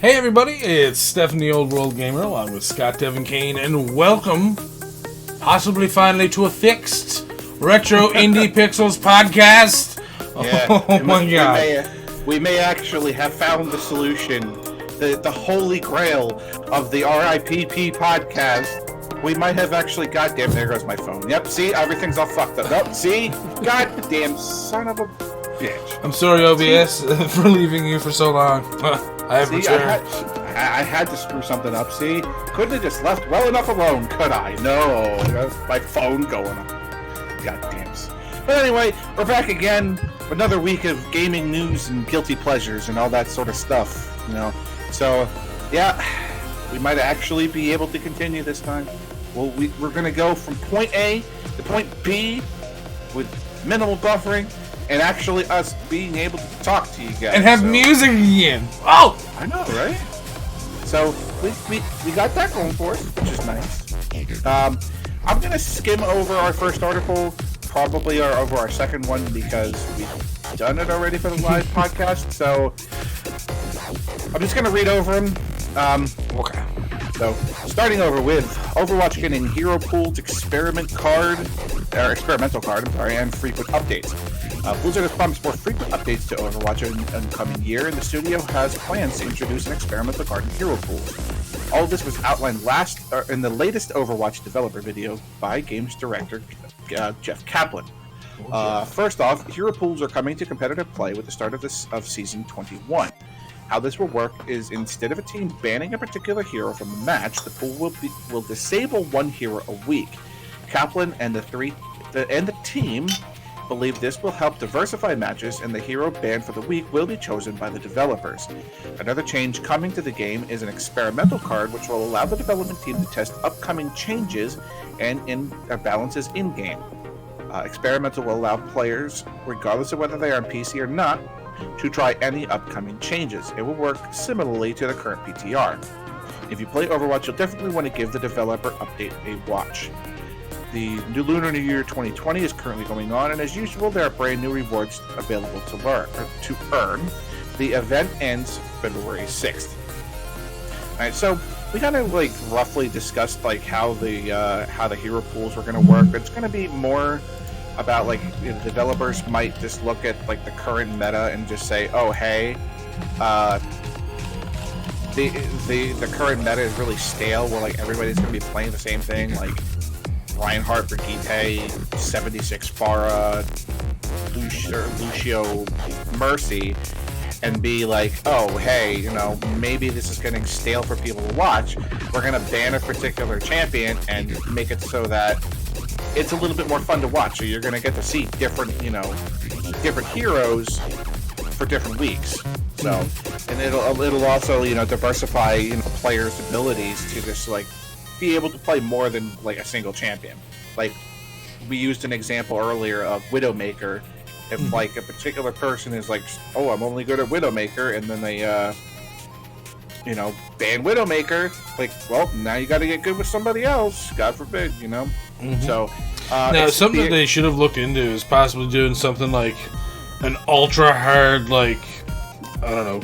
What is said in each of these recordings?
Hey everybody, it's Stephanie Old World Gamer along with Scott Devin Kane, and welcome, possibly finally, to a fixed Retro Indie Pixels podcast. Yeah, oh my god. We may actually have found the solution, the holy grail of the RIPP podcast. We might have actually, goddamn, there goes my phone. Yep, see, everything's all fucked up. Nope, see, goddamn son of a bitch. I'm sorry, OBS, for leaving you for so long. I have returned. I had to screw something up, see? Couldn't have just left well enough alone, could I? No, that's my phone going on. Goddamn. But anyway, we're back again. Another week of gaming news and guilty pleasures and all that sort of stuff, you know. So, yeah, we might actually be able to continue this time. Well, we're going to go from point A to point B with minimal buffering and actually us being able to talk to you guys. And have music again. Oh! I know, right? So, we got that going for us, which is nice. I'm going to skim over our first article, probably over our second one, because we've done it already for the live podcast. So, I'm just going to read over them. Okay. So, starting over with Overwatch getting Hero Pool's experimental card, and frequent updates. Blizzard has promised more frequent updates to Overwatch in the coming year, and the studio has plans to introduce an experimental card in Hero Pools. All of this was outlined in the latest Overwatch developer video by games director Jeff Kaplan. First off, Hero Pools are coming to competitive play with the start of Season 21. How this will work is, instead of a team banning a particular hero from a match, the pool will disable one hero a week. Kaplan and the team believe this will help diversify matches, and the hero banned for the week will be chosen by the developers. Another change coming to the game is an experimental card, which will allow the development team to test upcoming changes and balances in-game. Experimental will allow players, regardless of whether they are on PC or not, to try any upcoming changes. It will work similarly to the current PTR. If you play Overwatch, you'll definitely want to give the developer update a watch. The new Lunar New Year 2020 is currently going on, and as usual, there are brand new rewards available to earn. The event ends February 6th. Alright, so we kind of roughly discussed how the hero pools were going to work. It's going to be more about the developers might just look at the current meta and just say, oh hey, the current meta is really stale, where everybody's going to be playing the same thing, Reinhardt, Brigitte, 76 Pharah, Lucio, Mercy, and be oh, hey, maybe this is getting stale for people to watch. We're going to ban a particular champion and make it so that it's a little bit more fun to watch. So you're going to get to see different heroes for different weeks. So, and it'll also, diversify, players' abilities to just, be able to play more than a single champion. We used an example earlier of Widowmaker. If a particular person is oh, I'm only good at Widowmaker, and then they ban Widowmaker, well, now you got to get good with somebody else, God forbid, So now something that they should have looked into is possibly doing something like an ultra hard I don't know,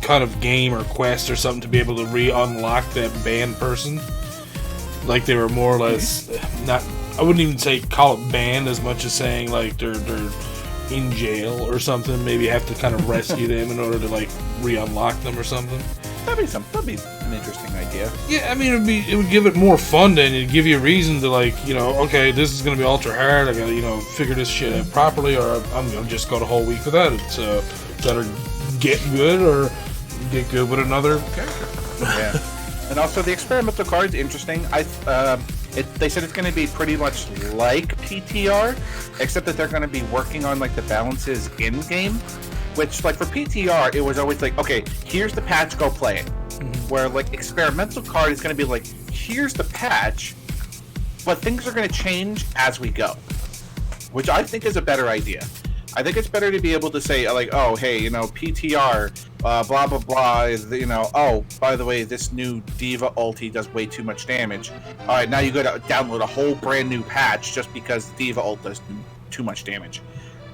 kind of game or quest or something to be able to re-unlock that banned person. They were more or less not, I wouldn't even call it banned as much as saying they're in jail or something. Maybe have to kind of rescue them in order to re-unlock them or something. That'd be an interesting idea. Yeah, I mean it would give it more fun, and it'd give you a reason to okay, this is gonna be ultra hard, I gotta figure this shit out properly, or I'm gonna just go the whole week without it. So better get good or get good with another character. Yeah. And also the experimental card's interesting. They said it's going to be pretty much like PTR, except that they're going to be working on the balances in game. Which for PTR, it was always okay, here's the patch, go play it. Where experimental card is going to be here's the patch, but things are going to change as we go, which I think is a better idea. I think it's better to be able to say, oh, hey, PTR, blah, blah, blah, oh, by the way, this new Diva ulti does way too much damage. All right, now you got to download a whole brand new patch just because the Diva ult does too much damage.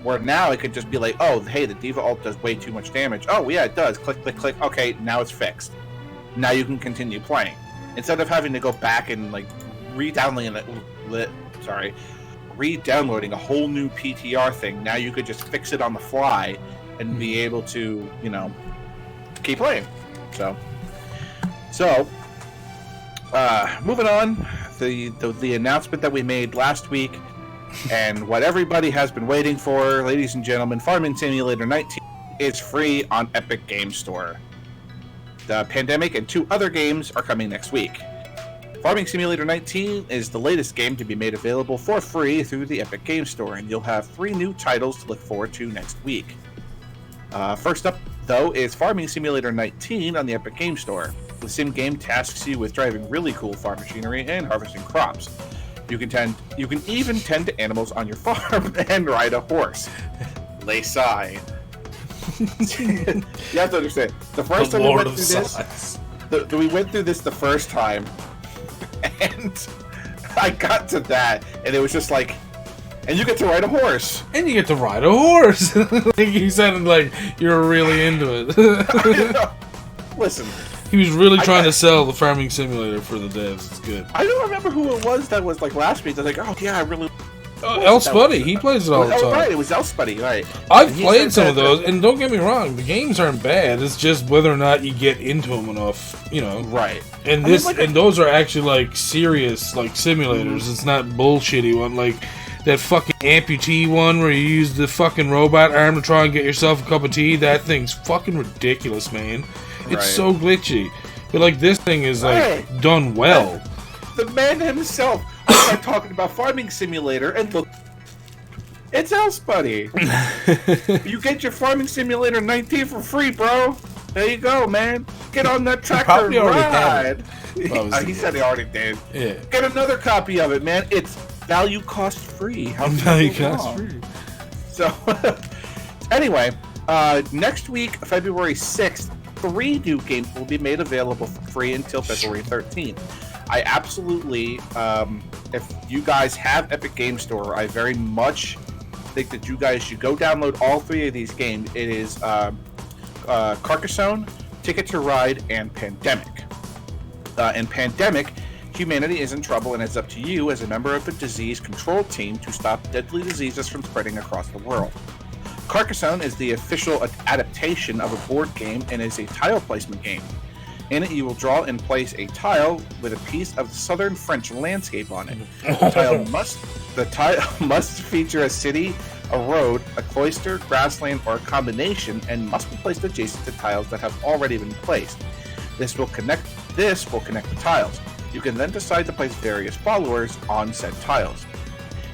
Where now it could just be like, oh, hey, the Diva ult does way too much damage. Oh, yeah, it does. Click, click, click. Okay, now it's fixed. Now you can continue playing. Instead of having to go back and, like, re-downloading a whole new PTR thing, now you could just fix it on the fly and be able to, you know, keep playing. So moving on, the announcement that we made last week, and what everybody has been waiting for, ladies and gentlemen, Farming Simulator 19 is free on Epic Games Store. The Pandemic and 2 other games are coming next week. Farming Simulator 19 is the latest game to be made available for free through the Epic Games Store, and you'll have 3 new titles to look forward to next week. First up, though, is Farming Simulator 19 on the Epic Games Store. The sim game tasks you with driving really cool farm machinery and harvesting crops. You can even tend to animals on your farm and ride a horse. They sigh. You have to understand. The first time we went through this, we went through this the first time, and I got to that, and it was just like, and you get to ride a horse. And you get to ride a horse. Like, you sounded like you were really into it. Listen. He was really trying to sell the Farming Simulator for the devs. It's good. I don't remember who it was that was like last week. They're like, oh yeah, I really. El Spuddy, he plays it all the time. Oh right, it was El Spuddy, right? I've played some of those, and don't get me wrong, the games aren't bad. It's just whether or not you get into them enough, you know. Right. And and those are actually like serious like simulators. It's not bullshitty one like that fucking amputee one where you use the fucking robot arm to try and get yourself a cup of tea. That thing's fucking ridiculous, man. It's so glitchy. But like this thing is like done well. The man himself. I start talking about Farming Simulator and look, it's El Spuddy. You get your Farming Simulator 19 for free, bro. There you go, man. Get on that tractor and ride. He said he already did. Yeah. Get another copy of it, man. It's value cost free. Value cost free. So, anyway, next week, February 6th, 3 new games will be made available for free until February 13th. I absolutely, if you guys have Epic Game Store, I very much think that you guys should go download all 3 of these games. It is Carcassonne, Ticket to Ride, and Pandemic. In Pandemic, humanity is in trouble, and it's up to you as a member of the disease control team to stop deadly diseases from spreading across the world. Carcassonne is the official adaptation of a board game and is a tile placement game. In it, you will draw and place a tile with a piece of the southern French landscape on it. The tile must feature a city, a road, a cloister, grassland, or a combination, and must be placed adjacent to tiles that have already been placed. This will connect the tiles. You can then decide to place various followers on said tiles.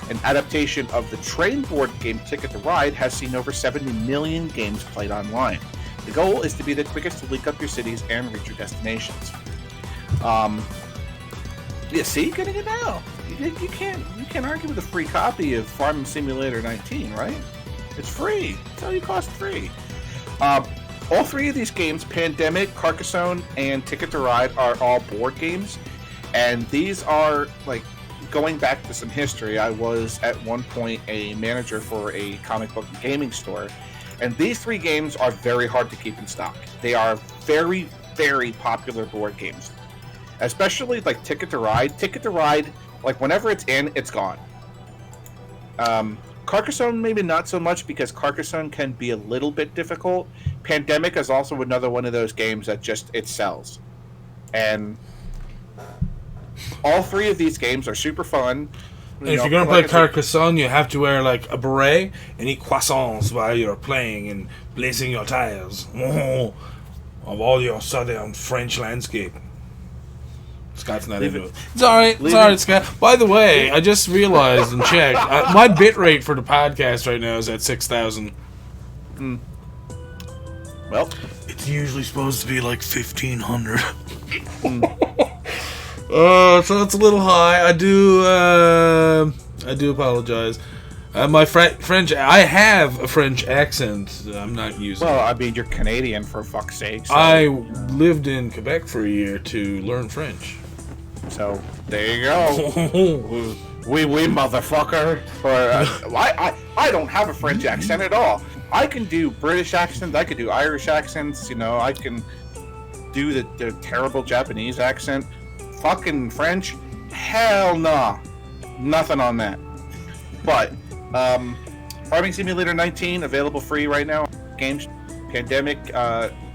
An adaptation of the train board game Ticket to Ride has seen over 70 million games played online. The goal is to be the quickest to link up your cities and reach your destinations. Yeah, see, getting it now. You can't argue with a free copy of Farming Simulator 19, right? It's free. It's all you cost free. All 3 of these games, Pandemic, Carcassonne, and Ticket to Ride, are all board games, and these are like going back to some history. I was at one point a manager for a comic book and gaming store. And these 3 games are very hard to keep in stock. They are very, very popular board games. Especially like Ticket to Ride. Ticket to Ride, like whenever it's in, it's gone. Carcassonne maybe not so much because Carcassonne can be a little bit difficult. Pandemic is also another one of those games that just, it sells. And all 3 of these games are super fun. And if you're going to play Carcassonne, you have to wear like a beret and eat croissants while you're playing and placing your tiles of all your southern French landscape. Scott's not into it. It's alright, Scott. By the way, I just realized and checked, my bit rate for the podcast right now is at 6,000. Well, it's usually supposed to be like 1,500. So it's a little high. I do apologize. My French. I have a French accent. I'm not using. Well, I mean, you're Canadian for fuck's sake. So. I lived in Quebec for a year to learn French. So there you go. Oui, motherfucker. Or I don't have a French accent at all. I can do British accents. I can do Irish accents. You know, I can do the terrible Japanese accent. Fucking French? Hell no. Nothing on that. But Farming Simulator 19 available free right now. Games, Pandemic,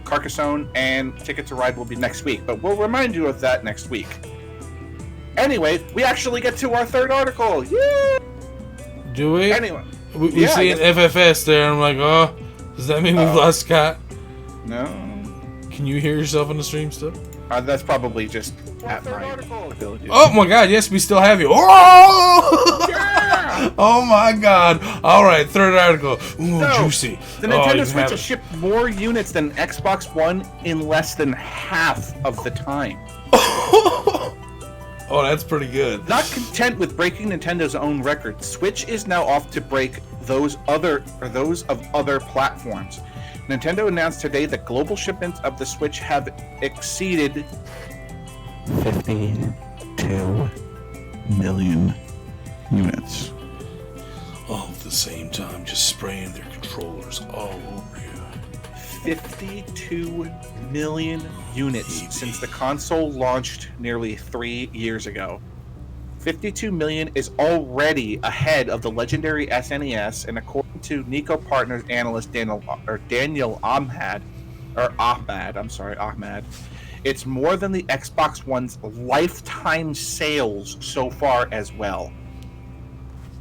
Carcassonne, and Ticket to Ride will be next week. But we'll remind you of that next week. Anyway, we actually get to our third article. Yeah. Do we? Anyway, we see an FFS there, and I'm like, oh, does that mean we've lost Scott? No. Can you hear yourself on the stream still? That's probably just at my ability. Oh my God! Yes, we still have you. Oh! Yeah! Oh my God! All right, third article. Ooh, So, juicy. The Nintendo Switch has shipped more units than Xbox One in less than half of the time. Oh, that's pretty good. Not content with breaking Nintendo's own record, Switch is now off to break those of other platforms. Nintendo announced today that global shipments of the Switch have exceeded 52 million units. All at the same time, just spraying their controllers all over you. 52 million units since the console launched nearly 3 years ago. 52 million is already ahead of the legendary SNES, and according to Nico Partners analyst Daniel Ahmad, it's more than the Xbox One's lifetime sales so far as well.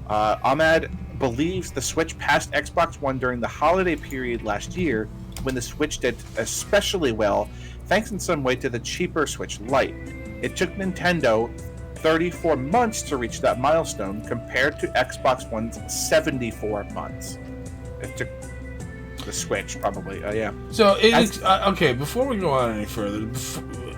Ahmad believes the Switch passed Xbox One during the holiday period last year, when the Switch did especially well, thanks in some way to the cheaper Switch Lite. It took Nintendo 34 months to reach that milestone, compared to Xbox One's 74 months. It took the Switch, probably. Yeah. So, okay, before we go on any further,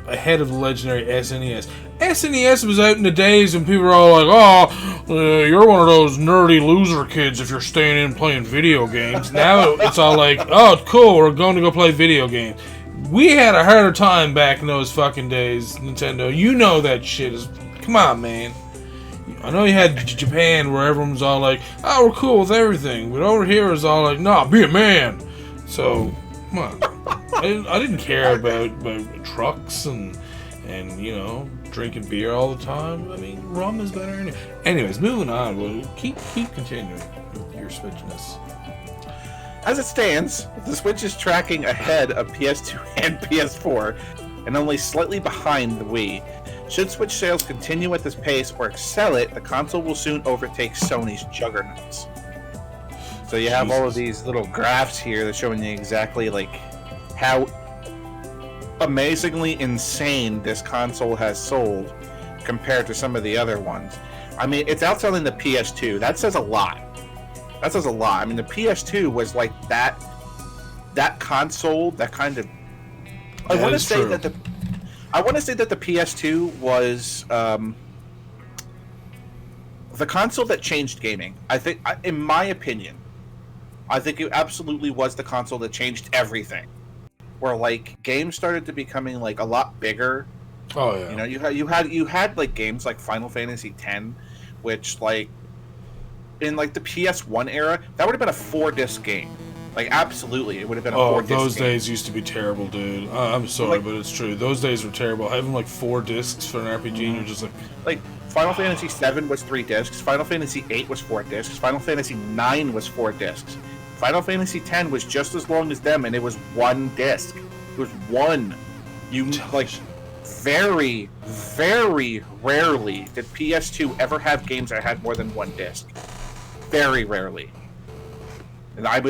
ahead of the legendary SNES. SNES was out in the days when people were all like, oh, you're one of those nerdy loser kids if you're staying in playing video games. Now it's all like, oh, cool, we're going to go play video games. We had a harder time back in those fucking days, Nintendo. You know that shit is... Come on, man. I know you had Japan where everyone was all like, oh, we're cool with everything. But over here it's all like, nah, be a man. So, come on. I didn't care about trucks and you know, drinking beer all the time. I mean, rum is better. Anyways, moving on. We'll keep continuing with your Switchness. As it stands, the Switch is tracking ahead of PS2 and PS4, and only slightly behind the Wii. Should Switch sales continue at this pace or excel it, the console will soon overtake Sony's juggernauts. So you have all of these little graphs here that's showing you exactly like how amazingly insane this console has sold compared to some of the other ones. I mean, it's outselling the PS2. That says a lot. That says a lot. I mean, the PS2 was like that console that kind of... I want to say that the PS2 was the console that changed gaming. I think, in my opinion, I think it absolutely was the console that changed everything. Where like games started to becoming like a lot bigger. Oh yeah. You know, you had like games like Final Fantasy X, which like in like the PS1 era, that would have been a 4-disc game. Like absolutely, it would have been a 4-disc game. Those days used to be terrible, dude. I'm sorry, but it's true. Those days were terrible. Having like 4 discs for an RPG, and you're just like Final Fantasy VII was 3 discs. Final Fantasy VIII was 4 discs. Final Fantasy IX was 4 discs. Final Fantasy X was just as long as them, and it was 1 disc. It was one. You like very, very rarely did PS2 ever have games that had more than 1 disc. Very rarely. And I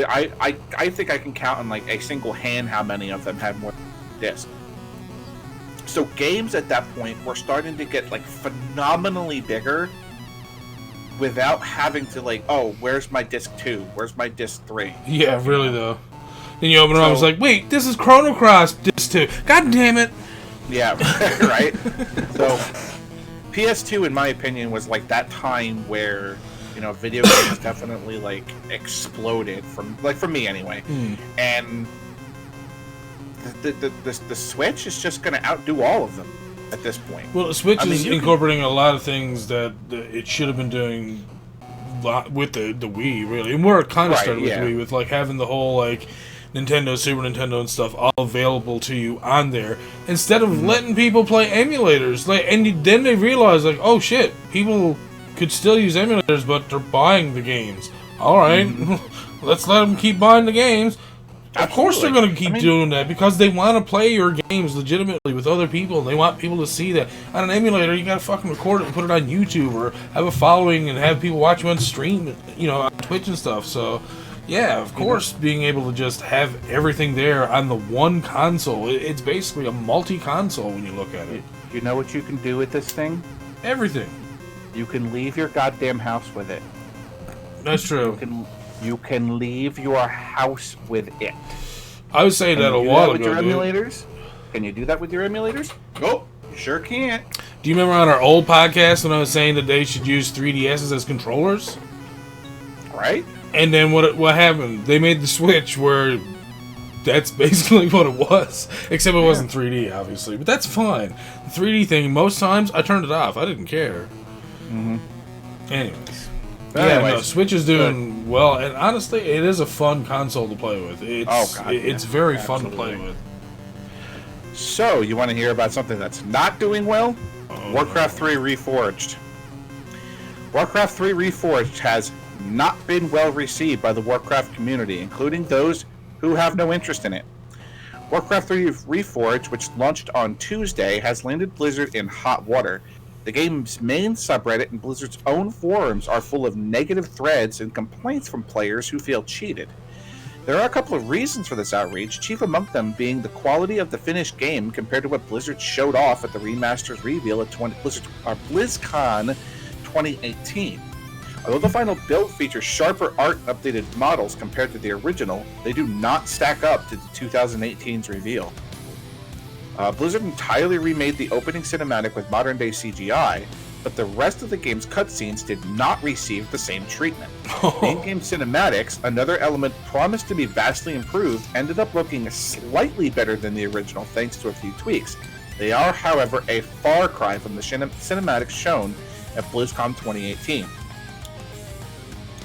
think I can count on like a single hand how many of them had more than 1 disc. So games at that point were starting to get like phenomenally bigger without having to like, oh, where's my disc 2? Where's my disc 3? Yeah, really though. Then you open it up, it's like, wait, this is Chrono Cross disc 2. God damn it! Yeah, right. So PS2, in my opinion, was like that time where, you know, video games definitely like exploded for me anyway. And the Switch is just gonna outdo all of them. at this point. Well, Switch is incorporating a lot of things that it should have been doing with the Wii, really. And where it kind of started with the Wii, with like having the whole like Nintendo, Super Nintendo, and stuff all available to you on there, instead of letting people play emulators. Like, and then they realize, like, oh shit, people could still use emulators, but they're buying the games. All right, let's let them keep buying the games. Of course they're going to keep doing that, because they want to play your games legitimately with other people, and they want people to see that. On an emulator, you got to fucking record it and put it on YouTube, or have a following and have people watch you on stream, you know, on Twitch and stuff. So, yeah, of course, being able to just have everything there on the one console, it's basically a multi-console when you look at it. You know what you can do with this thing? Everything. You can leave your goddamn house with it. That's true. You can leave your house with it. I was saying that a while ago. With your emulators? Can you do that with your emulators? Nope, you sure can't. Do you remember on our old podcast when I was saying that they should use 3DSs as controllers? Right. And then what happened? They made the Switch where that's basically what it was. Except it wasn't 3D, obviously. But that's fine. The 3D thing, most times, I turned it off. I didn't care. Anyways. No, Switch is doing well, and honestly, it is a fun console to play with. It's very fun to play with. So, you want to hear about something that's not doing well? Warcraft 3 Reforged. Warcraft 3 Reforged has not been well received by the Warcraft community, including those who have no interest in it. Warcraft 3 Reforged, which launched on Tuesday, has landed Blizzard in hot water. The game's main subreddit and Blizzard's own forums are full of negative threads and complaints from players who feel cheated. There are a couple of reasons for this outrage, chief among them being the quality of the finished game compared to what Blizzard showed off at the Remastered reveal at BlizzCon 2018. Although the final build features sharper art and updated models compared to the original, they do not stack up to the 2018's reveal. Blizzard entirely remade the opening cinematic with modern-day CGI, but the rest of the game's cutscenes did not receive the same treatment. The in-game cinematics, another element promised to be vastly improved, ended up looking slightly better than the original thanks to a few tweaks. They are, however, a far cry from the cinematics shown at BlizzCon 2018.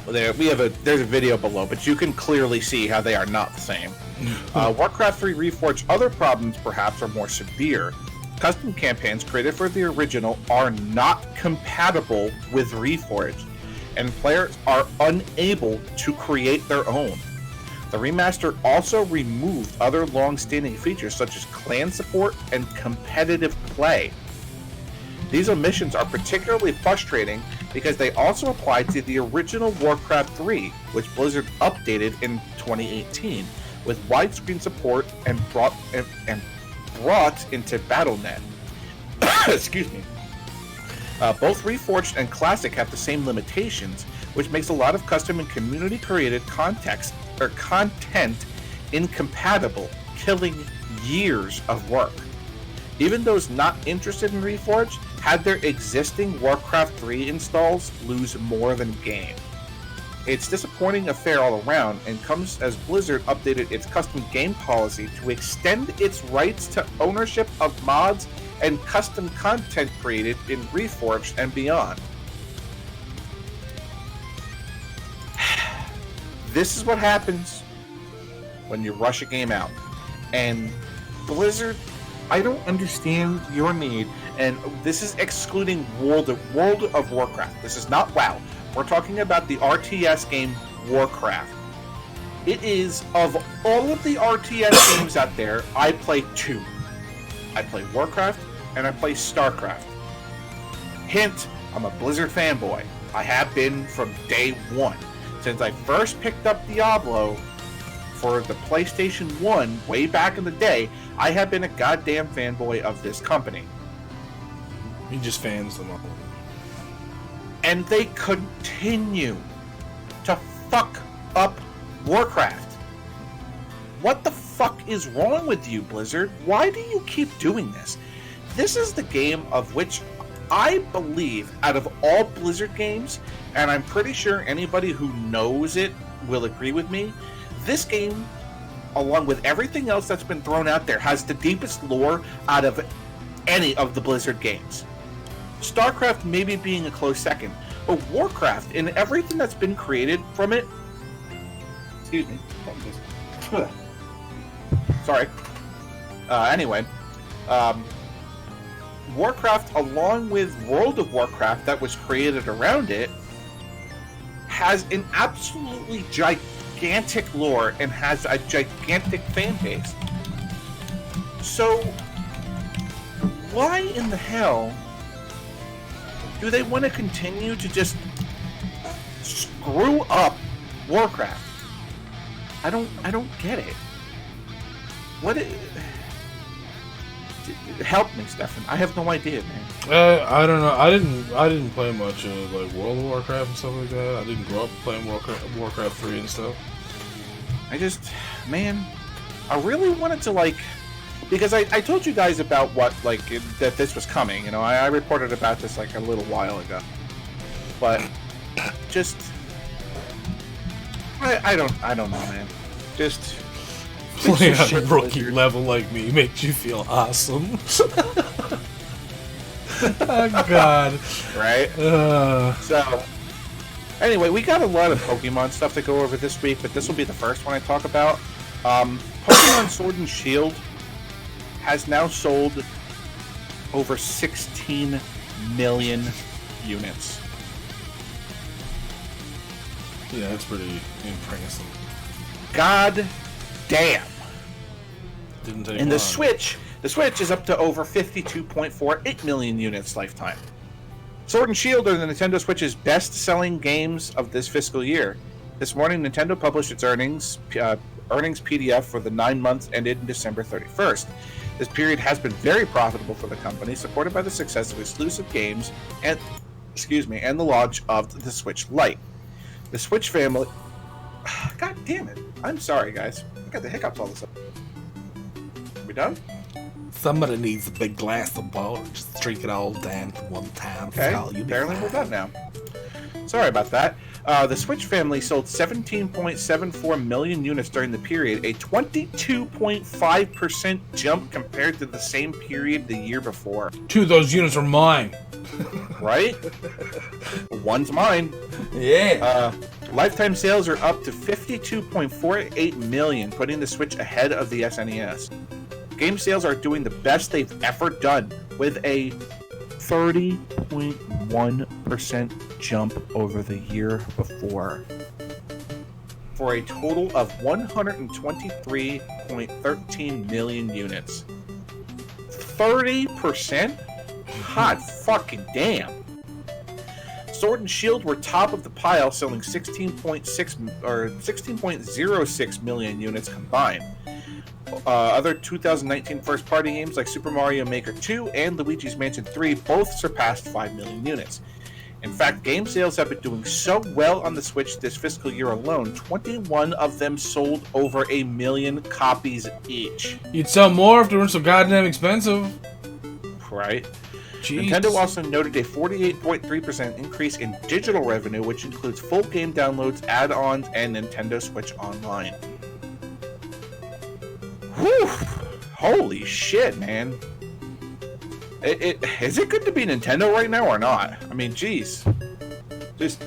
There's a video below, but you can clearly see how they are not the same. Warcraft 3 Reforged other problems perhaps are more severe. Custom campaigns created for the original are not compatible with Reforged, and players are unable to create their own. The remaster also removed other long-standing features such as clan support and competitive play. These omissions are particularly frustrating because they also apply to the original Warcraft 3, which Blizzard updated in 2018 with widescreen support and brought into Battle.net. Excuse me. Both Reforged and Classic have the same limitations, which makes a lot of custom and community-created content incompatible, killing years of work. Even those not interested in Reforged had their existing Warcraft 3 installs lose more than gain. It's a disappointing affair all around, and comes as Blizzard updated its custom game policy to extend its rights to ownership of mods and custom content created in Reforged and beyond. This is what happens when you rush a game out. And Blizzard, I don't understand your need, and this is excluding World of Warcraft. This is not WoW. We're talking about the RTS game Warcraft. It is, of all of the RTS games out there, I play two. I play Warcraft and I play StarCraft. Hint, I'm a Blizzard fanboy. I have been from day one. Since I first picked up Diablo for the PlayStation 1 way back in the day, I have been a goddamn fanboy of this company. He just fans them all. And they continue to fuck up Warcraft. What the fuck is wrong with you, Blizzard? Why do you keep doing this? This is the game of which I believe, out of all Blizzard games, and I'm pretty sure anybody who knows it will agree with me, this game, along with everything else that's been thrown out there, has the deepest lore out of any of the Blizzard games. StarCraft maybe being a close second, but Warcraft and everything that's been created from it. Excuse me. Sorry. Anyway, Warcraft, along with World of Warcraft that was created around it, has an absolutely gigantic lore and has a gigantic fan base. So, why in the hell do they want to continue to just screw up Warcraft? I don't get it. Help me, Stefan. I have no idea, man. I don't know. I didn't play much of like World of Warcraft and stuff like that. I didn't grow up playing Warcraft 3 and stuff. I really wanted to because I told you guys about what that this was coming. You know, I reported about this like a little while ago, but just I don't know, man. Just playing at a rookie level like me makes you feel awesome. Oh God! Right. So, anyway, we got a lot of Pokemon stuff to go over this week, but this will be the first one I talk about. Pokemon Sword and Shield has now sold over 16 million units. Yeah, that's pretty impressive. God damn. Didn't take and long. The Switch is up to over 52.48 million units lifetime. Sword and Shield are the Nintendo Switch's best-selling games of this fiscal year. This morning, Nintendo published its earnings PDF for the 9 months ended December 31st. This period has been very profitable for the company, supported by the success of exclusive games and the launch of the Switch Lite. The Switch family... God damn it. I'm sorry, guys. I got the hiccups all of a sudden. We done? Somebody needs a big glass of water. Just drink it all down at one time. Okay, apparently we're done now. Sorry about that. The Switch family sold 17.74 million units during the period, a 22.5% jump compared to the same period the year before. 2 of those units are mine. Right? One's mine. Yeah. Lifetime sales are up to 52.48 million, putting the Switch ahead of the SNES. Game sales are doing the best they've ever done, with a 30.1% jump over the year before, for a total of 123.13 million units. 30%? Hot fucking damn. Sword and Shield were top of the pile, selling 16.06 million units combined. Other 2019 first-party games like Super Mario Maker 2 and Luigi's Mansion 3 both surpassed 5 million units. In fact, game sales have been doing so well on the Switch this fiscal year alone, 21 of them sold over 1 million copies each. You'd sell more if they weren't so goddamn expensive. Right? Jeez. Nintendo also noted a 48.3% increase in digital revenue, which includes full game downloads, add-ons, and Nintendo Switch Online. Whew! Holy shit, man. Is it good to be Nintendo right now or not? I mean, geez. Just...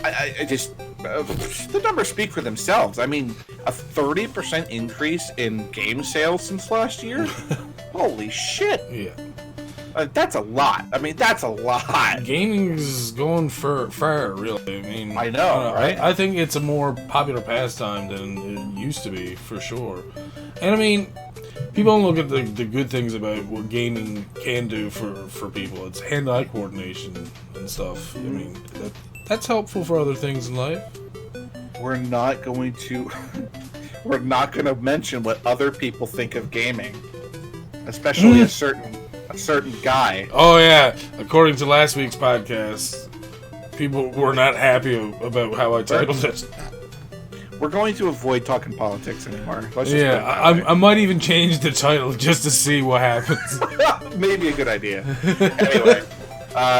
the numbers speak for themselves. I mean, a 30% increase in game sales since last year? Holy shit. Yeah. That's a lot. I mean, that's a lot. Gaming's going far, really. I mean, I know, right? I think it's a more popular pastime than it used to be, for sure. And I mean, people don't look at the good things about what gaming can do for people. It's hand-eye coordination and stuff. I mean, that's helpful for other things in life. We're not going to mention what other people think of gaming, especially a certain guy. Oh yeah, according to last week's podcast, people were not happy about how I titled it. We're going to avoid talking politics anymore. Let's just I might even change the title just to see what happens. Maybe a good idea. Anyway,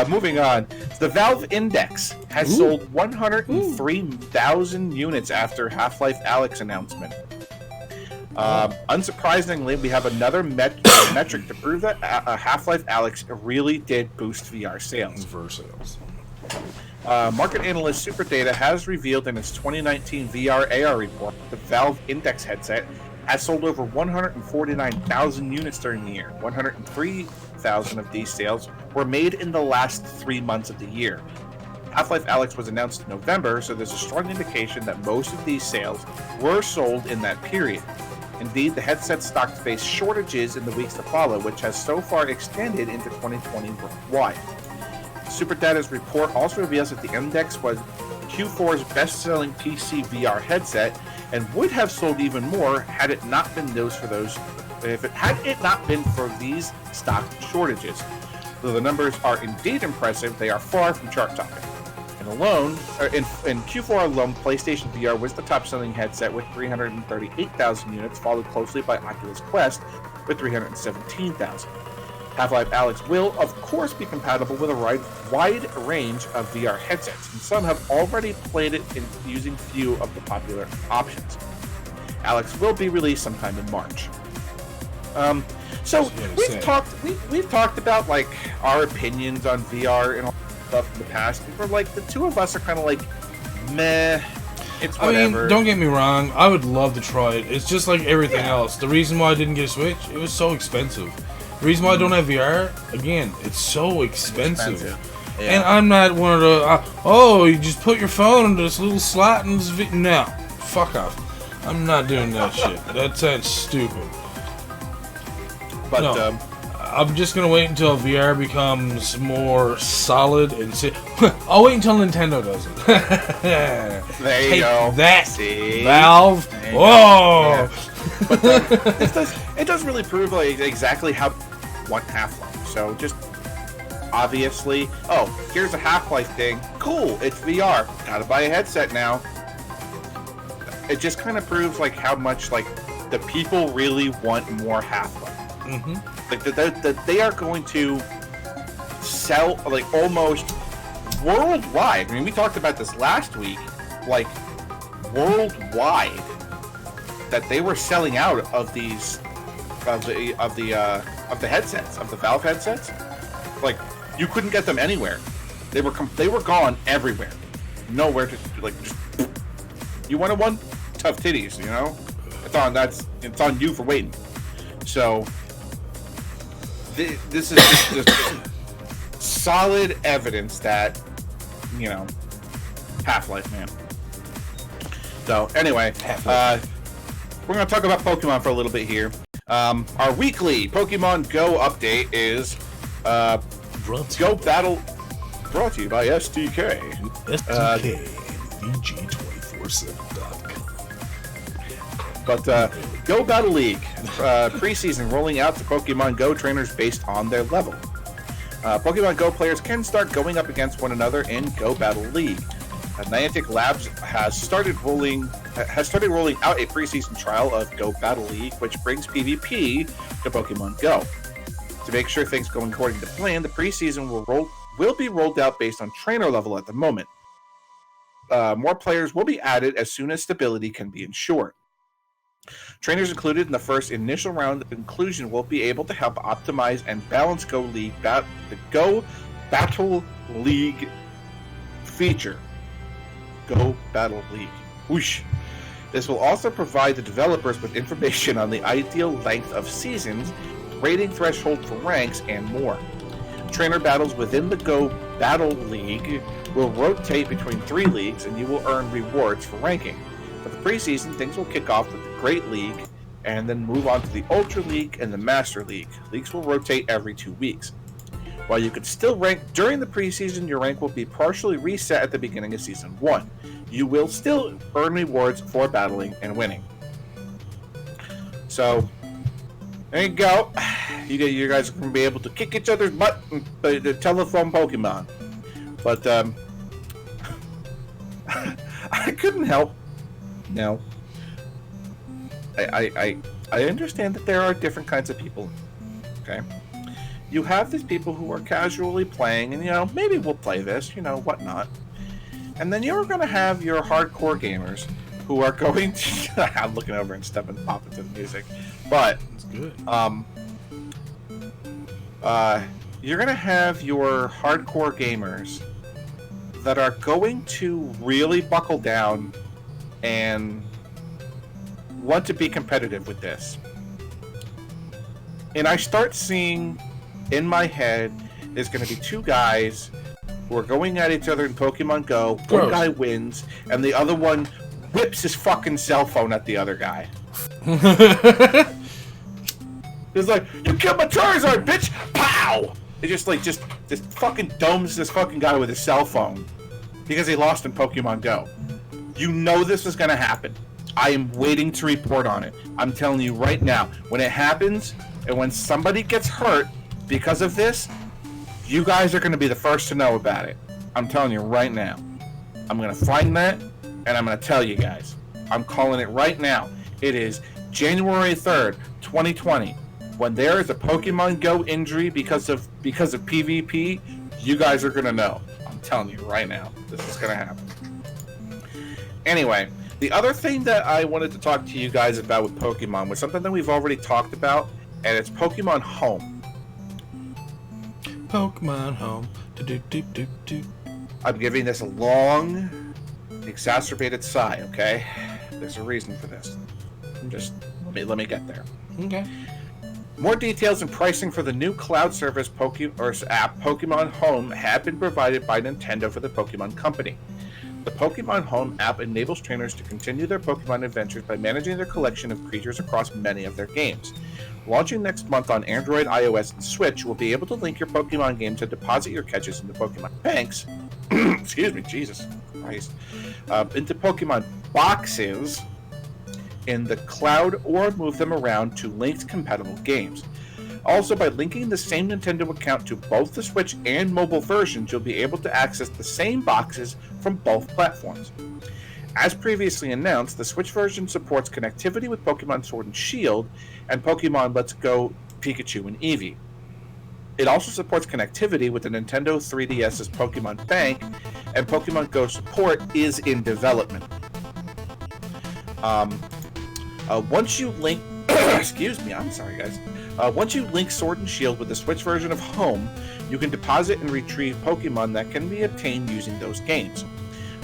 moving on. The Valve Index has sold 103,000 units after Half-Life Alyx announcement. Unsurprisingly, we have another metric to prove that Half-Life Alyx really did boost VR sales. Market analyst SuperData has revealed in its 2019 VR AR report the Valve Index headset has sold over 149,000 units during the year. 103,000 of these sales were made in the last 3 months of the year. Half-Life Alyx was announced in November, so there's a strong indication that most of these sales were sold in that period. Indeed, the headset stock faced shortages in the weeks to follow, which has so far extended into 2020 worldwide. SuperData's report also reveals that the Index was Q4's best-selling PC VR headset and would have sold even more had it not been for these stock shortages. Though the numbers are indeed impressive, they are far from chart-topping. In Q4 alone, PlayStation VR was the top-selling headset with 338,000 units, followed closely by Oculus Quest with 317,000. Half-Life Alyx will, of course, be compatible with a wide range of VR headsets, and some have already played it in using few of the popular options. Alyx will be released sometime in March. So we've talked about like our opinions on VR and all that stuff in the past. And we're like the two of us are kind of like, meh. It's whatever. I mean, don't get me wrong. I would love to try it. It's just like everything else. The reason why I didn't get a Switch, it was so expensive. The reason why I don't have VR, again, it's so expensive. Yeah. And I'm not one of the, you just put your phone into this little slot and just no, fuck off. I'm not doing that shit. That sounds stupid. But no, I'm just gonna wait until VR becomes more solid and see. I'll wait until Nintendo does it. There you go. That see? Valve. Whoa. Yeah. But it does really prove like exactly how one Half-Life. So just obviously, here's a Half-Life thing. Cool. It's VR. Gotta buy a headset now. It just kind of proves like how much like the people really want more Half-Life. Mm-hmm. Like that they are going to sell like almost worldwide. I mean, we talked about this last week. Like worldwide, that they were selling out of these of the headsets, of the Valve headsets. Like you couldn't get them anywhere. They were gone everywhere. Nowhere to like. Just, you wanted one? Tough titties, you know. It's on you for waiting. So. This is just solid evidence that, you know, Half-Life, man. So, anyway, we're going to talk about Pokemon for a little bit here. Our weekly Pokemon Go update is Go Battle, brought to you by SDK. SDK, VG247.com. But Go Battle League preseason rolling out to Pokemon Go trainers based on their level. Pokemon Go players can start going up against one another in Go Battle League. Niantic Labs has started rolling out a preseason trial of Go Battle League, which brings PvP to Pokemon Go. To make sure things go according to plan, the preseason will be rolled out based on trainer level at the moment. More players will be added as soon as stability can be ensured. Trainers included in the first initial round of inclusion will be able to help optimize and balance the Go Battle League feature. Go Battle League. Whoosh. This will also provide the developers with information on the ideal length of seasons, rating threshold for ranks, and more. Trainer battles within the Go Battle League will rotate between 3 leagues, and you will earn rewards for ranking. For the preseason, things will kick off with the Great League, and then move on to the Ultra League and the Master League. Leagues will rotate every 2 weeks. While you can still rank during the preseason, your rank will be partially reset at the beginning of Season 1. You will still earn rewards for battling and winning. So, there you go. You guys are going to be able to kick each other's butt and telephone Pokemon. But, I couldn't help. No. I understand that there are different kinds of people. Okay? You have these people who are casually playing, and, you know, maybe we'll play this, you know, whatnot. And then you're going to have your hardcore gamers who are going to... I'm looking over and stepping pop into the music. But, It's good. You're going to have your hardcore gamers that are going to really buckle down and want to be competitive with this. And I start seeing in my head there's going to be two guys who are going at each other in Pokemon Go. One guy wins, and the other one whips his fucking cell phone at the other guy. He's like, "You killed my Charizard, bitch!" Pow! It just fucking domes this fucking guy with his cell phone because he lost in Pokemon Go. You know this is going to happen. I am waiting to report on it. I'm telling you right now, when it happens and when somebody gets hurt because of this, you guys are going to be the first to know about it. I'm telling you right now. I'm going to find that, and I'm going to tell you guys. I'm calling it right now. It is January 3rd, 2020. When there is a Pokemon Go injury because of PvP, you guys are going to know. I'm telling you right now. This is going to happen. Anyway, the other thing that I wanted to talk to you guys about with Pokemon was something that we've already talked about, and it's Pokemon Home. Pokemon Home. I'm giving this a long, exacerbated sigh, okay? There's a reason for this. Let me get there. Okay. More details and pricing for the new cloud service app Pokemon Home have been provided by Nintendo for the Pokemon Company. The Pokemon Home app enables trainers to continue their Pokemon adventures by managing their collection of creatures across many of their games. Launching next month on Android, iOS, and Switch, you'll be able to link your Pokemon game to deposit your catches into Pokemon banks. Excuse me, Jesus Christ. Into Pokemon boxes in the cloud or move them around to linked compatible games. Also, by linking the same Nintendo account to both the Switch and mobile versions, you'll be able to access the same boxes from both platforms. As previously announced, the Switch version supports connectivity with Pokemon Sword and Shield and Pokemon Let's Go Pikachu and Eevee. It also supports connectivity with the Nintendo 3DS's Pokemon Bank, and Pokemon Go support is in development. Once you link... Excuse me, I'm sorry, guys. Once you link Sword and Shield with the Switch version of Home, you can deposit and retrieve Pokemon that can be obtained using those games.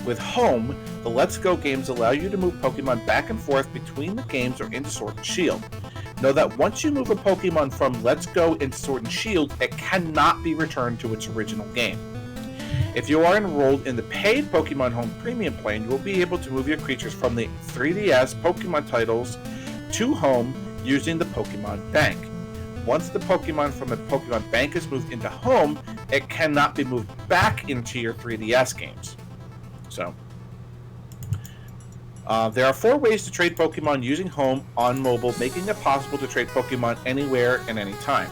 With Home, the Let's Go games allow you to move Pokemon back and forth between the games or into Sword and Shield. Know that once you move a Pokemon from Let's Go into Sword and Shield, it cannot be returned to its original game. If you are enrolled in the paid Pokemon Home Premium plan, you will be able to move your creatures from the 3DS Pokemon titles to Home using the Pokemon Bank. Once the Pokemon from the Pokemon Bank is moved into Home, it cannot be moved back into your 3DS games. So, there are 4 ways to trade Pokemon using Home on mobile, making it possible to trade Pokemon anywhere and anytime.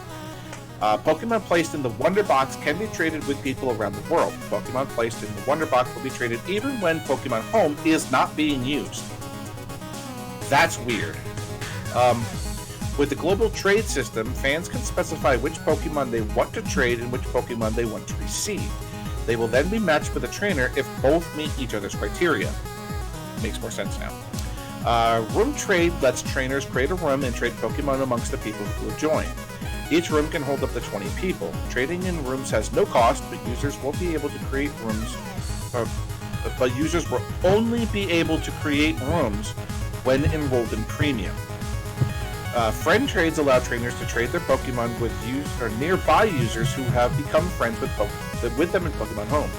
Pokemon placed in the Wonder Box can be traded with people around the world. Pokemon placed in the Wonder Box will be traded even when Pokemon Home is not being used. That's weird. With the global trade system, fans can specify which Pokemon they want to trade and which Pokemon they want to receive. They will then be matched with a trainer if both meet each other's criteria. Makes more sense now. Room trade lets trainers create a room and trade Pokemon amongst the people who will join. Each room can hold up to 20 people. Trading in rooms has no cost, but users will be able to create rooms. But users will only be able to create rooms when enrolled in Premium. Friend trades allow trainers to trade their Pokemon with nearby users who have become friends with them in Pokemon Home.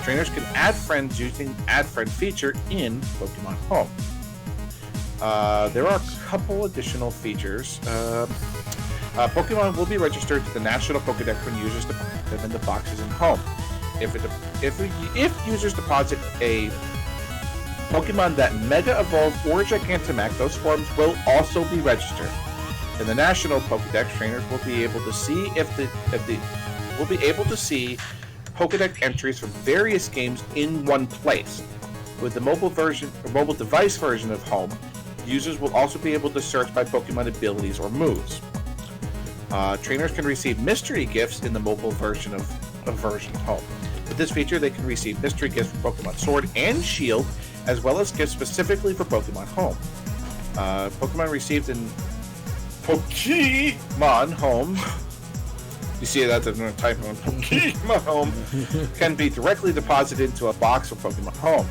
Trainers can add friends using Add Friend feature in Pokemon Home. There are a couple additional features. Pokemon will be registered to the National Pokédex when users deposit them in the boxes in Home. If users deposit a Pokemon that Mega Evolve or Gigantamax, those forms will also be registered. In the National Pokédex, trainers will be able to see Pokédex entries from various games in one place. With the mobile device version of Home, users will also be able to search by Pokemon abilities or moves. Trainers can receive mystery gifts in the mobile version of Home. With this feature, they can receive mystery gifts from Pokemon Sword and Shield as well as gifts specifically for Pokemon Home. Pokemon received in Pokemon Home. You see that there's no typo in Pokemon Home can be directly deposited into a box for Pokemon Home.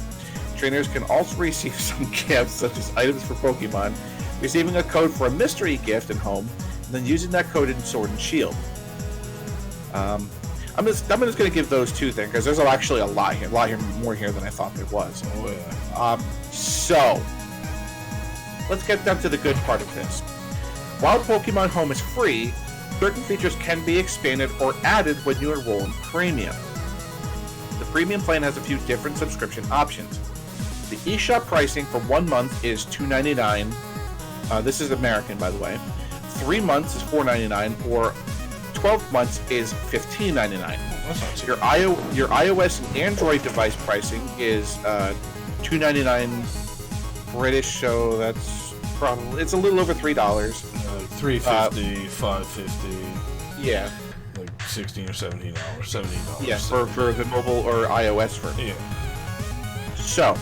Trainers can also receive some gifts, such as items for Pokemon, receiving a code for a mystery gift in Home, and then using that code in Sword and Shield. I'm just going to give those two things, because there's actually a lot here, more here than I thought there was. Oh, yeah. So, let's get down to the good part of this. While Pokemon Home is free, certain features can be expanded or added when you enroll in Premium. The Premium plan has a few different subscription options. The eShop pricing for 1 month is $2.99. This is American, by the way. 3 months is $4.99, or 12 months is $15.99. Your iOS and Android device pricing is $2.99 British, so that's probably, it's a little over $3. $3.50, $5.50. Yeah. Like $16 or $17. $17. Yeah, for the mobile or iOS version. Yeah. So,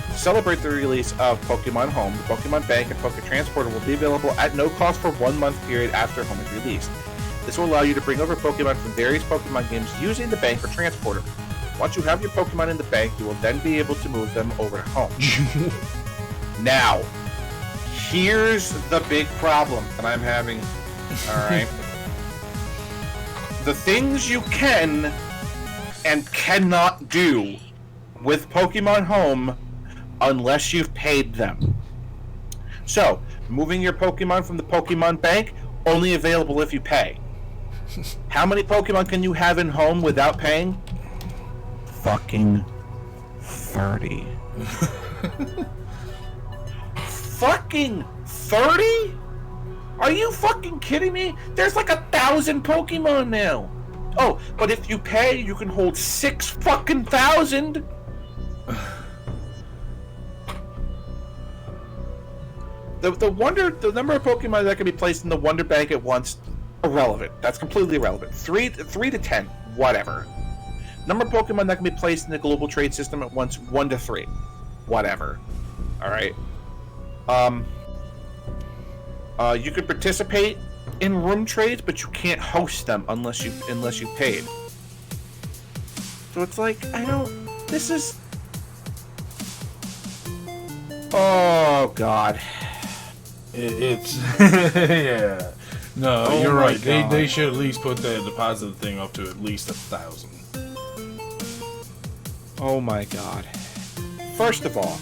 to celebrate the release of Pokemon Home, the Pokemon Bank and Poké Transporter will be available at no cost for 1 month period after Home is released. This will allow you to bring over Pokemon from various Pokemon games using the Bank or Transporter. Once you have your Pokemon in the Bank, you will then be able to move them over to Home. Now, here's the big problem that I'm having. Alright? The things you can and cannot do with Pokemon Home unless you've paid them. So, moving your Pokemon from the Pokemon Bank, only available if you pay. How many Pokemon can you have in Home without paying? Fucking 30. Fucking 30? Are you fucking kidding me? There's like 1,000 Pokemon now. Oh, but if you pay, you can hold 6 fucking thousand. The number of Pokemon that can be placed in the Wonder Bank at once, irrelevant. That's completely irrelevant. 3 to 10, whatever. Number of Pokemon that can be placed in the global trade system at once, 1 to 3, whatever. All right. You can participate in room trades, but you can't host them unless you paid. So it's like, this is. Oh God. It's yeah. No, Oh you're my right. God. They should at least put the deposit thing up to at least 1,000. Oh my God. First of all,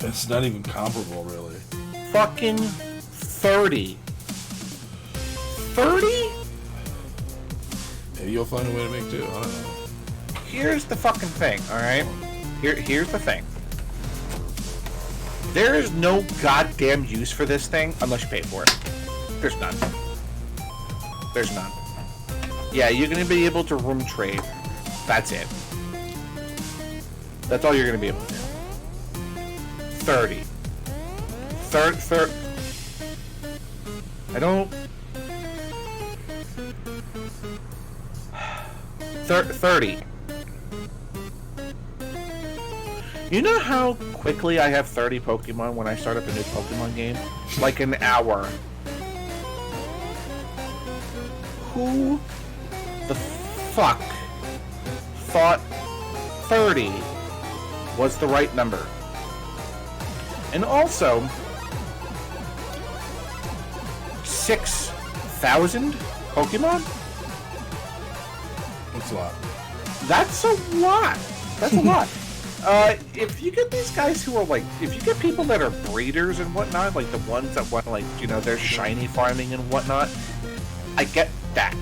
It's not even comparable, really. fucking 30. 30? Maybe you'll find a way to make do. I don't know. Here's the fucking thing, alright? Here's the thing. There is no goddamn use for this thing unless you pay for it. There's none. There's none. Yeah, you're gonna be able to room trade. That's it. That's all you're gonna be able to do. 30. 30. I don't... 30. You know how quickly I have 30 Pokemon when I start up a new Pokemon game? Like an hour. Who the fuck thought 30 was the right number? And also, 6,000 Pokemon? That's a lot. That's a lot. That's a lot. If you get these guys who are like, if you get people that are breeders and whatnot, like the ones that want, like, you know, they're shiny farming and whatnot, I get that.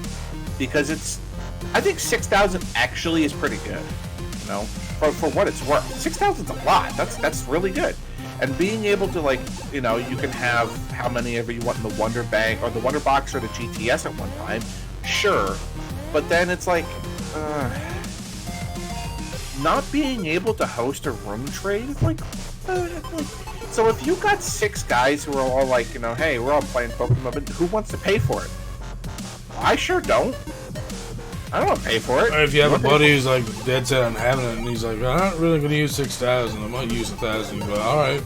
Because it's, I think 6,000 actually is pretty good. You know, for what it's worth. 6,000's a lot. That's really good. And being able to, like, you know, you can have how many ever you want in the Wonder Bank or the Wonder Box or the GTS at one time, sure. But then it's like, not being able to host a room trade, like, so if you got 6 guys who are all like, you know, hey, we're all playing Pokemon, but who wants to pay for it? I sure don't. I don't want to pay for it. Or if you have a buddy who's like dead set on having it, and he's like, I'm not really going to use 6,000. I might use 1,000. You go, all right.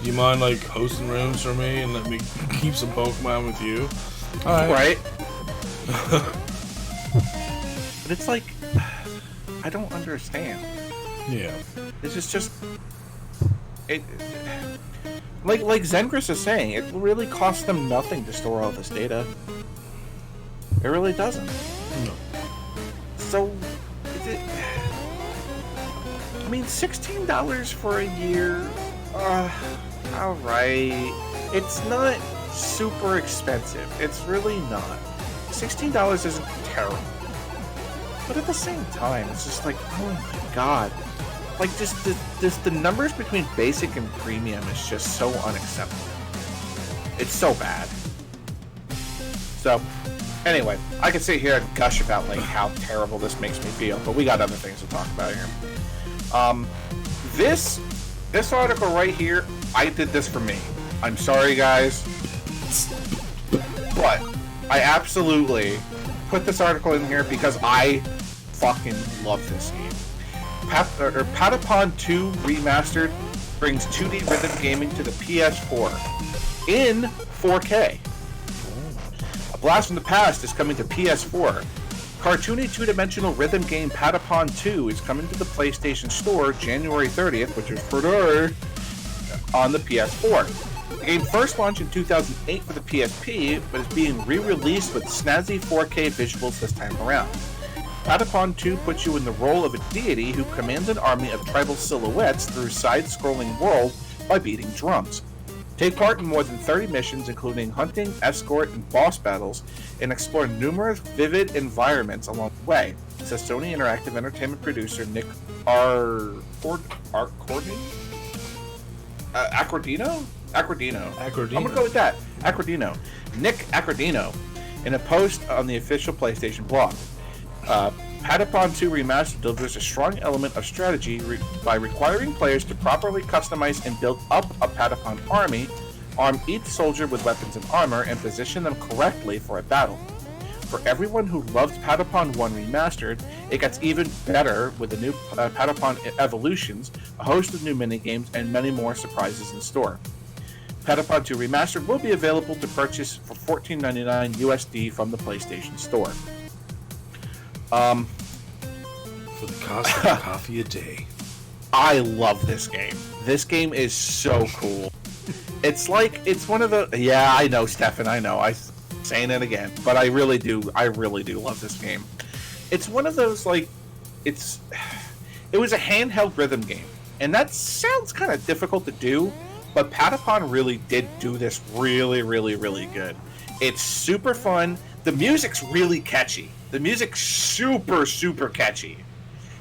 Do you mind like hosting rooms for me and let me keep some Pokemon with you? All right. But it's like, I don't understand. Yeah. This is just it. Like Zengris is saying, it really costs them nothing to store all this data. It really doesn't. No. So, I mean, $16 for a year. All right. It's not super expensive. It's really not. $16 isn't terrible. But at the same time, it's just like, oh my god. Like, just the numbers between basic and premium is just so unacceptable. It's so bad. So, anyway, I could sit here and gush about, like, how terrible this makes me feel, but we got other things to talk about here. This article right here, I did this for me. I'm sorry, guys. But I absolutely put this article in here because I fucking love this game. Patapon 2 Remastered brings 2D rhythm gaming to the PS4 in 4K. A Blast from the Past is coming to PS4. Cartoony two-dimensional rhythm game Patapon 2 is coming to the PlayStation Store January 30th, which is today, on the PS4. The game first launched in 2008 for the PSP, but is being re-released with snazzy 4K visuals this time around. Patapon 2 puts you in the role of a deity who commands an army of tribal silhouettes through side-scrolling world by beating drums. Take part in more than 30 missions, including hunting, escort, and boss battles, and explore numerous vivid environments along the way, says Sony Interactive Entertainment producer Nick Accordino? I'm gonna go with that. Nick Accordino, in a post on the official PlayStation blog. Patapon 2 Remastered delivers a strong element of strategy by requiring players to properly customize and build up a Patapon army, arm each soldier with weapons and armor, and position them correctly for a battle. For everyone who loved Patapon 1 Remastered, it gets even better with the new Patapon Evolutions, a host of new minigames, and many more surprises in store. Patapon 2 Remastered will be available to purchase for $14.99 USD from the PlayStation Store. For the cost of a coffee a day. I love this game. This game is so cool. It's one of the... Yeah, I know, Stefan, I know. I'm saying it again. But I really do love this game. It's one of those, like... It was a handheld rhythm game. And that sounds kind of difficult to do, but Patapon really did do this really, really, really good. It's super fun. The music's really catchy. The music's super, super catchy.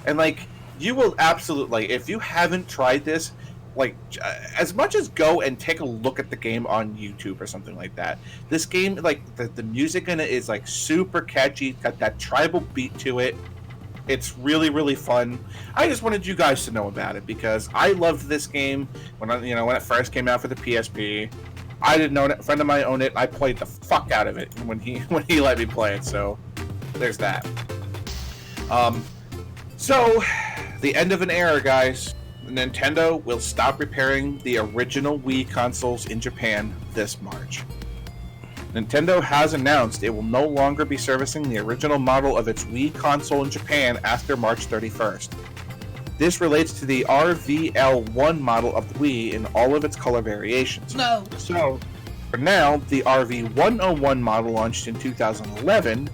And, like, you will absolutely, if you haven't tried this, like, as much as go and take a look at the game on YouTube or something like that. This game, like, the music in it is, like, super catchy, got that tribal beat to it. It's really, really fun. I just wanted you guys to know about it because I loved this game when it first came out for the PSP. I didn't own it. A friend of mine owned it. I played the fuck out of it when he let me play it. So there's that. So the end of an era, guys. Nintendo will stop repairing the original Wii consoles in Japan this March. Nintendo has announced it will no longer be servicing the original model of its Wii console in Japan after March 31st. This relates to the RVL1 model of the Wii in all of its color variations. No. So, for now, the RV101 model launched in 2011,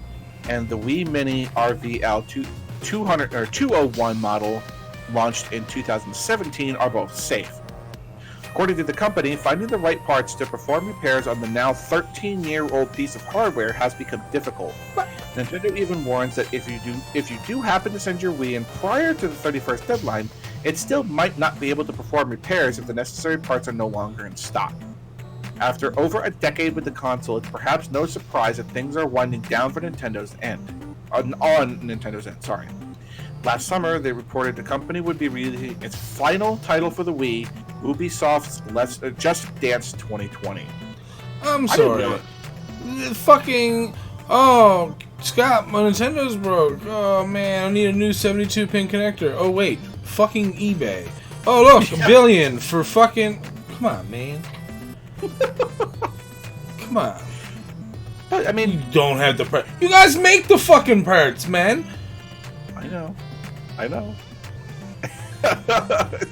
and the Wii Mini RVL201 model launched in 2017 are both safe. According to the company, finding the right parts to perform repairs on the now 13-year-old piece of hardware has become difficult. Nintendo even warns that if you do happen to send your Wii in prior to the 31st deadline, it still might not be able to perform repairs if the necessary parts are no longer in stock. After over a decade with the console, it's perhaps no surprise that things are winding down for Nintendo's end. On Nintendo's end, sorry. Last summer, they reported the company would be releasing its final title for the Wii, Ubisoft's Just Dance 2020. I'm sorry. Fucking... Oh, Scott, my Nintendo's broke. Oh man, I need a new 72-pin connector. Oh wait, fucking eBay. Oh look, $1 billion for fucking... Come on, man. Come on. But, I mean... You don't have the parts. You guys make the fucking parts, man. I know.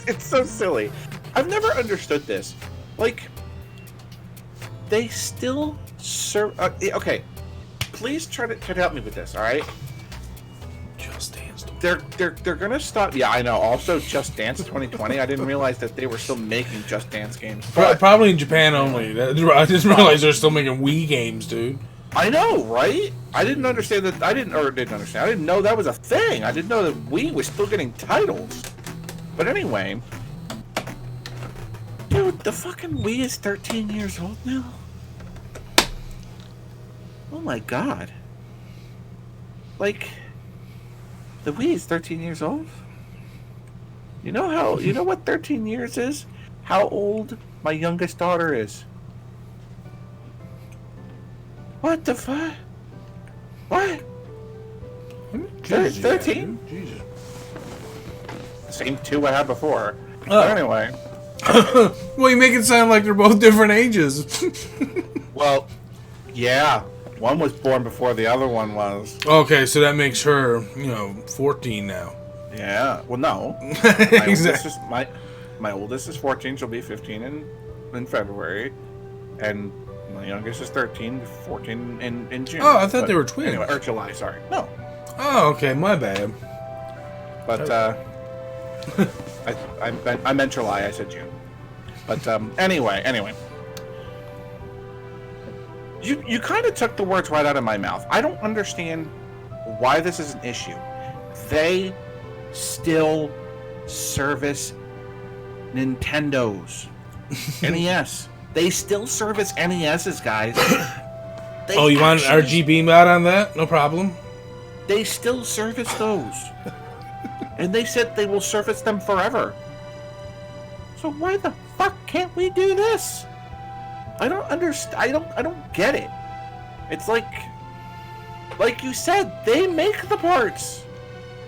It's so silly. I've never understood this. Like, they still serve... okay, please try to help me with this, alright? Just Dance 2020. They're gonna stop... Yeah, I know. Also, Just Dance 2020. I didn't realize that they were still making Just Dance games. Probably in Japan only. I didn't realize they're still making Wii games, dude. I know, right? I didn't understand that. I didn't know that was a thing. I didn't know that Wii was still getting titles. But anyway... Dude, the fucking Wii is 13 years old now? Oh my god. Like, the Wii is 13 years old? You know what 13 years is? How old my youngest daughter is. What the fuck? What? 13? Jesus. Same two I had before. But anyway... Well, you make it sound like they're both different ages. Well, yeah. One was born before the other one was. Okay, so that makes her, 14 now. Yeah. Well, no. Exactly. My oldest is 14. She'll be 15 in February, and my youngest is 13, 14 in June. Oh, I thought they were twins. Anyway, or July. Sorry. No. Oh, okay. My bad. But I meant July. I said June. But anyway. You kind of took the words right out of my mouth. I don't understand why this is an issue. They still service Nintendos. NES. They still service NESs, guys. You want an RGB mod on that? No problem. They still service those. And they said they will service them forever. So why the fuck can't we do this? I don't understand. I don't get it. It's like you said, they make the parts.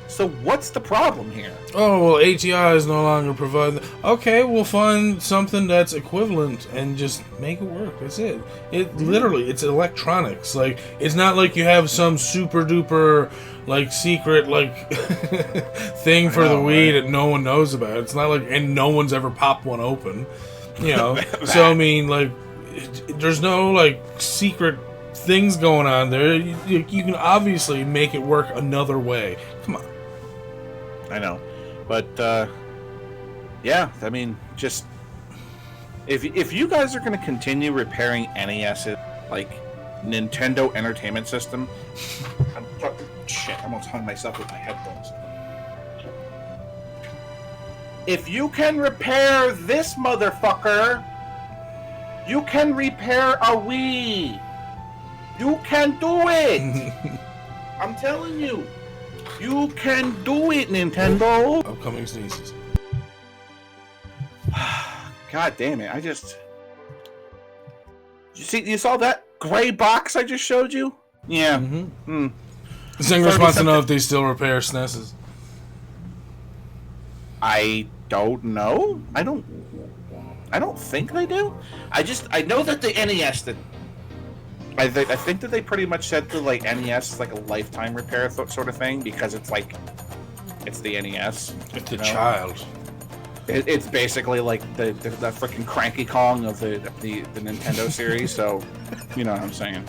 So what's the problem here? Oh, well, ATI is no longer providing... Okay, we'll find something that's equivalent and just make it work. That's it. Literally, it's electronics. Like, it's not like you have some super duper, secret, thing for the Wii that no one knows about. It's not like... And no one's ever popped one open. So, I mean, there's no, secret things going on there. You can obviously make it work another way. Come on. I know, but yeah, I mean, just if you guys are going to continue repairing NES's Nintendo Entertainment System, I'm almost hung myself with my headphones. If you can repair this motherfucker, you can repair a Wii. You can do it. I'm telling you. You can do it, Nintendo! Upcoming sneezes. God damn it, you saw that gray box I just showed you? Yeah. Mm-hmm. Zingers wants to know if they still repair SNESs. I don't know. I don't think they do. I know that the NES I think that they pretty much said the NES is a lifetime repair sort of thing because it's it's the NES. It's a child. It's basically the freaking Cranky Kong of the Nintendo series. So, you know what I'm saying.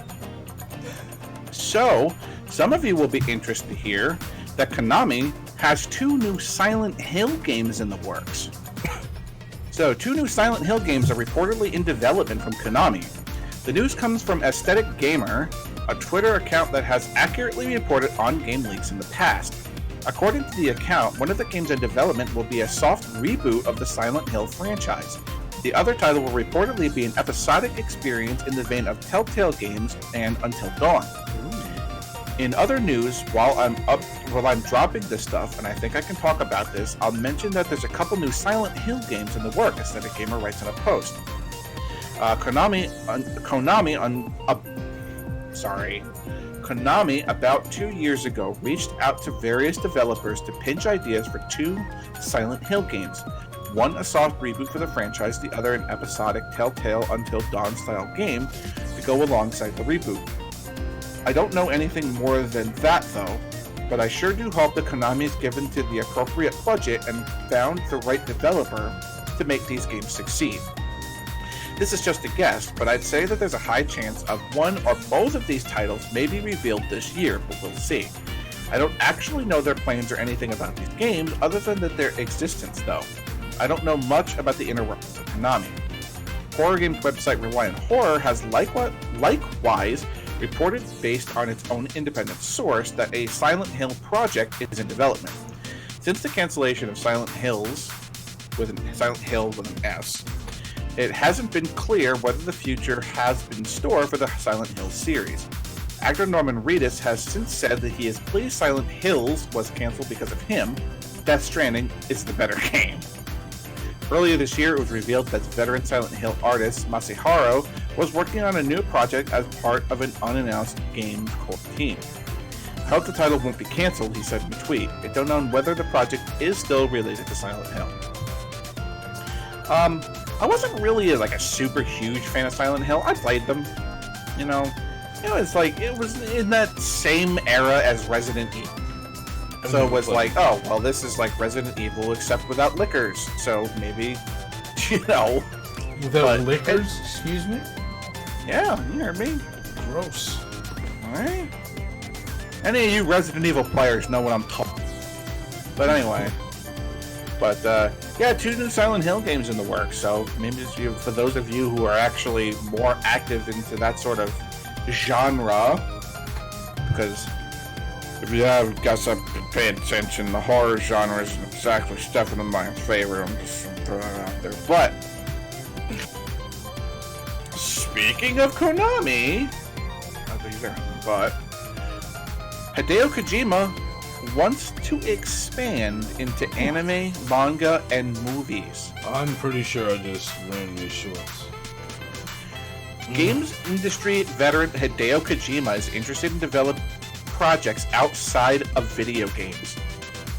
So, some of you will be interested to hear that Konami has 2 new Silent Hill games in the works. So, 2 new Silent Hill games are reportedly in development from Konami. The news comes from Aesthetic Gamer, a Twitter account that has accurately reported on-game leaks in the past. According to the account, one of the games in development will be a soft reboot of the Silent Hill franchise. The other title will reportedly be an episodic experience in the vein of Telltale games and Until Dawn. In other news, while I'm dropping this stuff, and I think I can talk about this, I'll mention that there's a couple new Silent Hill games in the work, Aesthetic Gamer writes in a post. Konami Konami, about 2 years ago, reached out to various developers to pitch ideas for 2 Silent Hill games. One a soft reboot for the franchise, the other an episodic Telltale Until Dawn style game to go alongside the reboot. I don't know anything more than that though, but I sure do hope that Konami is given to the appropriate budget and found the right developer to make these games succeed. This is just a guess, but I'd say that there's a high chance of one or both of these titles may be revealed this year, but we'll see. I don't actually know their plans or anything about these games, other than that their existence though. I don't know much about the inner workings of Konami. Horror games website Reliant Horror has likewise reported, based on its own independent source, that a Silent Hill project is in development. Since the cancellation of Silent Hill with an S, it hasn't been clear whether the future has been in store for the Silent Hill series. Actor Norman Reedus has since said that he is pleased Silent Hills was cancelled because of him. Death Stranding is the better game. Earlier this year, it was revealed that veteran Silent Hill artist Masahiro was working on a new project as part of an unannounced game core team. I hope the title won't be cancelled, he said in a tweet. I don't know whether the project is still related to Silent Hill. I wasn't really a super huge fan of Silent Hill. I played them, it was in that same era as Resident Evil. So it was this is like Resident Evil except without liquors. So maybe, Without liquors? Excuse me? Yeah, you heard me. Gross. Alright. Any of you Resident Evil players know what I'm talking about. But anyway. But, 2 new Silent Hill games in the works. So maybe for those of you who are actually more active into that sort of genre, because if you have guys up paying attention, the horror genre isn't exactly stepping in my favor. I'm just throwing it out there. But speaking of Konami, Hideo Kojima wants to expand into anime, manga, and movies. I'm pretty sure I just ran these shorts. Games industry veteran Hideo Kojima is interested in developing projects outside of video games,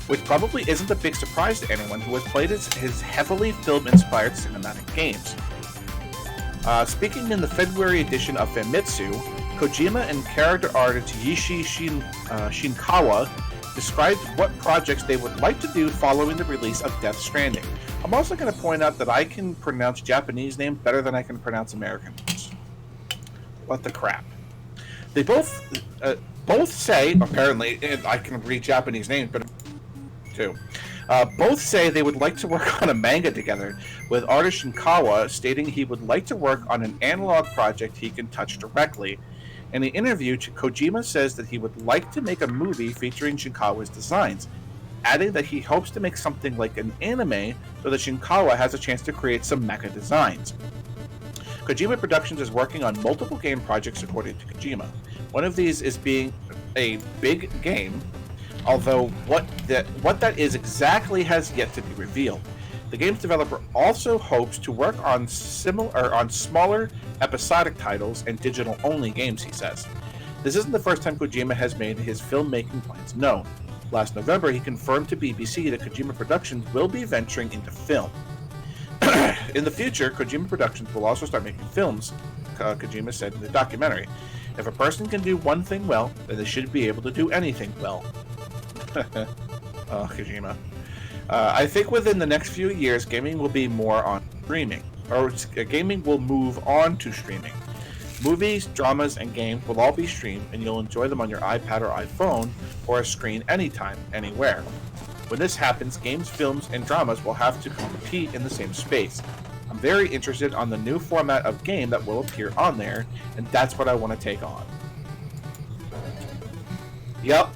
which probably isn't a big surprise to anyone who has played his heavily film-inspired cinematic games. Speaking in the February edition of Famitsu, Kojima and character artist Yishi Shinkawa described what projects they would like to do following the release of Death Stranding. I'm also going to point out that I can pronounce Japanese names better than I can pronounce American names. What the crap? They both say, apparently, I can read Japanese names, but too. Both say they would like to work on a manga together, with artist Shinkawa stating he would like to work on an analog project he can touch directly. In the interview, Kojima says that he would like to make a movie featuring Shinkawa's designs, adding that he hopes to make something like an anime so that Shinkawa has a chance to create some mecha designs. Kojima Productions is working on multiple game projects according to Kojima. One of these is being a big game, although what that is exactly has yet to be revealed. The game's developer also hopes to work on smaller episodic titles and digital-only games, he says. This isn't the first time Kojima has made his filmmaking plans known. Last November, he confirmed to BBC that Kojima Productions will be venturing into film. In the future, Kojima Productions will also start making films, Kojima said in the documentary. If a person can do one thing well, then they should be able to do anything well. Oh, Kojima. I think within the next few years, gaming will be more on streaming. Gaming will move on to streaming. Movies, dramas, and games will all be streamed, and you'll enjoy them on your iPad or iPhone, or a screen anytime, anywhere. When this happens, games, films, and dramas will have to compete in the same space. I'm very interested on the new format of game that will appear on there, and that's what I want to take on. Yup.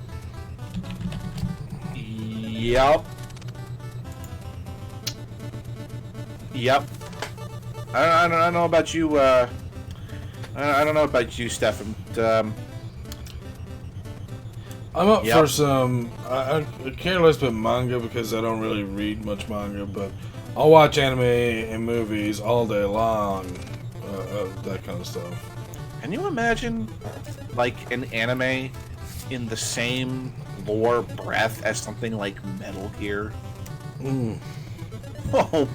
I don't know about you. I don't know about you, Stefan. I'm up for some. I care less about manga because I don't really read much manga, but I'll watch anime and movies all day long. That kind of stuff. Can you imagine, like, an anime in the same lore breath as something like Metal Gear? Oh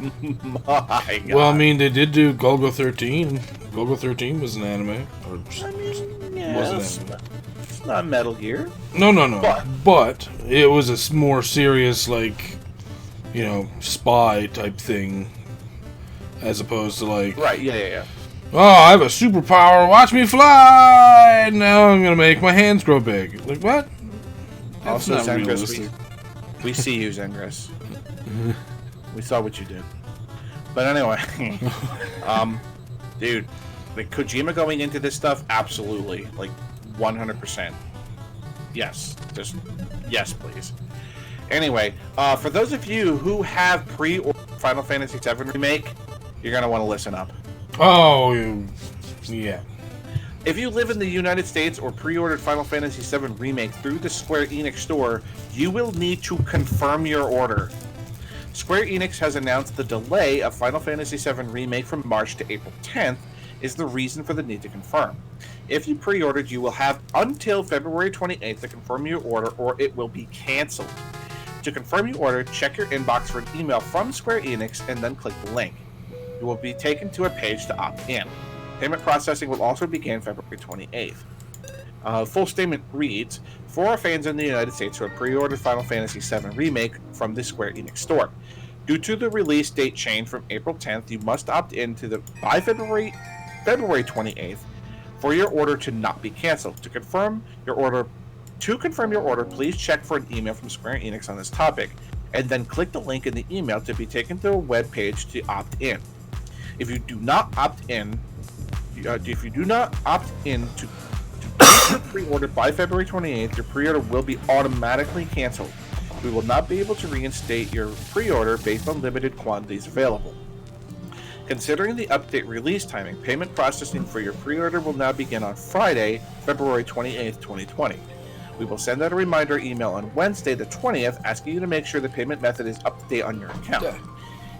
my god. Well, I mean, they did do Golgo 13. Golgo 13 was an anime. Or it's not Metal Gear. No. But it was a more serious, like, spy type thing, as opposed to like. Right. Yeah. Oh, I have a superpower. Watch me fly. Now I'm gonna make my hands grow big. Like what? That's Also, not Zengris, realistic. we see you, Zengris. We saw what you did. But anyway, dude, like Kojima going into this stuff, absolutely, like 100%. Yes, just yes, please. Anyway, for those of you who have pre-ordered Final Fantasy VII Remake, you're gonna want to listen up. Oh, yeah. If you live in the United States or pre-ordered Final Fantasy VII Remake through the Square Enix store, you will need to confirm your order. Square Enix has announced the delay of Final Fantasy VII Remake from March to April 10th is the reason for the need to confirm. If you pre-ordered, you will have until February 28th to confirm your order or it will be canceled. To confirm your order, check your inbox for an email from Square Enix and then click the link. You will be taken to a page to opt in. Payment processing will also begin February 28th. Full statement reads, for our fans in the United States who have pre-ordered Final Fantasy VII Remake from the Square Enix store. Due to the release date change from April 10th, you must opt in by February 28th for your order to not be canceled. To confirm your order, please check for an email from Square Enix on this topic, and then click the link in the email to be taken to a web page to opt in. If you do not opt in to place your pre-order by February 28th, your pre-order will be automatically canceled. We will not be able to reinstate your pre-order based on limited quantities available. Considering the update release timing, payment processing for your pre-order will now begin on Friday, February 28th, 2020. We will send out a reminder email on Wednesday, the 20th, asking you to make sure the payment method is up to date on your account. Yeah.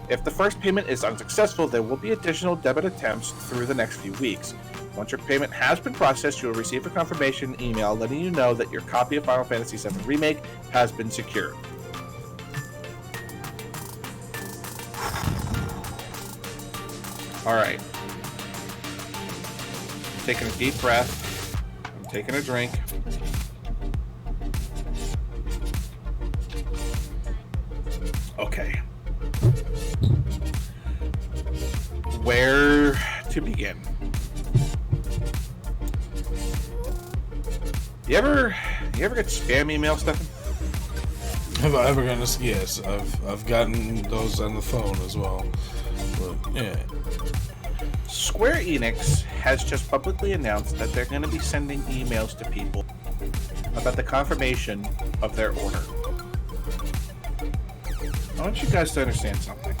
If the first payment is unsuccessful, there will be additional debit attempts through the next few weeks. Once your payment has been processed, you will receive a confirmation email letting you know that your copy of Final Fantasy VII Remake has been secured. Alright. Taking a deep breath. I'm taking a drink. Okay. Where to begin? You ever get spam email, Stefan? Have I ever gotten this? Yes, I've gotten those on the phone as well. But, yeah. Square Enix has just publicly announced that they're going to be sending emails to people about the confirmation of their order. I want you guys to understand something.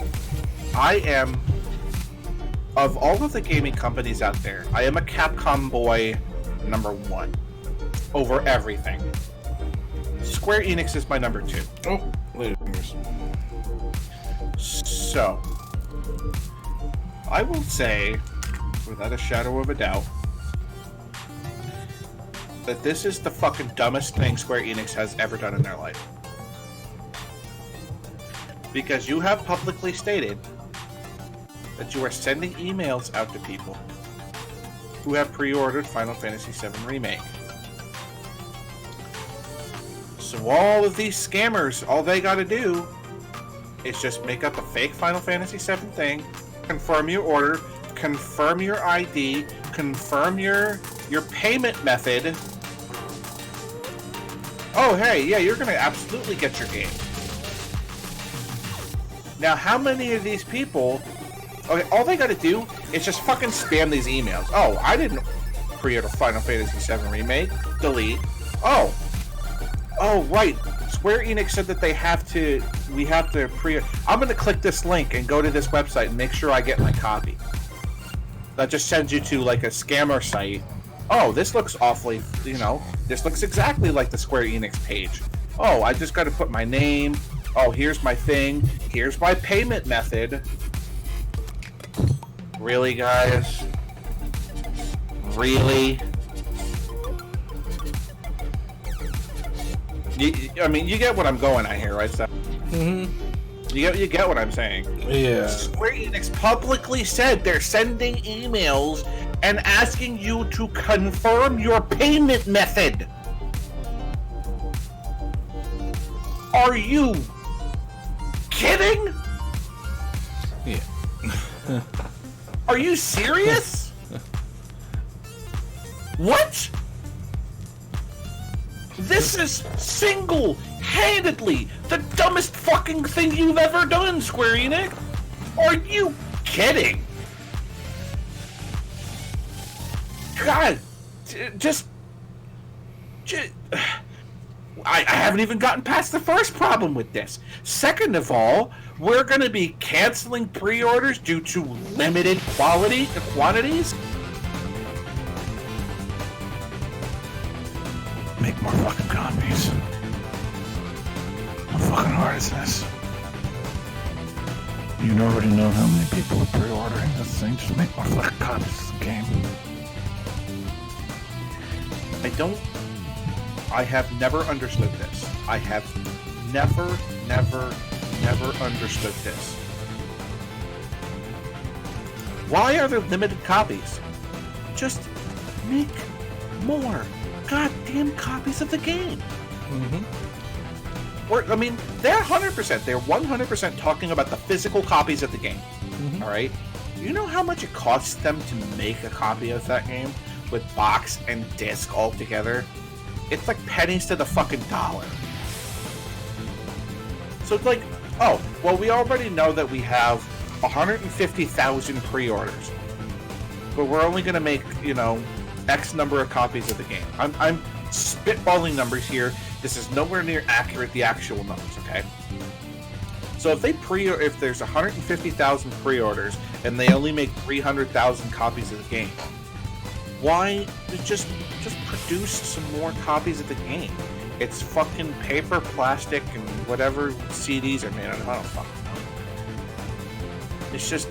I am, of all of the gaming companies out there, I am a Capcom boy number one over everything. Square Enix is my number two. Oh, later. So, I will say, without a shadow of a doubt, that this is the fucking dumbest thing Square Enix has ever done in their life. Because you have publicly stated that you are sending emails out to people who have pre-ordered Final Fantasy VII Remake. So all of these scammers, all they gotta do is just make up a fake Final Fantasy VII thing, confirm your order, confirm your ID, confirm your payment method. Oh, hey, yeah, you're gonna absolutely get your game. Now, how many of these people... Okay, all they gotta do is just fucking spam these emails. Oh, I didn't pre-order Final Fantasy VII Remake. Delete. Oh, right. Square Enix said that we have to pre-order. I'm gonna click this link and go to this website and make sure I get my copy. That just sends you to, like, a scammer site. Oh, this looks awfully, this looks exactly like the Square Enix page. Oh, I just gotta put my name. Oh, here's my thing. Here's my payment method. Really, guys? Really? I mean, you get what I'm going at here, right, Seth? Mm-hmm. You get what I'm saying? Yeah. Square Enix publicly said they're sending emails and asking you to confirm your payment method. Are you kidding? Yeah. Are you serious? What? This is single-handedly the dumbest fucking thing you've ever done, Square Enix. Are you kidding? God, I haven't even gotten past the first problem with this. Second of all, we're going to be canceling pre-orders due to limited quantities. Make more fucking copies. How fucking hard is this? You already know how many people are pre-ordering this thing. Just make more fucking copies of the game. I have never understood this. I have never understood this. Why are there limited copies? Just make more goddamn copies of the game. Mm-hmm. I mean, they're 100% talking about the physical copies of the game. Mm-hmm. All right? You know how much it costs them to make a copy of that game with box and disc all together? It's like pennies to the fucking dollar. So it's like, oh, well, we already know that we have 150,000 pre-orders, but we're only going to make, X number of copies of the game. I'm spitballing numbers here. This is nowhere near accurate, the actual numbers, okay? So if there's 150,000 pre-orders and they only make 300,000 copies of the game, why just produce some more copies of the game? It's fucking paper, plastic, and whatever CDs are made out of. I don't fucking know. It's just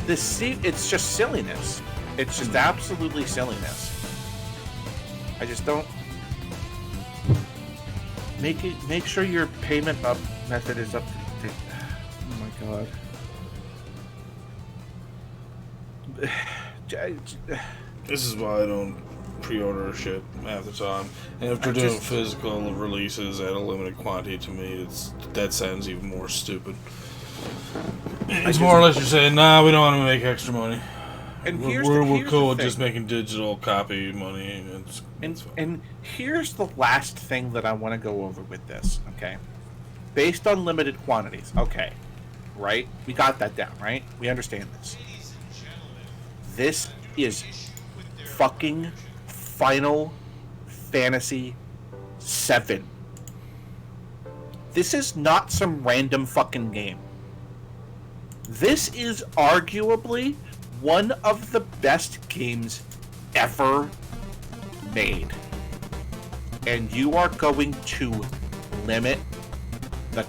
it's just silliness. It's just absolutely silliness. I just don't make sure your payment method is up to date. Oh my god. This is why I don't pre-order shit half the time. And if they're doing physical releases at a limited quantity, to me, that sounds even more stupid. It's more or less you're saying, nah, we don't want to make extra money. And we're cool with just making digital copy money. And here's the last thing that I want to go over with this, okay? Based on limited quantities, okay, right? We got that down, right? We understand this. This is fucking Final Fantasy VII. This is not some random fucking game. This is arguably one of the best games ever made. And you are going to limit the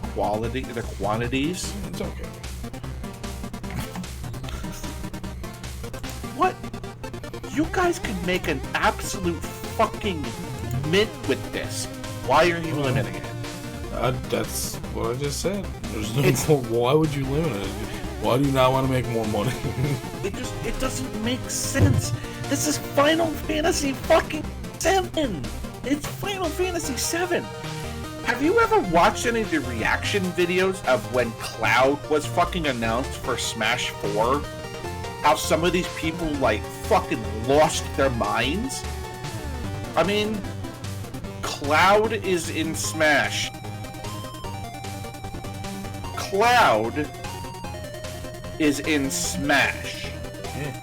quantities? It's okay. What? You guys can make an absolute fucking mint with this. Why are you limiting it? That's what I just said. There's no more. Why would you limit it? Why do you not want to make more money? It doesn't make sense. This is Final Fantasy fucking 7. It's Final Fantasy 7. Have you ever watched any of the reaction videos of when Cloud was fucking announced for Smash 4? How some of these people, fucking lost their minds? I mean, Cloud is in Smash. Cloud is in Smash. Yeah.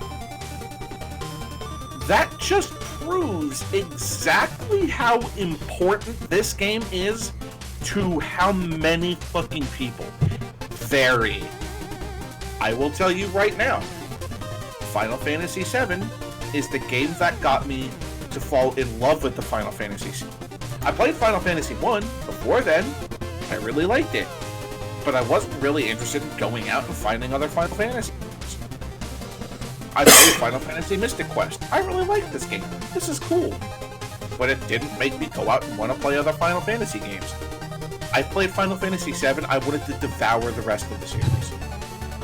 That just proves exactly how important this game is to how many fucking people. Very. I will tell you right now, Final Fantasy VII is the game that got me to fall in love with the Final Fantasy. I played Final Fantasy 1 before then. I really liked it. But I wasn't really interested in going out and finding other Final Fantasies. I played Final Fantasy Mystic Quest. I really like this game. This is cool. But it didn't make me go out and want to play other Final Fantasy games. I played Final Fantasy VII. I wanted to devour the rest of the series.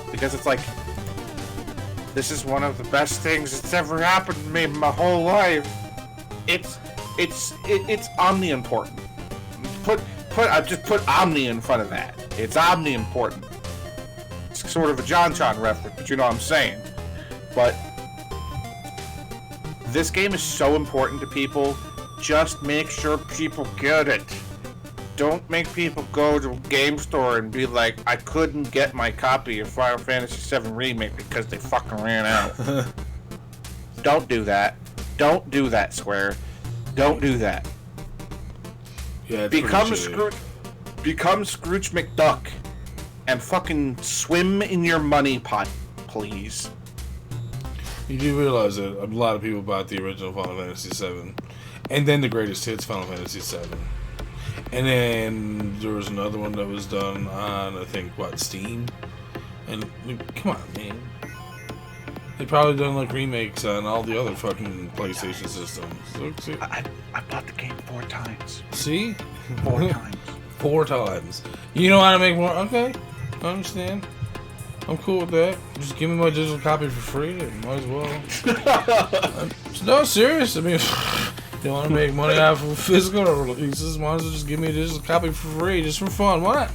Because it's like, this is one of the best things that's ever happened to me in my whole life. It's omni-important. I just put omni in front of that. It's omni-important. It's sort of a John reference, but you know what I'm saying. But this game is so important to people. Just make sure people get it. Don't make people go to a game store and be like, I couldn't get my copy of Final Fantasy VII Remake because they fucking ran out. Don't do that. Don't do that, Square. Don't do that. Yeah, become Scrooge McDuck and fucking swim in your money pot, please. You do realize that a lot of people bought the original Final Fantasy VII, and then the greatest hits Final Fantasy VII. And then there was another one that was done on, I think, Steam? And, come on, man. They probably done, remakes on all the other fucking PlayStation systems. So, I bought the game 4 times. See? 4 times. 4 times. You know how to make more? Okay. I understand. I'm cool with that. Just give me my digital copy for free. Might as well. No, serious. I mean... They want to make money off of physical releases, might as well just give me a digital copy for free, just for fun. Why not?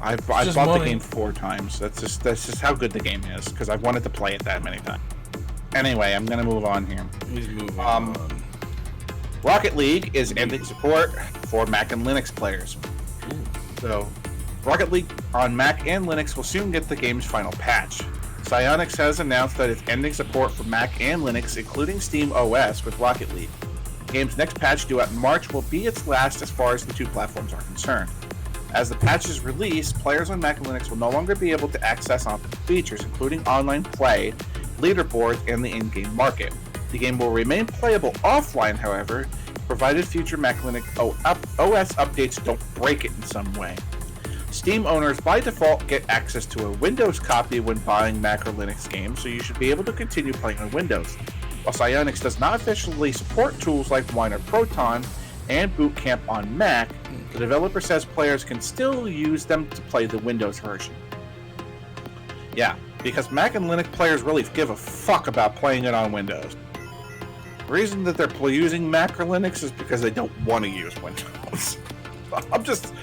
I bought the game 4 times. That's just how good the game is, because I've wanted to play it that many times. Anyway, I'm gonna move on here. He's moving on. Rocket League is ending support for Mac and Linux players. So, Rocket League on Mac and Linux will soon get the game's final patch. Psyonix has announced that it's ending support for Mac and Linux, including Steam OS, with Rocket League. The game's next patch, due out in March, will be its last as far as the 2 platforms are concerned. As the patch is released, players on Mac and Linux will no longer be able to access optional features, including online play, leaderboards, and the in-game market. The game will remain playable offline, however, provided future Mac and Linux OS updates don't break it in some way. Steam owners by default get access to a Windows copy when buying Mac or Linux games, so you should be able to continue playing on Windows. While Psyonix does not officially support tools like Wine or Proton and Boot Camp on Mac, the developer says players can still use them to play the Windows version. Yeah, because Mac and Linux players really give a fuck about playing it on Windows. The reason that they're using Mac or Linux is because they don't want to use Windows. I'm just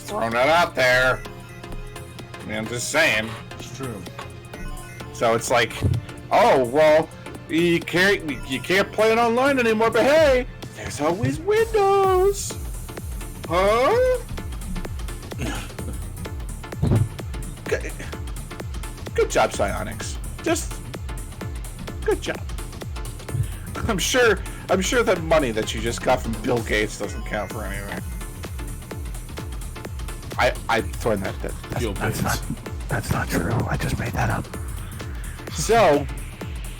throwing that out there. I mean, I'm just saying. It's true. So it's like, oh well, you can't play it online anymore. But hey, there's always Windows, huh? Good job, Psyonix. Just good job. I'm sure that money that you just got from Bill Gates doesn't count for anything. I throw that. That's not true. I just made that up. So,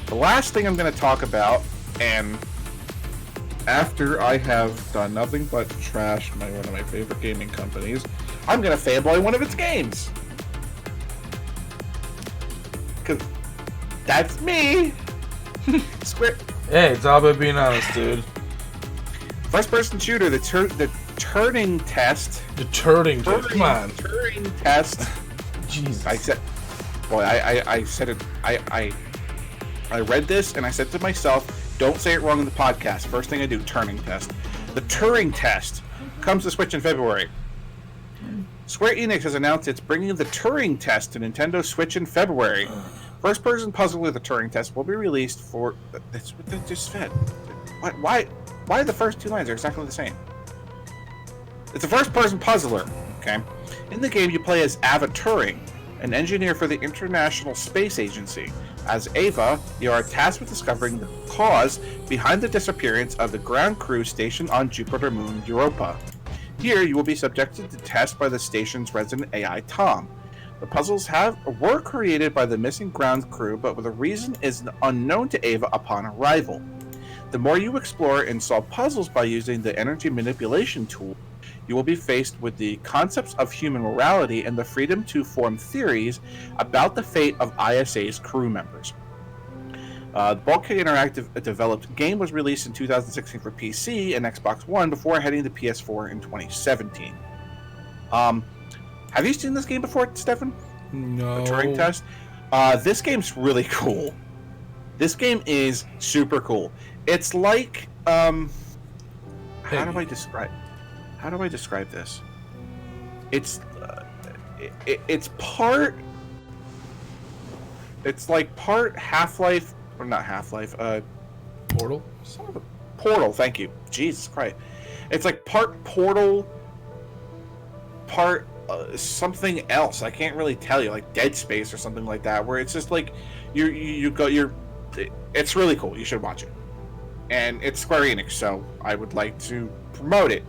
the last thing I'm going to talk about, and after I have done nothing but trash one of my favorite gaming companies, I'm going to fanboy one of its games. Because that's me. Square. Hey, it's all about being honest, dude. First-person shooter, the Turring test. The Turring test. Come on. Turring test. Jesus. I said, boy, I said it. I read this and I said to myself, don't say it wrong in the podcast. First thing I do, Turring test. The Turring test comes to Switch in February. Square Enix has announced it's bringing the Turring test to Nintendo Switch in February. First-person puzzle with the Turring test will be released for. That's what they just said. Why the first 2 lines are exactly the same? It's a first-person puzzler, okay? In the game, you play as Ava Turring, an engineer for the International Space Agency. As Ava, you are tasked with discovering the cause behind the disappearance of the ground crew stationed on Jupiter moon Europa. Here, you will be subjected to tests by the station's resident AI, Tom. The puzzles were created by the missing ground crew, but the reason is unknown to Ava upon arrival. The more you explore and solve puzzles by using the energy manipulation tool, you will be faced with the concepts of human morality and the freedom to form theories about the fate of ISA's crew members. Bulkhead Interactive developed game was released in 2016 for PC and Xbox One before heading to PS4 in 2017. Have you seen this game before, Stefan? No. The Turing Test? This game's really cool. This game is super cool. It's like how do I describe this? It's like part Half-Life, or not Half-Life, Portal? Portal, thank you. Jesus Christ. It's like part Portal, part something else. I can't really tell you, like Dead Space or something like that, where it's just like it's really cool. You should watch it. And it's Square Enix, so I would like to promote it,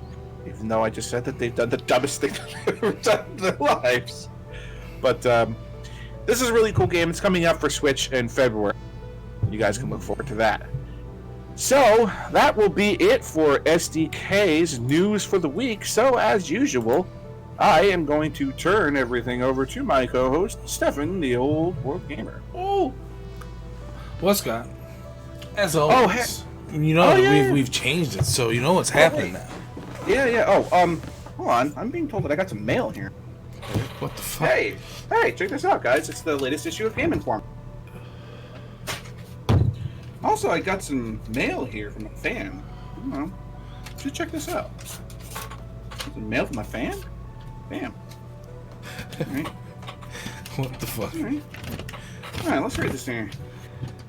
even though I just said that they've done the dumbest thing they've ever done in their lives. But this is a really cool game. It's coming out for Switch in February. You guys can look forward to that. So, that will be it for SDK's news for the week. So, as usual, I am going to turn everything over to my co-host, Stefan, the old world gamer. Oh! Well, Scott, as always, we've changed it, so you know what's happening now. Yeah. Oh, hold on. I'm being told that I got some mail here. What the fuck? Hey, check this out, guys. It's the latest issue of Game Informer. Also, I got some mail here from a fan. I don't know. Just check this out. Some mail from a fan? Bam. Alright. What the fuck? Alright, let's read this here.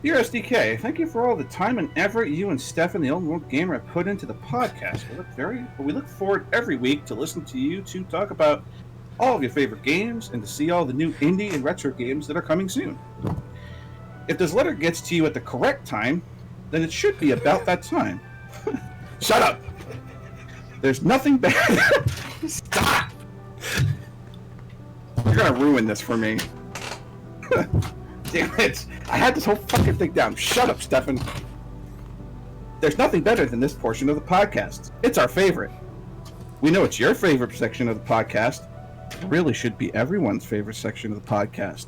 Dear SDK, thank you for all the time and effort you and Stefan, the old world gamer, have put into the podcast. We look forward every week to listen to you two talk about all of your favorite games and to see all the new indie and retro games that are coming soon. If this letter gets to you at the correct time, then it should be about that time. Shut up! There's nothing bad. Stop! You're gonna ruin this for me. Damn it! I had this whole fucking thing down. Shut up, Stefan. There's nothing better than this portion of the podcast. It's our favorite. We know it's your favorite section of the podcast. It really should be everyone's favorite section of the podcast.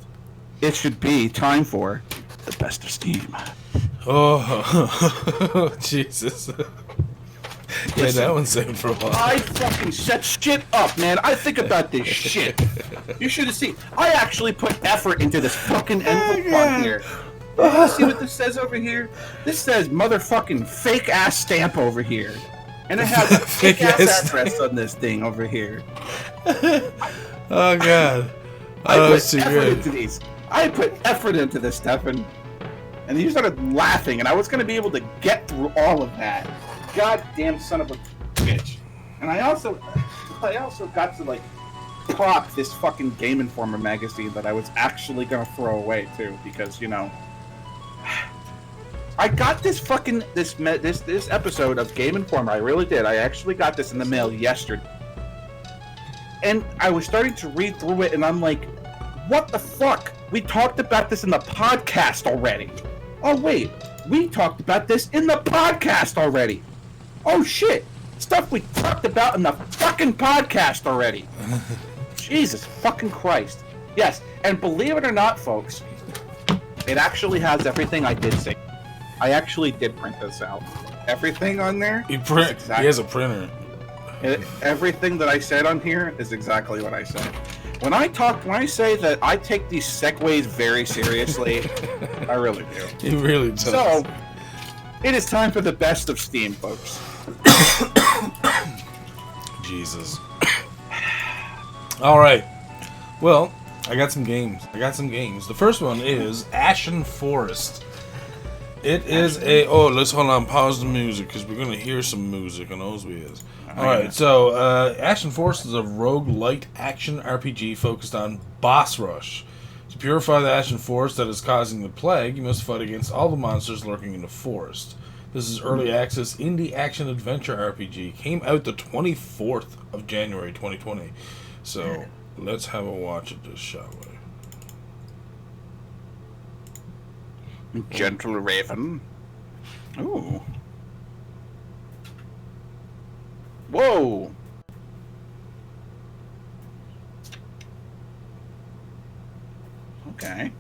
It should be time for the best of Steam. Oh, Jesus. Yeah, that one's saved for a while. I fucking set shit up, man. I think about this shit. You should have seen. I actually put effort into this fucking envelope on here. You see what this says over here? This says motherfucking fake ass stamp over here. And it has a fake ass address on this thing over here. Oh, God. I put effort into these. I put effort into this, Stefan. And you started laughing, and I was going to be able to get through all of that. Goddamn son of a bitch. And I also got to, like, prop this fucking Game Informer magazine that I was actually going to throw away, too, because, you know, I got this fucking, this episode of Game Informer, I really did. I actually got this in the mail yesterday. And I was starting to read through it, and I'm like, what the fuck? We talked about this in the podcast already. Oh, wait. We talked about this in the podcast already. Oh, shit. Stuff we talked about in the fucking podcast already. Jesus fucking Christ. Yes, and believe it or not, folks, it actually has everything I did say. I actually did print this out. Everything on there. He has a printer. Everything that I said on here is exactly what I said. When I say that I take these segues very seriously, I really do. He really does. So, it is time for the best of Steam, folks. Jesus. All right. Well, I got some games. The first one is AshenForest. It is a... Oh, let's hold on. Pause the music, because we're going to hear some music on those videos. Alright, so AshenForest is a roguelite action RPG focused on boss rush. To purify the AshenForest that is causing the plague, you must fight against all the monsters lurking in the forest. This is early access indie action adventure RPG. Came out the 24th of January 2020. So, let's have a watch of this, shall we? Gentle Raven. Ooh. Whoa! Okay.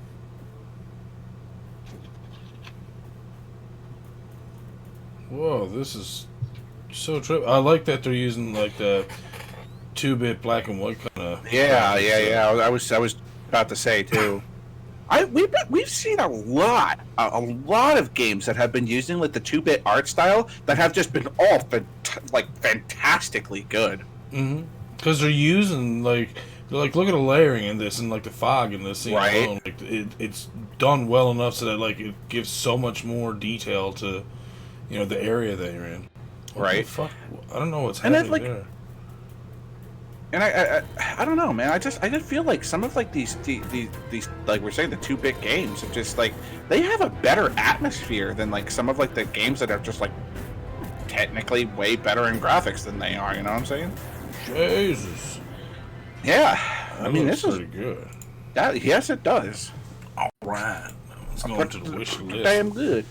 Whoa, this is so true. I like that they're using like the 2-bit black and white kind of. Yeah. I was about to say too. We've seen a lot of games that have been using like the 2-bit art style that have just been all fantastically good. Mm-hmm. Because they're using like look at the layering in this and like the fog in this scene right. alone. Like it's done well enough so that like it gives so much more detail to the area that you're in. What right. the fuck? I don't know what's happening there. And I don't know, man. I just feel like some of like these like we're saying the 2-bit games are just like they have a better atmosphere than like some of like the games that are just like technically way better in graphics than they are. You know what I'm saying? Jesus. Yeah. I mean, this is pretty good. Yes, it does. All right. Let's go into the wish list. Damn good.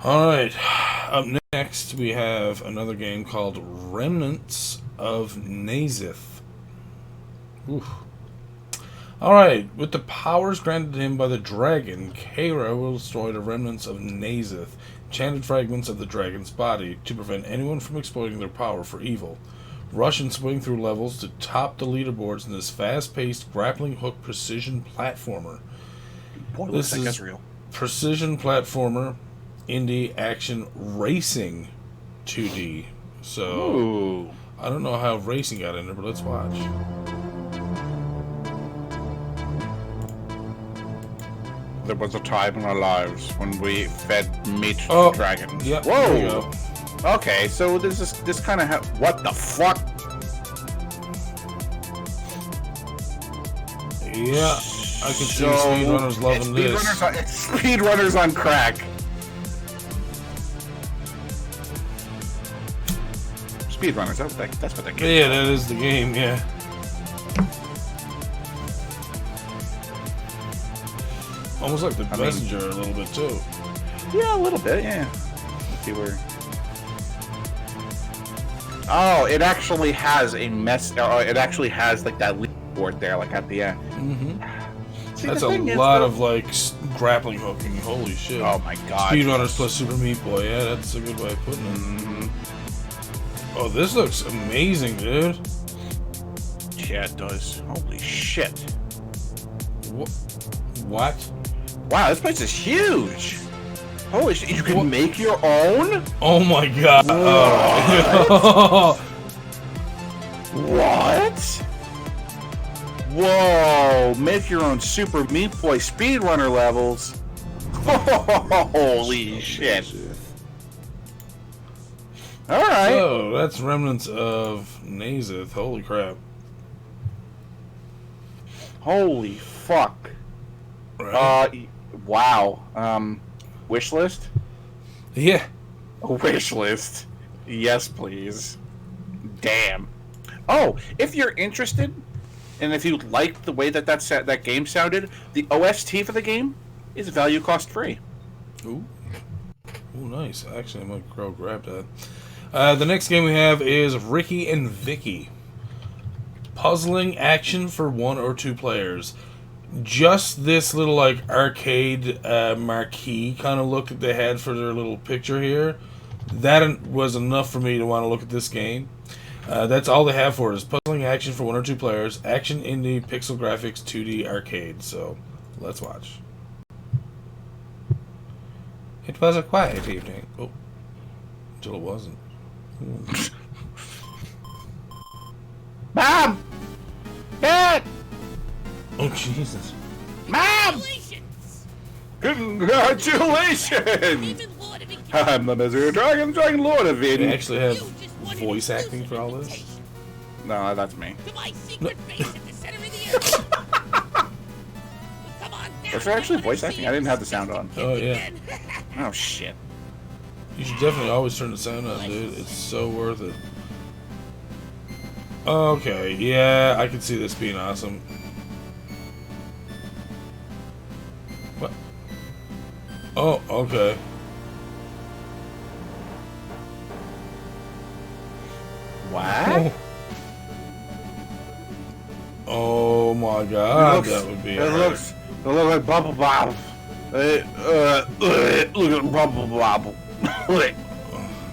All right. Up next, we have another game called Remnants of Nazith. Oof. Alright, with the powers granted him by the dragon, Kara will destroy the remnants of Nazith, enchanted fragments of the dragon's body, to prevent anyone from exploiting their power for evil. Rush and swing through levels to top the leaderboards in this fast-paced, grappling hook precision platformer. Boy, this is that's real. Precision platformer, indie action racing 2D. So... Ooh. I don't know how racing got in there, but let's watch. There was a time in our lives when we fed meat to dragons. Yep, whoa! There you go. Okay, so this kind of what the fuck? Yeah, I can see speedrunners loving this. It's speedrunners on crack. Speedrunners, that's what that game is. Yeah, that is the game, yeah. Almost like the Messenger a little bit, too. Yeah, a little bit, yeah. Let's see where... Oh, it actually has a it actually has, like, that leaderboard there, like, at the end. Mm-hmm. See, that's a lot of, like, grappling hooking. Holy shit. Oh, my God. Speedrunners plus Super Meat Boy. Yeah, that's a good way of putting it. Mm-hmm. Oh, this looks amazing, dude. Yeah, it does. Holy shit. What? Wow, this place is huge. Holy shit, you can make your own? Oh my god. What? What? Whoa, make your own Super Meat Boy speedrunner levels. Holy shit. Alright. So, that's Remnants of Nazith. Holy crap. Holy fuck. Right. Wow. Wish list? Yeah. Wish list. Yes, please. Damn. Oh, if you're interested, and if you liked the way that game sounded, the OST for the game is value cost free. Ooh. Ooh, nice. Actually, I might go grab that. The next game we have is Ricky and Vicky. Puzzling action for 1 or 2 players. Just this little like arcade marquee kind of look that they had for their little picture here. That was enough for me to want to look at this game. That's all they have for it is puzzling action for 1 or 2 players. Action, indie, pixel graphics, 2D arcade. So, let's watch. It was a quiet evening. Oh. Until it wasn't. Mom! Dad! Oh, Jesus. Mom! Congratulations! I'm the Misery Dragon, Dragon Lord of Eden. They actually have voice acting for all this? No, that's me. Was there actually voice acting? I didn't have the sound on. Oh, yeah. Oh, shit. You should definitely always turn the sound on, dude. It's so worth it. Okay, yeah, I can see this being awesome. What? Oh, okay. What? Oh my god, that would be it looks like Bubble Bob. Look at Bubble Bob.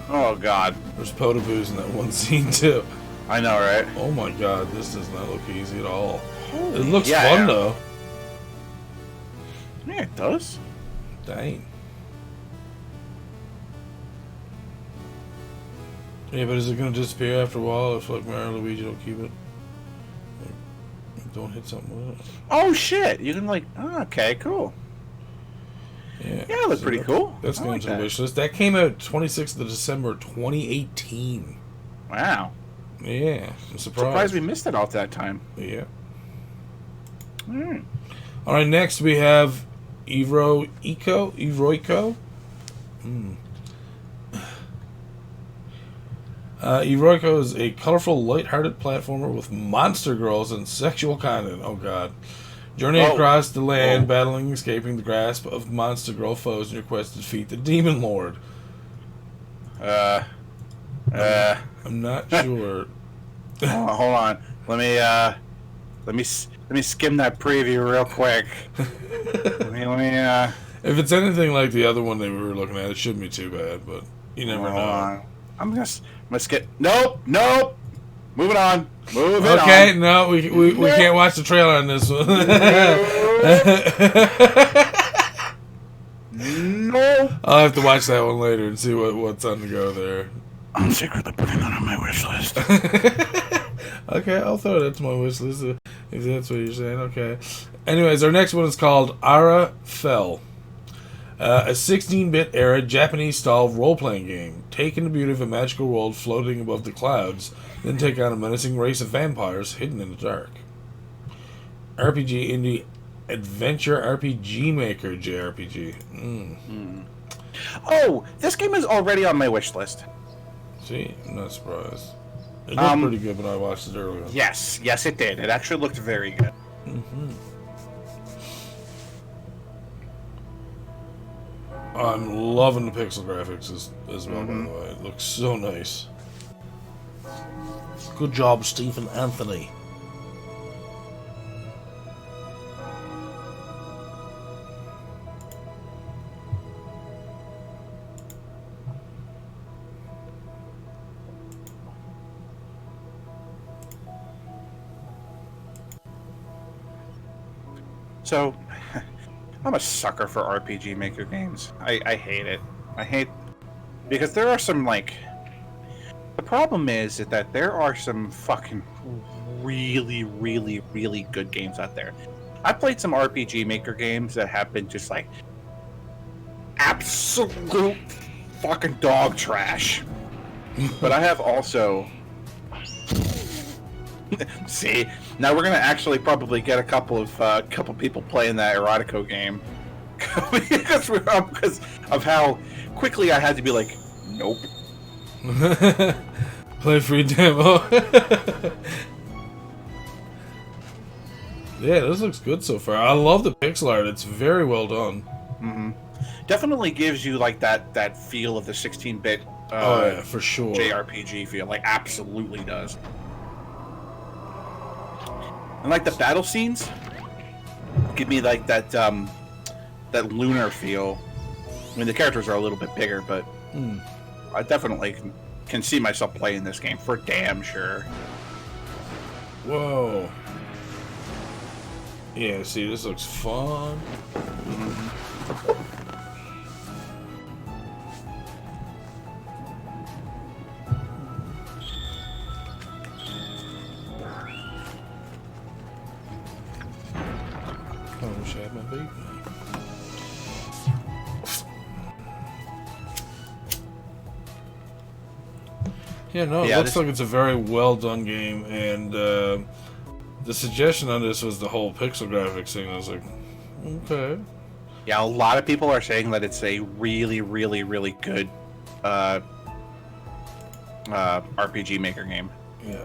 Oh god. There's Potaboos in that one scene too. I know, right? Oh my god, this does not look easy at all. It looks fun though. Yeah, it does. Dang. Yeah, but is it going to disappear after a while if, like, Mario and Luigi don't keep it? Like, don't hit something with it? Oh, shit! You can, like... Oh, okay, cool. Yeah, it looks pretty cool. That's going to the wish list. That came out 26th of December, 2018. Wow. Yeah, I'm surprised. Surprised we missed it all that time. Yeah. Mm. Alright, next we have Eroico. Eroico is a colorful, light-hearted platformer with monster girls and sexual content. Oh god. Journey across the land, battling and escaping the grasp of monster girl foes in your quest to defeat the Demon Lord. I'm not sure. Hold on. Let me skim that preview real quick. If it's anything like the other one that we were looking at, it shouldn't be too bad, but you never know. I'm gonna skip. Nope. Moving on. Okay, no, we can't watch the trailer on this one. No. I'll have to watch that one later and see what's on the go there. I'm secretly putting that on my wish list. Okay, I'll throw that to my wish list if that's what you're saying. Okay. Anyways, our next one is called Ara Fell. A 16-bit era Japanese-style role-playing game. Take in the beauty of a magical world floating above the clouds, then take on a menacing race of vampires hidden in the dark. RPG indie adventure RPG maker JRPG. Oh, this game is already on my wish list. See, I'm not surprised. It looked pretty good when I watched it earlier. Yes, it did. It actually looked very good. I'm loving the pixel graphics as well, by the way. It looks so nice. Good job, Stephen Anthony. So, I'm a sucker for RPG Maker games. I hate it. Because there are some, like... The problem is that there are some fucking really, really, really good games out there. I played some RPG Maker games that have been just, like, absolute fucking dog trash. But I have also... See, now we're gonna actually probably get a couple people playing that Erotico game because of how quickly I had to be like, nope. Play free demo. Yeah, this looks good so far. I love the pixel art. It's very well done. Definitely gives you like that feel of the 16-bit. Oh yeah, for sure. JRPG feel, like absolutely does. And like the battle scenes, give me like that lunar feel. I mean, the characters are a little bit bigger, but I definitely can see myself playing this game for damn sure. Whoa. Yeah, see, this looks fun. I wish I had my vape. Yeah, no, it looks like it's a very well done game, and the suggestion on this was the whole pixel graphics thing. I was like, okay. Yeah, a lot of people are saying that it's a really, really, really good RPG Maker game. Yeah.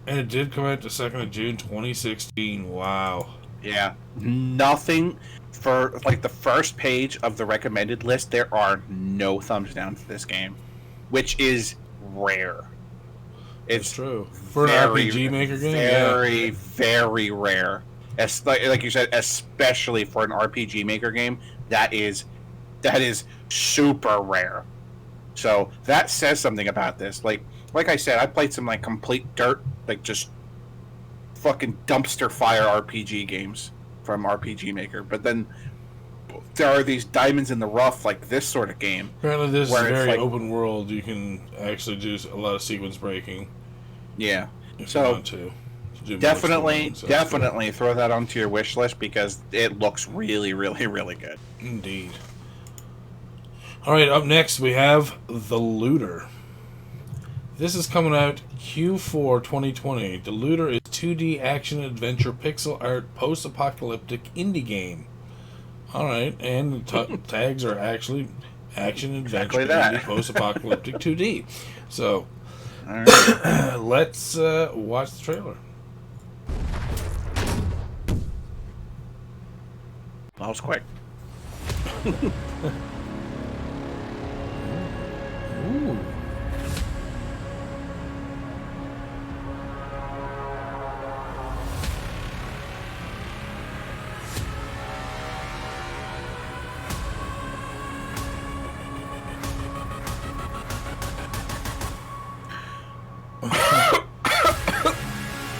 And it did come out the 2nd of June, 2016. Wow. Yeah. Nothing for, like, the first page of the recommended list, there are no thumbs down for this game, which is rare. It's true. For an RPG Maker game? Very, very rare. Like you said, especially for an RPG Maker game, that is That is super rare. So that says something about this. Like I said, I played some like complete dirt, like just fucking dumpster fire RPG games from RPG Maker. But then there are these diamonds in the rough, like this sort of game. Apparently, this is very like, open world. You can actually do a lot of sequence breaking. Yeah. If so you want to definitely throw that onto your wish list because it looks really, really, really good. Indeed. All right, up next we have The Looter. This is coming out Q4 2020. The Looter is 2D action-adventure pixel art post-apocalyptic indie game. All right, and the tags are actually action-adventure indie post-apocalyptic 2D. So, all right. Let's watch the trailer. That was quick. Ooh.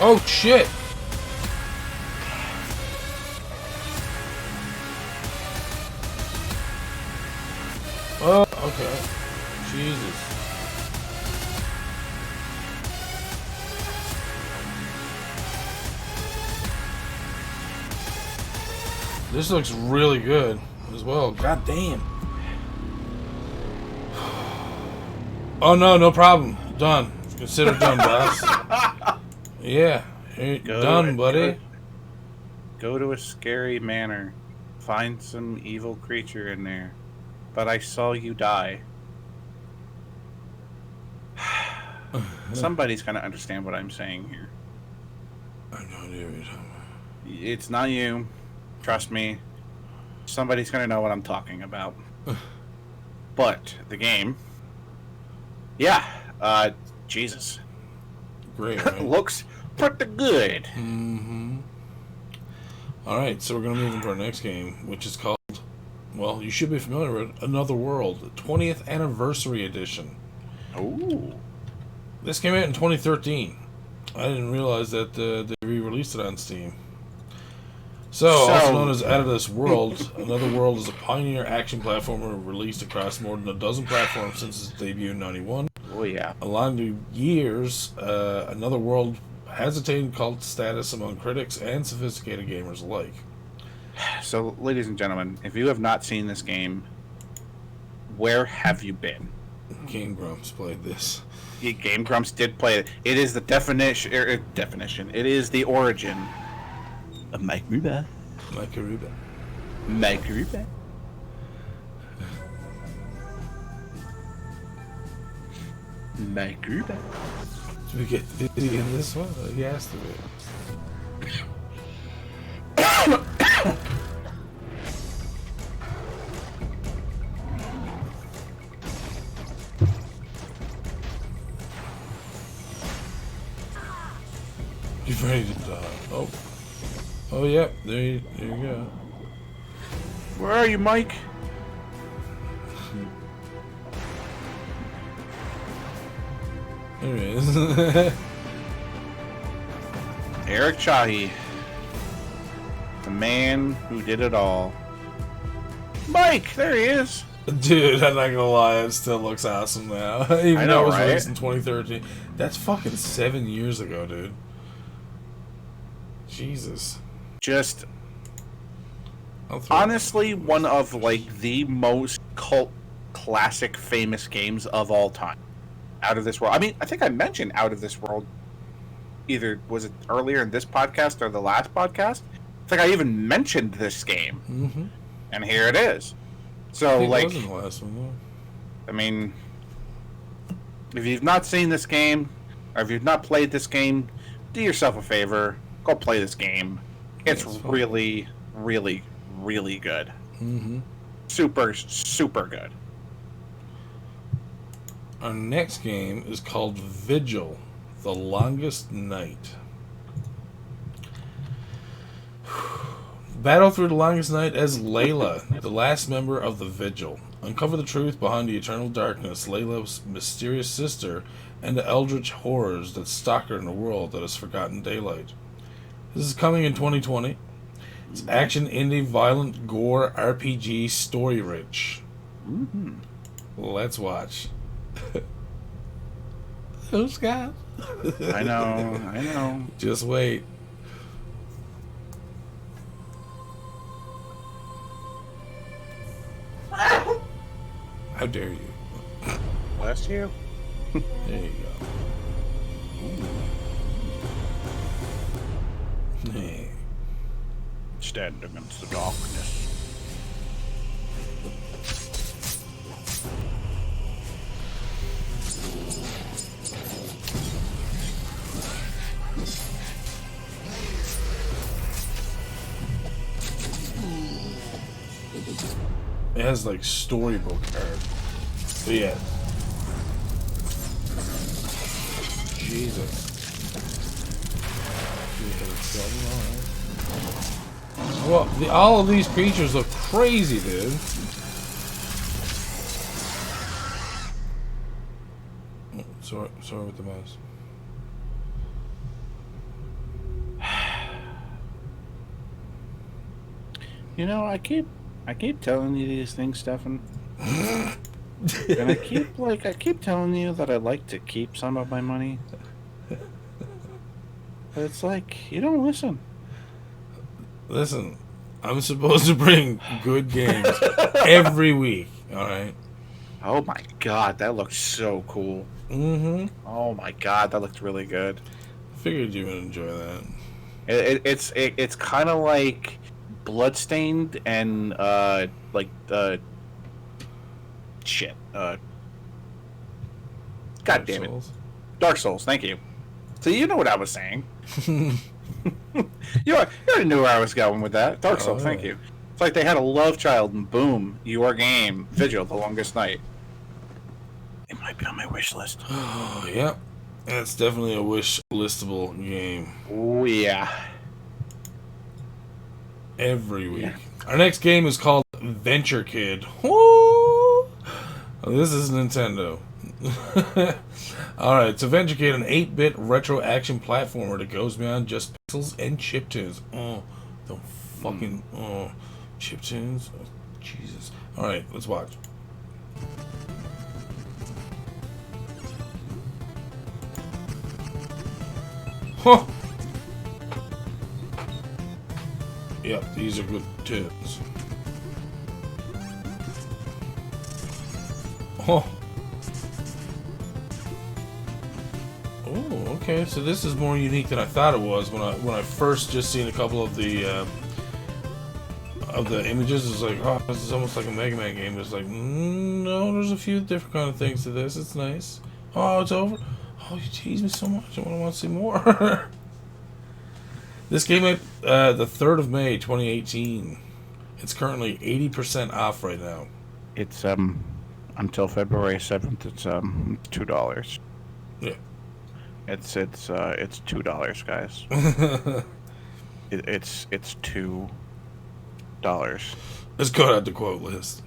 Oh shit! Oh, okay. Jesus. This looks really good as well. God damn. Oh no, no problem. Done. Consider done, boss. Yeah, done, buddy. Go to a scary manor. Find some evil creature in there. But I saw you die. Somebody's gonna understand what I'm saying here. I have no idea what you're talking about. It's not you. Trust me. Somebody's gonna know what I'm talking about. But the game, yeah, Jesus, great. Right? Looks pretty good. Mm-hmm. All right, so we're gonna move into our next game, which is called, well, you should be familiar with Another World, 20th Anniversary Edition. Ooh. This came out in 2013. I didn't realize that they re-released it on Steam. So, also known as Out of This World, Another World is a pioneer action platformer released across more than a dozen platforms since its debut in 91. Oh, yeah. Along the years, Another World has attained cult status among critics and sophisticated gamers alike. So, ladies and gentlemen, if you have not seen this game, where have you been? Game Grumps played this. Game Grumps did play it. It is the definition. It is the origin of Mike Ruba. Mike Ruba. Mike Ruba. Mike Ruba. Did we get Diddy in this one? He has to be. He's ready to die. Oh. Oh, yep. Yeah. There you go. Where are you, Mike? There he is. Eric Chahi. The man who did it all. Mike! There he is! Dude, I'm not gonna lie, it still looks awesome now. Even though it was released in 2013. That's fucking 7 years ago, dude. Jesus. Just honestly one of like the most cult classic famous games of all time. Out of This World. I mean, I think I mentioned Out of This World either was it earlier in this podcast or the last podcast. I think I even mentioned this game. Mm-hmm. And here it is. So I think like it wasn't the last one, though. I mean, if you've not seen this game or if you've not played this game, do yourself a favor. Go play this game. It's really, really, really good. Mm-hmm. Super, super good. Our next game is called Vigil, The Longest Night. Battle through the longest night as Layla, the last member of the Vigil. Uncover the truth behind the eternal darkness, Layla's mysterious sister, and the eldritch horrors that stalk her in a world that has forgotten daylight. This is coming in 2020. It's action, indie, violent, gore, RPG, story-rich. Mm-hmm. Let's watch. Those guys. I know. Just wait. How dare you? Bless you. There you go. Hey. Stand against the darkness. It has like storybook art. But yeah. Jesus. Well, all of these creatures look crazy, dude. Oh, sorry with the mouse. You know, I keep telling you these things, Stefan. And I keep telling you that I like to keep some of my money. But it's like, you don't listen. Listen, I'm supposed to bring good games every week, alright? Oh my god, that looks so cool. Mm-hmm. Oh my god, that looked really good. I figured you would enjoy that. It's kind of like Bloodstained and shit. God damn it. Dark Souls, thank you. So you know what I was saying. You already knew where I was going with that. Dark Souls, thank you. It's like they had a love child and boom, your game, Vigil, the longest night. It might be on my wish list. Oh, yep. That's definitely a wish listable game. Oh, yeah. Every week. Yeah. Our next game is called Venture Kid. Woo! This is Nintendo. Alright, so Venture Kid, an 8-bit retro action platformer that goes beyond just pixels and chiptunes. Oh, the fucking chiptunes. Oh, Jesus. Alright, let's watch. Huh! Yep, these are good tunes. Oh. Oh, okay. So this is more unique than I thought it was when I first just seen a couple of the images. It's like, oh, this is almost like a Mega Man game. It's like, no, there's a few different kind of things to this. It's nice. Oh, it's over. Oh, you tease me so much. I want to see more. This came out the 3rd of May, 2018. It's currently 80% off right now. It's until February 7th. It's $2. Yeah. It's $2, guys. it's $2. Let's cut out the quote list.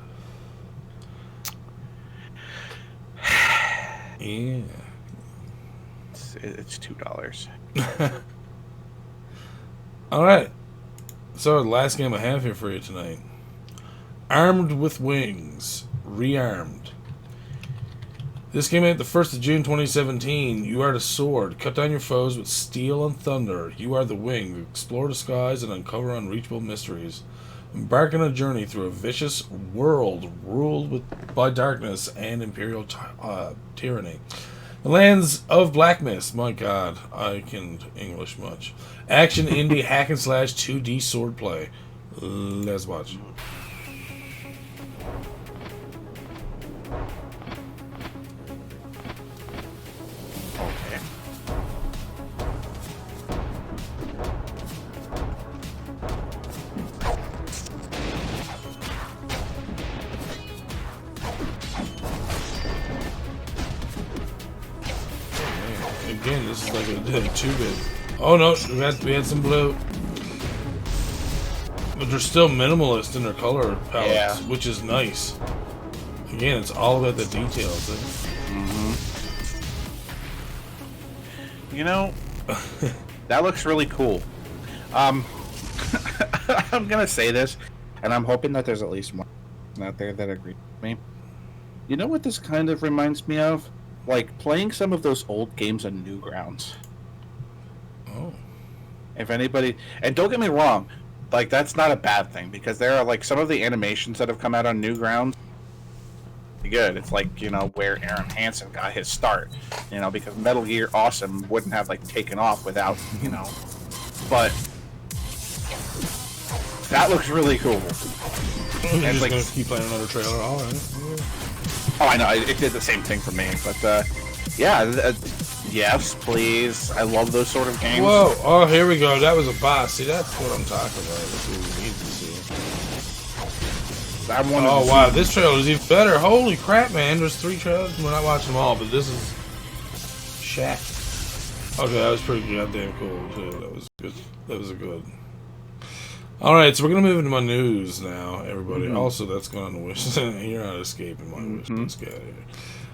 Yeah. It's $2. Alright. So, the last game I have here for you tonight. Armed with Wings. Rearmed. This came out the 1st of June 2017. You are the sword. Cut down your foes with steel and thunder. You are the wing. Explore the skies and uncover unreachable mysteries. Embark on a journey through a vicious world ruled by darkness and imperial tyranny. The lands of Black Mist. My god, I can English much. Action, indie, hack and slash, 2D swordplay. Let's watch. Okay. Again, this is like a 2-bit. Oh no, we had some blue. But they're still minimalist in their color palettes, Yeah. which is nice. Again, it's all about the details. You know, that looks really cool. I'm gonna say this, and I'm hoping that there's at least one out there that agree with me. You know what this kind of reminds me of? Like playing some of those old games on Newgrounds. Oh. If anybody, and don't get me wrong, like that's not a bad thing because there are like some of the animations that have come out on Newgrounds. Good. It's like, you know, where Aaron Hansen got his start, you know, because Metal Gear Awesome wouldn't have like taken off without, you know, but that looks really cool. You're just like, gonna keep playing another trailer. All right. Oh, I know. It did the same thing for me, but yeah, yes, please. I love those sort of games. Whoa! Oh, here we go. That was a boss. See, that's what I'm talking about. That's what we need to see. Oh wow, this trailer is even better. Holy crap, man! There's 3 trailers. We're not watching them all, but this is Shaq. Okay, that was pretty goddamn cool too. That was good. That was a good. All right, so we're gonna move into my news now, everybody. Also, that's going on the wish. You're not escaping my wish. Let's get out of here.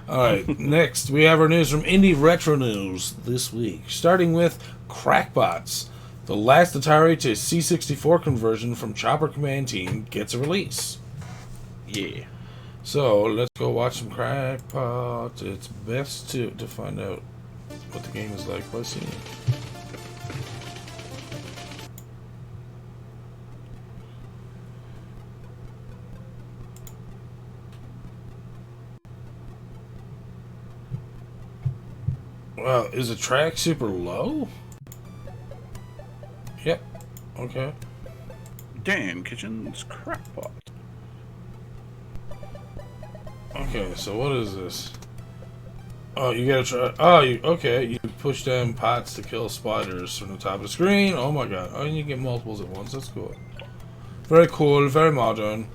All right, next we have our news from Indie Retro News this week, starting with Crackpots. The last Atari to C64 conversion from Chopper Command Team gets a release. Yeah. So let's go watch some Crackpots. It's best to find out what the game is like by seeing it. Wow, is the track super low? Yep. Okay. Dan Kitchen's Crackpot. Okay, so what is this? Oh, you gotta try. Oh, okay. You push down pots to kill spiders from the top of the screen. Oh my god. Oh, and you get multiples at once. That's cool. Very cool. Very modern.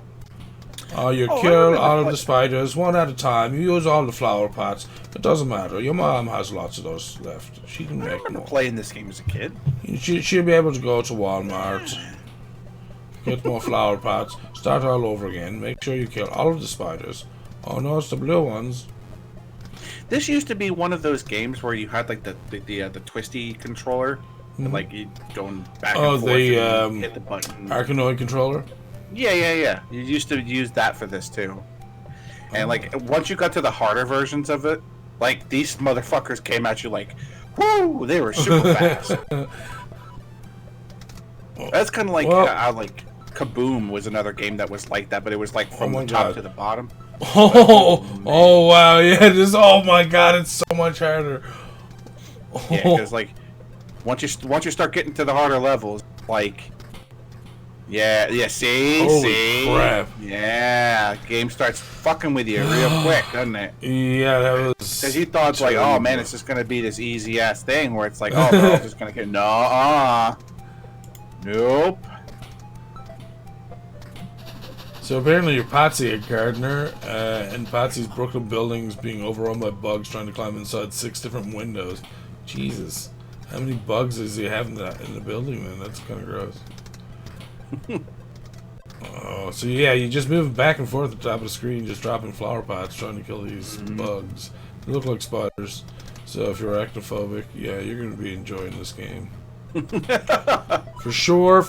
You kill all of the spiders one at a time. You use all the flower pots. It doesn't matter. Your mom has lots of those left. She can make more. I remember playing this game as a kid. She'll be able to go to Walmart, get more flower pots, start all over again. Make sure you kill all of the spiders. Oh no, it's the blue ones. This used to be one of those games where you had like the twisty controller, and, like you going back and forth and hit the button. Arkanoid controller. Yeah. You used to use that for this too. And like once you got to the harder versions of it, like these motherfuckers came at you like, whoo! They were super fast. That's kind of like like Kaboom was another game that was like that, but it was like from the top to the bottom. Oh wow, yeah, oh my god, it's so much harder. Yeah, because like once you start getting to the harder levels, like see, crap. Yeah, game starts fucking with you real quick, doesn't it? Yeah, that was because you thought it's like, oh man, it's just gonna be this easy ass thing where it's like, oh, they're all just gonna get nope. So apparently you're Patsy, a gardener, and Patsy's Brooklyn building's being overrun by bugs trying to climb inside 6 different windows. Jesus. How many bugs does he have in the building then? That's kind of gross. Oh, so yeah, you just move back and forth at the top of the screen, just dropping flower pots, trying to kill these bugs. They look like spiders. So if you're arachnophobic, yeah, you're going to be enjoying this game. For sure.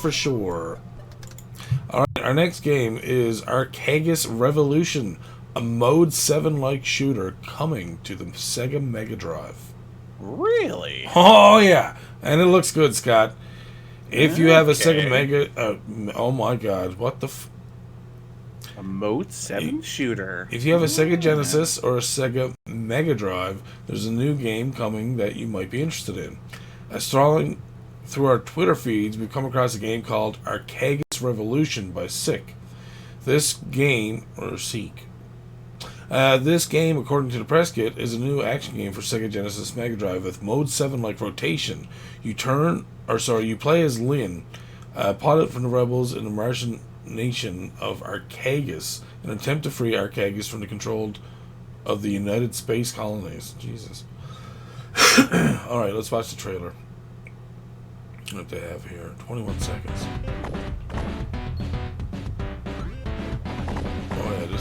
Alright, our next game is Arkagis Revolution, a Mode 7-like shooter coming to the Sega Mega Drive. Really? Oh, yeah. And it looks good, Scott. If you have a Sega Mega... oh, my God. What the... A Mode 7 shooter. If you have a Sega Genesis or a Sega Mega Drive, there's a new game coming that you might be interested in. Scrolling through our Twitter feeds, we've come across a game called Arkagis Revolution by Seek. This game, according to the press kit, is a new action game for Sega Genesis Mega Drive with Mode 7-like rotation. You play as Lynn, a pilot from the rebels in the Martian nation of Arkagis, in an attempt to free Arkagis from the control of the United Space Colonies. Jesus. Alright, let's watch the trailer. What they have here. 21 seconds.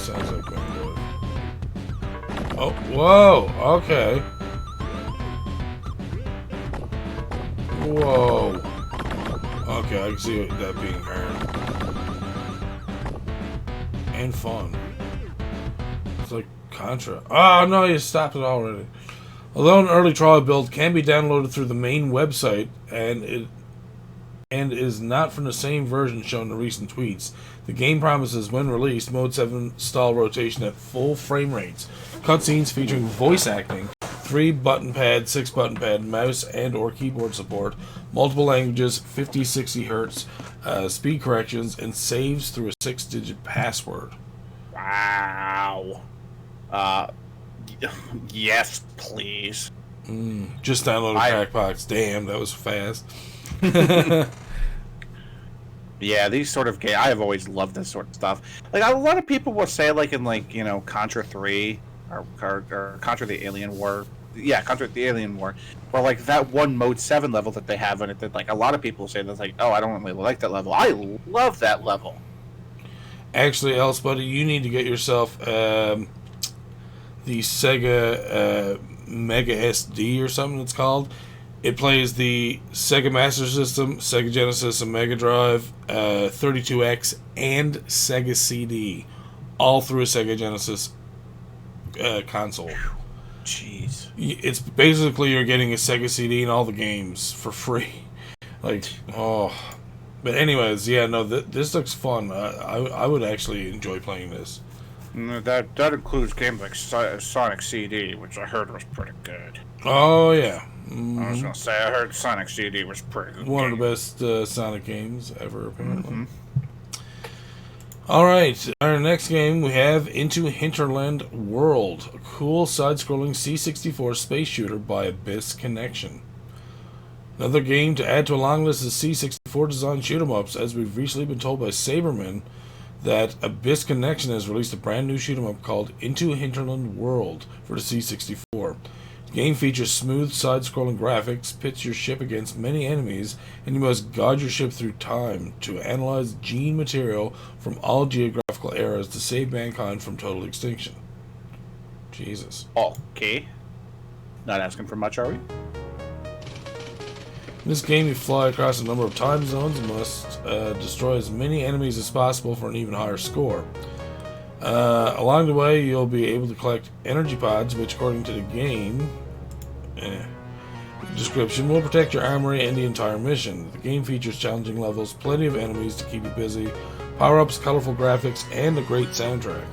sounds like I'm good. Oh, whoa! Okay. Whoa. Okay, I can see that being hard. And fun. It's like Contra. Oh, no, you stopped it already. Although an early trial build can be downloaded through the main website, and is not from the same version shown in the recent tweets, the game promises, when released, Mode 7 style rotation at full frame rates, cutscenes featuring voice acting, 3 button pad, 6 button pad, mouse and or keyboard support, multiple languages, 50-60 hertz, speed corrections, and saves through a 6-digit password. Wow. Yes, please. Just downloaded Crackpots. Damn, that was fast. Yeah, these sort of games, I have always loved this sort of stuff. Like, a lot of people will say, like, in, like, you know, Contra 3, or Contra the Alien War. Yeah, Contra the Alien War. Or, like, that one Mode 7 level that they have in it that, like, a lot of people say that's like, oh, I don't really like that level. I love that level. Actually, Else, buddy, you need to get yourself, the Sega, Mega SD or something it's called. It plays the Sega Master System, Sega Genesis, and Mega Drive, 32X, and Sega CD, all through a Sega Genesis console. Jeez. It's basically you're getting a Sega CD and all the games for free. Like, oh. But anyways, yeah, no, this looks fun. I would actually enjoy playing this. That includes games like Sonic CD, which I heard was pretty good. Oh, yeah. Mm-hmm. I was going to say, I heard Sonic CD was pretty good. One of the best Sonic games ever, apparently. Mm-hmm. Alright, our next game we have Into Hinterland World, a cool side-scrolling C64 space shooter by Abyss Connection. Another game to add to a long list of C64 design shoot-em-ups, as we've recently been told by Saberman that Abyss Connection has released a brand new shoot-em-up called Into Hinterland World for the C64. The game features smooth side-scrolling graphics, pits your ship against many enemies, and you must guide your ship through time to analyze gene material from all geographical eras to save mankind from total extinction. Jesus. Okay. Not asking for much, are we? In this game, you fly across a number of time zones and must destroy as many enemies as possible for an even higher score. Along the way, you'll be able to collect energy pods, which, according to the game description, will protect your armory and the entire mission. The game features challenging levels, plenty of enemies to keep you busy, power-ups, colorful graphics, and a great soundtrack.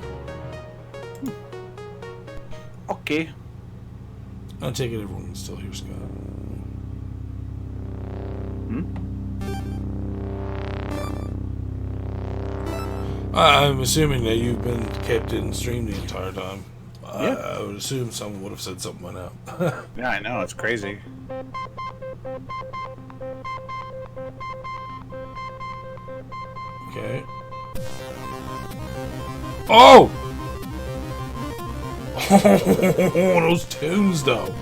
Okay. I take it everyone's still here, Scott. I'm assuming that you've been kept in stream the entire time. Yeah. I would assume someone would have said something by now. Yeah, I know, it's crazy. Okay. Oh! Oh, those tunes, though.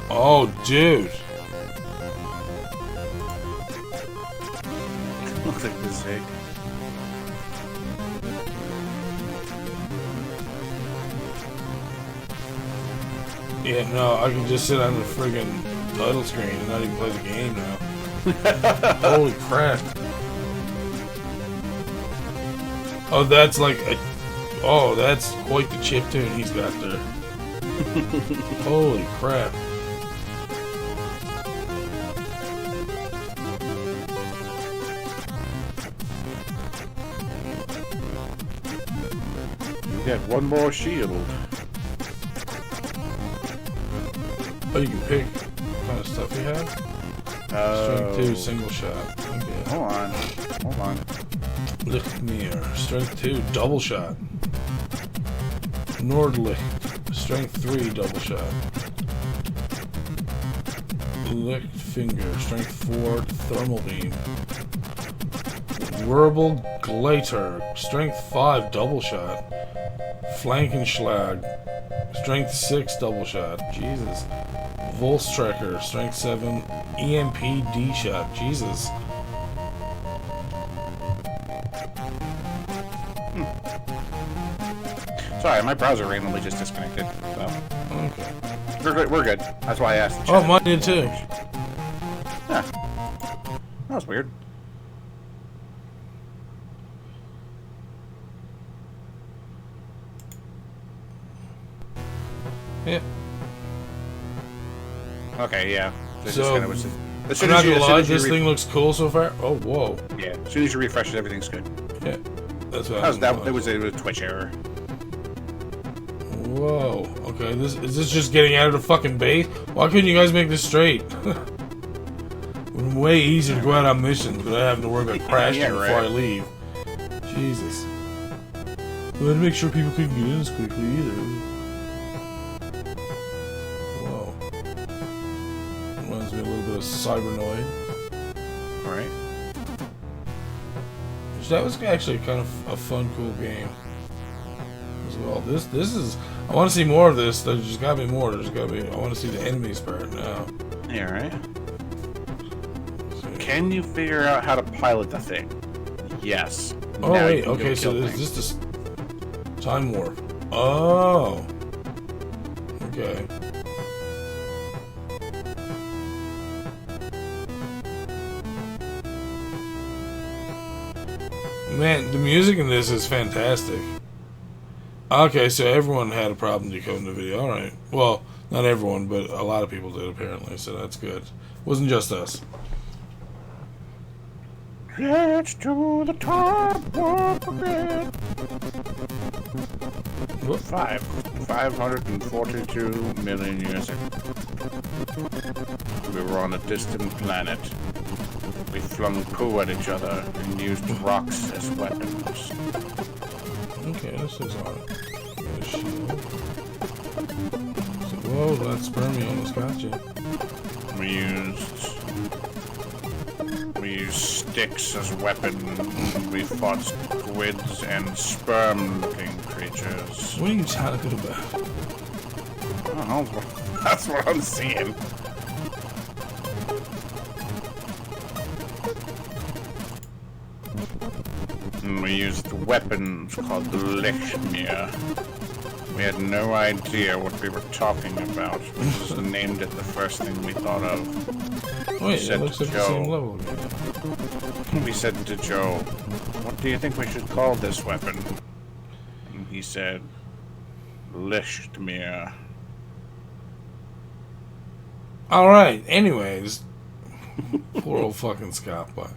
Oh, dude. Looks like this egg. Yeah, no, I can just sit on the friggin' title screen and not even play the game now. Holy crap. Oh, that's like a... Oh, that's quite the chiptune he's got there. Holy crap. You get one more shield. Oh, you can pick what kind of stuff you have? Strength 2, single shot. Okay. Hold on. Lichtmere, strength 2, double shot. Nordlicht, strength 3, double shot. Lichtfinger, strength 4, thermal beam. Wirbel Gleiter, strength 5, double shot. Flankenschlag, strength 6, double shot. Jesus. Volstrekker, strength 7, EMP D shot. Jesus. Sorry, my browser randomly just disconnected. So. Okay. We're good. That's why I asked. Oh, mine did too. Yeah. That was weird. Yeah. Okay, yeah. So, I'm not gonna lie, this thing looks cool so far. Oh, whoa. Yeah, as soon as you refresh it, everything's good. Yeah. That's what it was a Twitch error. Whoa. Okay, is this just getting out of the fucking base? Why couldn't you guys make this straight? Way easier to go out on missions without having to worry about crashing before I leave. Jesus. We had to make sure people couldn't get in as quickly either. Whoa. Reminds me a little bit of Cybernoid. Alright. That was actually kind of a fun, cool game as well. This is. I want to see more of this. There's just gotta be more. There's gotta be. I want to see the enemies part now. Yeah, right. Can you figure out how to pilot the thing? Yes. Oh wait. Okay, so is this the time warp? Oh. Okay. Man, the music in this is fantastic. Okay, so everyone had a problem decoding the video. Alright. Well, not everyone, but a lot of people did, apparently, so that's good. Wasn't just us. Let's do the top walk again. 542 million years ago. We were on a distant planet. We flung poo at each other and used rocks as weapons. Okay, this is alright. Whoa, that spermie almost got you. We used sticks as weapons. We fought squids and sperm-looking creatures. What are you talking about? I don't know. That's what I'm seeing. And we used weapons called the Lightmatter. We had no idea what we were talking about. We just named it the first thing we thought of. Wait, it looks like the same level again. We said to Joe, "What do you think we should call this weapon?" And he said, Lightmatter. Alright, anyways. Poor old fucking Scott, but.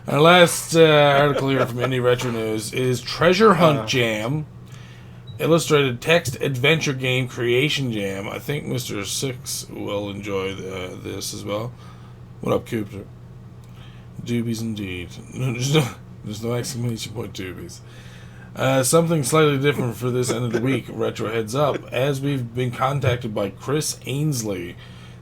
Our last article here from Indie Retro News is Treasure Hunt Jam. Illustrated text adventure game creation jam. I think Mr. Six will enjoy this as well. What up, Cooper? Doobies indeed. There's no exclamation point doobies. Something slightly different for this end of the week. Retro heads up, as we've been contacted by Chris Ainsley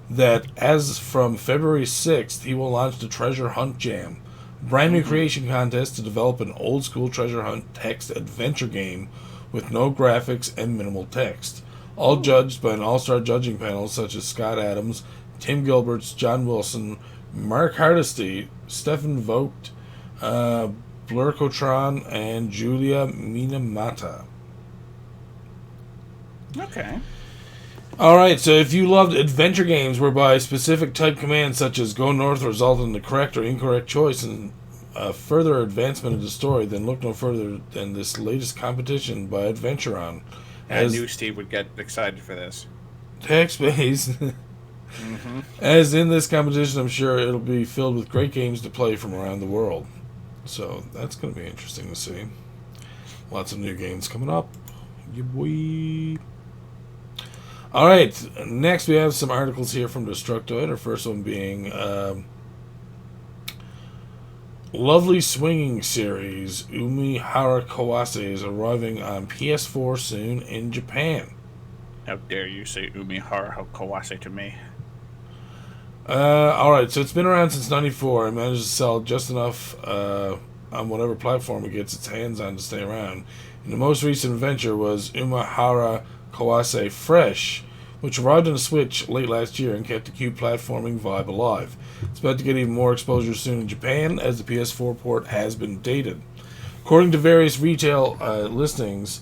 that as from February 6th, he will launch the Treasure Hunt Jam. Brand new creation contest to develop an old school treasure hunt text adventure game with no graphics and minimal text. All judged by an all-star judging panel such as Scott Adams, Tim Gilberts, John Wilson, Mark Hardesty, Stefan Vogt, Blurkotron, and Julia Minamata. Okay. Alright, so if you loved adventure games whereby specific type commands such as go north result in the correct or incorrect choice and further advancement of the story, then look no further than this latest competition by Adventuron. I knew Steve would get excited for this. Text-based. As in this competition, I'm sure it'll be filled with great games to play from around the world. So that's going to be interesting to see. Lots of new games coming up. Yeah, boy. Alright, next we have some articles here from Destructoid. Our first one being Lovely Swinging Series Umihara Kawase is arriving on PS4 soon in Japan. How dare you say Umihara Kawase to me? Alright, so it's been around since 94 and managed to sell just enough on whatever platform it gets its hands on to stay around. And the most recent venture was Umihara Kawase Fresh, which arrived on the Switch late last year and kept the cute platforming vibe alive. It's about to get even more exposure soon in Japan, as the PS4 port has been dated. According to various retail listings,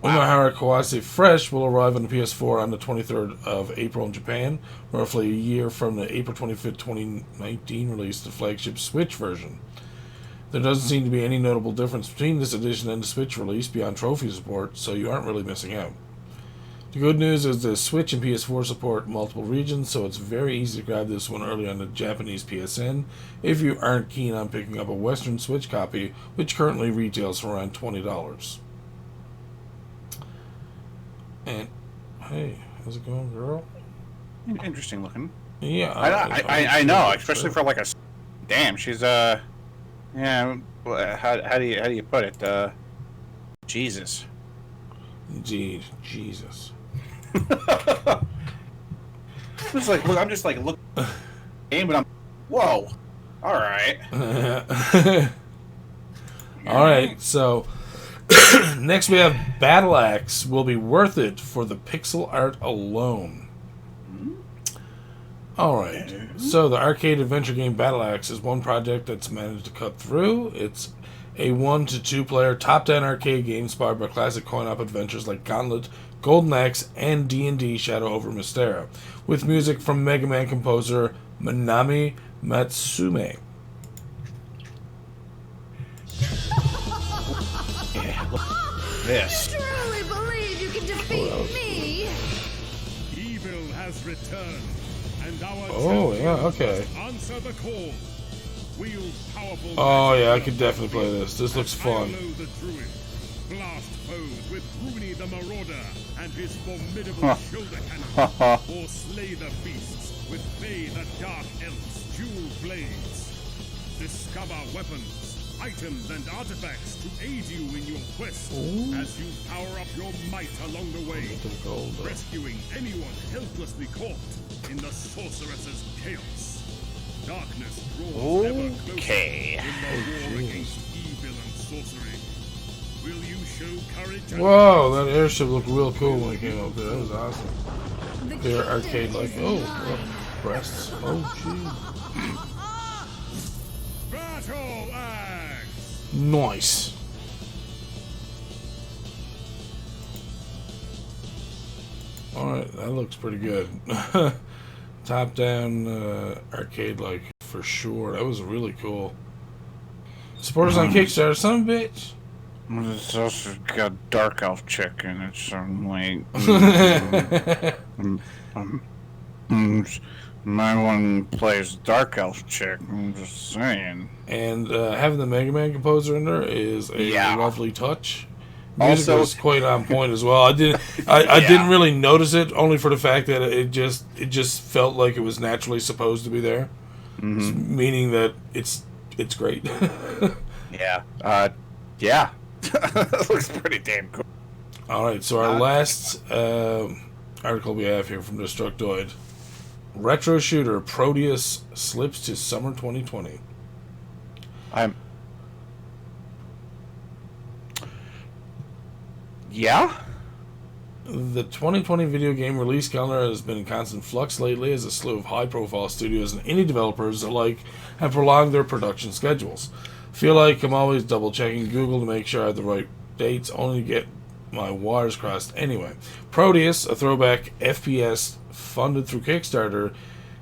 Umihara Kawase Fresh will arrive on the PS4 on the 23rd of April in Japan, roughly a year from the April 25th, 2019 release of the flagship Switch version. There doesn't seem to be any notable difference between this edition and the Switch release beyond trophy support, so you aren't really missing out. The good news is the Switch and PS4 support multiple regions, so it's very easy to grab this one early on the Japanese PSN if you aren't keen on picking up a Western Switch copy, which currently retails for around $20. And, hey, how's it going, girl? Interesting looking. Yeah. I know, especially for like a... Damn, she's, yeah, how do you put it? Jesus. Jesus. It's like, look, I'm just like looking at the game, but I'm, whoa, all right. All right, so next we have Battle Axe will be worth it for the pixel art alone. All right, so the arcade adventure game Battle Axe is one project that's managed to cut through. It's a 1 to 2 player top-down arcade game inspired by classic coin-op adventures like Gauntlet, Golden Axe, and D&D Shadow over Mystera, with music from Mega Man composer Manami Matsume. Yeah, look at this. Truly believe you can defeat me. Evil has returned, and our Okay. answer the call. Wield powerful Oh yeah, I could definitely play this. This looks fun. the druid, blast foes with Bruni the Marauder and his formidable shoulder cannon, or slay the beasts with Faye the Dark Elf's dual blades. Discover weapons, items, and artifacts to aid you in your quest as you power up your might along the way, rescuing anyone helplessly caught in the sorceress's chaos. Darkness draws ever closer in the war against evil and sorcery. Will you show courage? Whoa, that airship looked real cool when it came up there. That was awesome. They're arcade like, breasts. Oh, jeez. Battle Axe! Nice. Alright, that looks pretty good. Top-down arcade like for sure. That was really cool. Supporters on Kickstarter, son of a bitch. It's also got Dark Elf chick in it, so I'm like... my one plays Dark Elf chick, I'm just saying. And having the Mega Man composer in there is a lovely touch. Music Also, was quite on point as well. I didn't really notice it, only for the fact that it just felt like it was naturally supposed to be there. Mm-hmm. Meaning that it's great. yeah. That looks pretty damn cool. Alright, so our last article we have here from Destructoid. Retro shooter Prodeus slips to summer 2020. Yeah? The 2020 video game release calendar has been in constant flux lately as a slew of high-profile studios and indie developers alike have prolonged their production schedules. Feel like I'm always double-checking Google to make sure I have the right dates, only to get my wires crossed anyway. Prodeus, a throwback FPS funded through Kickstarter,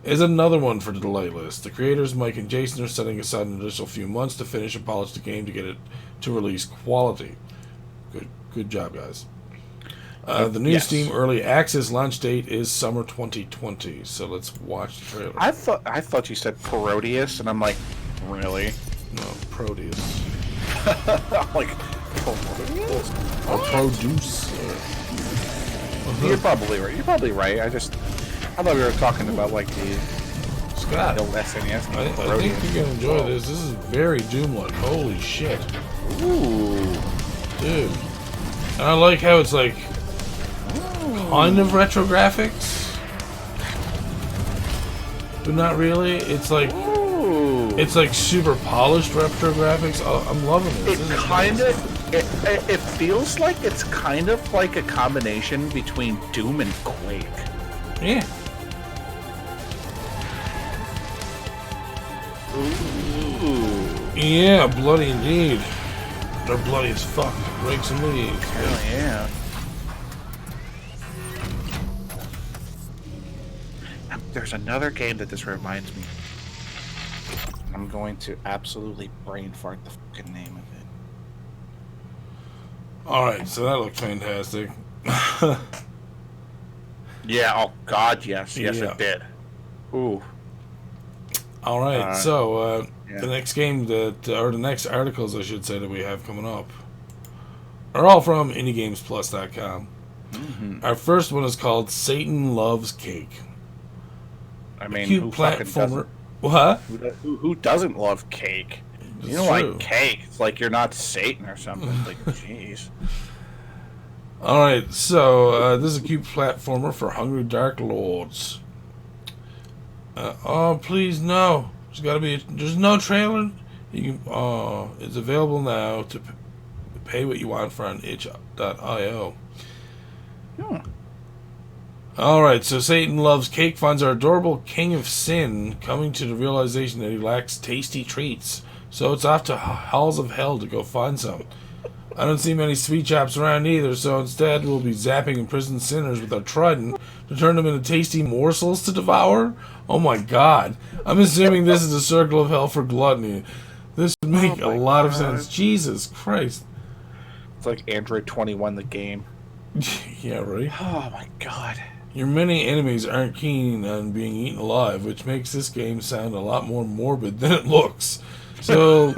is another one for the delay list. The creators, Mike and Jason, are setting aside an additional few months to finish and polish the game to get it to release quality. Good job, guys. The new Steam Early Access launch date is summer 2020. So let's watch the trailer. I thought you said Proteus, and I'm like, really? No, Prodeus. Like, Proteus? Or Produce. You're probably right. You're probably right. I thought we were talking about like the Scott. old SNES game. I think you're gonna enjoy this. This is very Doom-like. Holy shit. Ooh, dude. And I like how it's like kind of retro graphics, but not really. It's like super polished retro graphics. I'm loving this. It kind of it feels like it's kind of like a combination between Doom and Quake. Yeah. Ooh. Yeah, bloody indeed. They're bloody as fuck. Break some leaves. Hell yeah. There's another game that this reminds me. I'm going to absolutely brain fart the fucking name of it. Alright, so that looked fantastic. Yeah, oh god, yes. Yes, Yeah. it did. Ooh. Alright, so yeah. the next game that, or the next articles I should say that we have coming up are all from IndieGamesPlus.com. Mm-hmm. Our first one is called Satan Loves Cake. I mean, Cute who fucking platformer. doesn't, What? who doesn't love cake? It's You don't true. like cake. It's like you're not Satan or something. Like, jeez. Alright, so this is a cute platformer for hungry dark lords. Oh, please, no. There's no trailer. You can, it's available now to pay what you want for on itch.io. Hmm. Alright, so Satan Loves Cake finds our adorable king of sin coming to the realization that he lacks tasty treats. So it's off to halls of hell to go find some. I don't see many sweet shops around either, so instead we'll be zapping imprisoned sinners with our trident to turn them into tasty morsels to devour? Oh my god. I'm assuming this is a circle of hell for gluttony. This would make a lot of sense. Jesus Christ. It's like Android 21 the game. Yeah, right? Oh my god. Your many enemies aren't keen on being eaten alive, which makes this game sound a lot more morbid than it looks. So,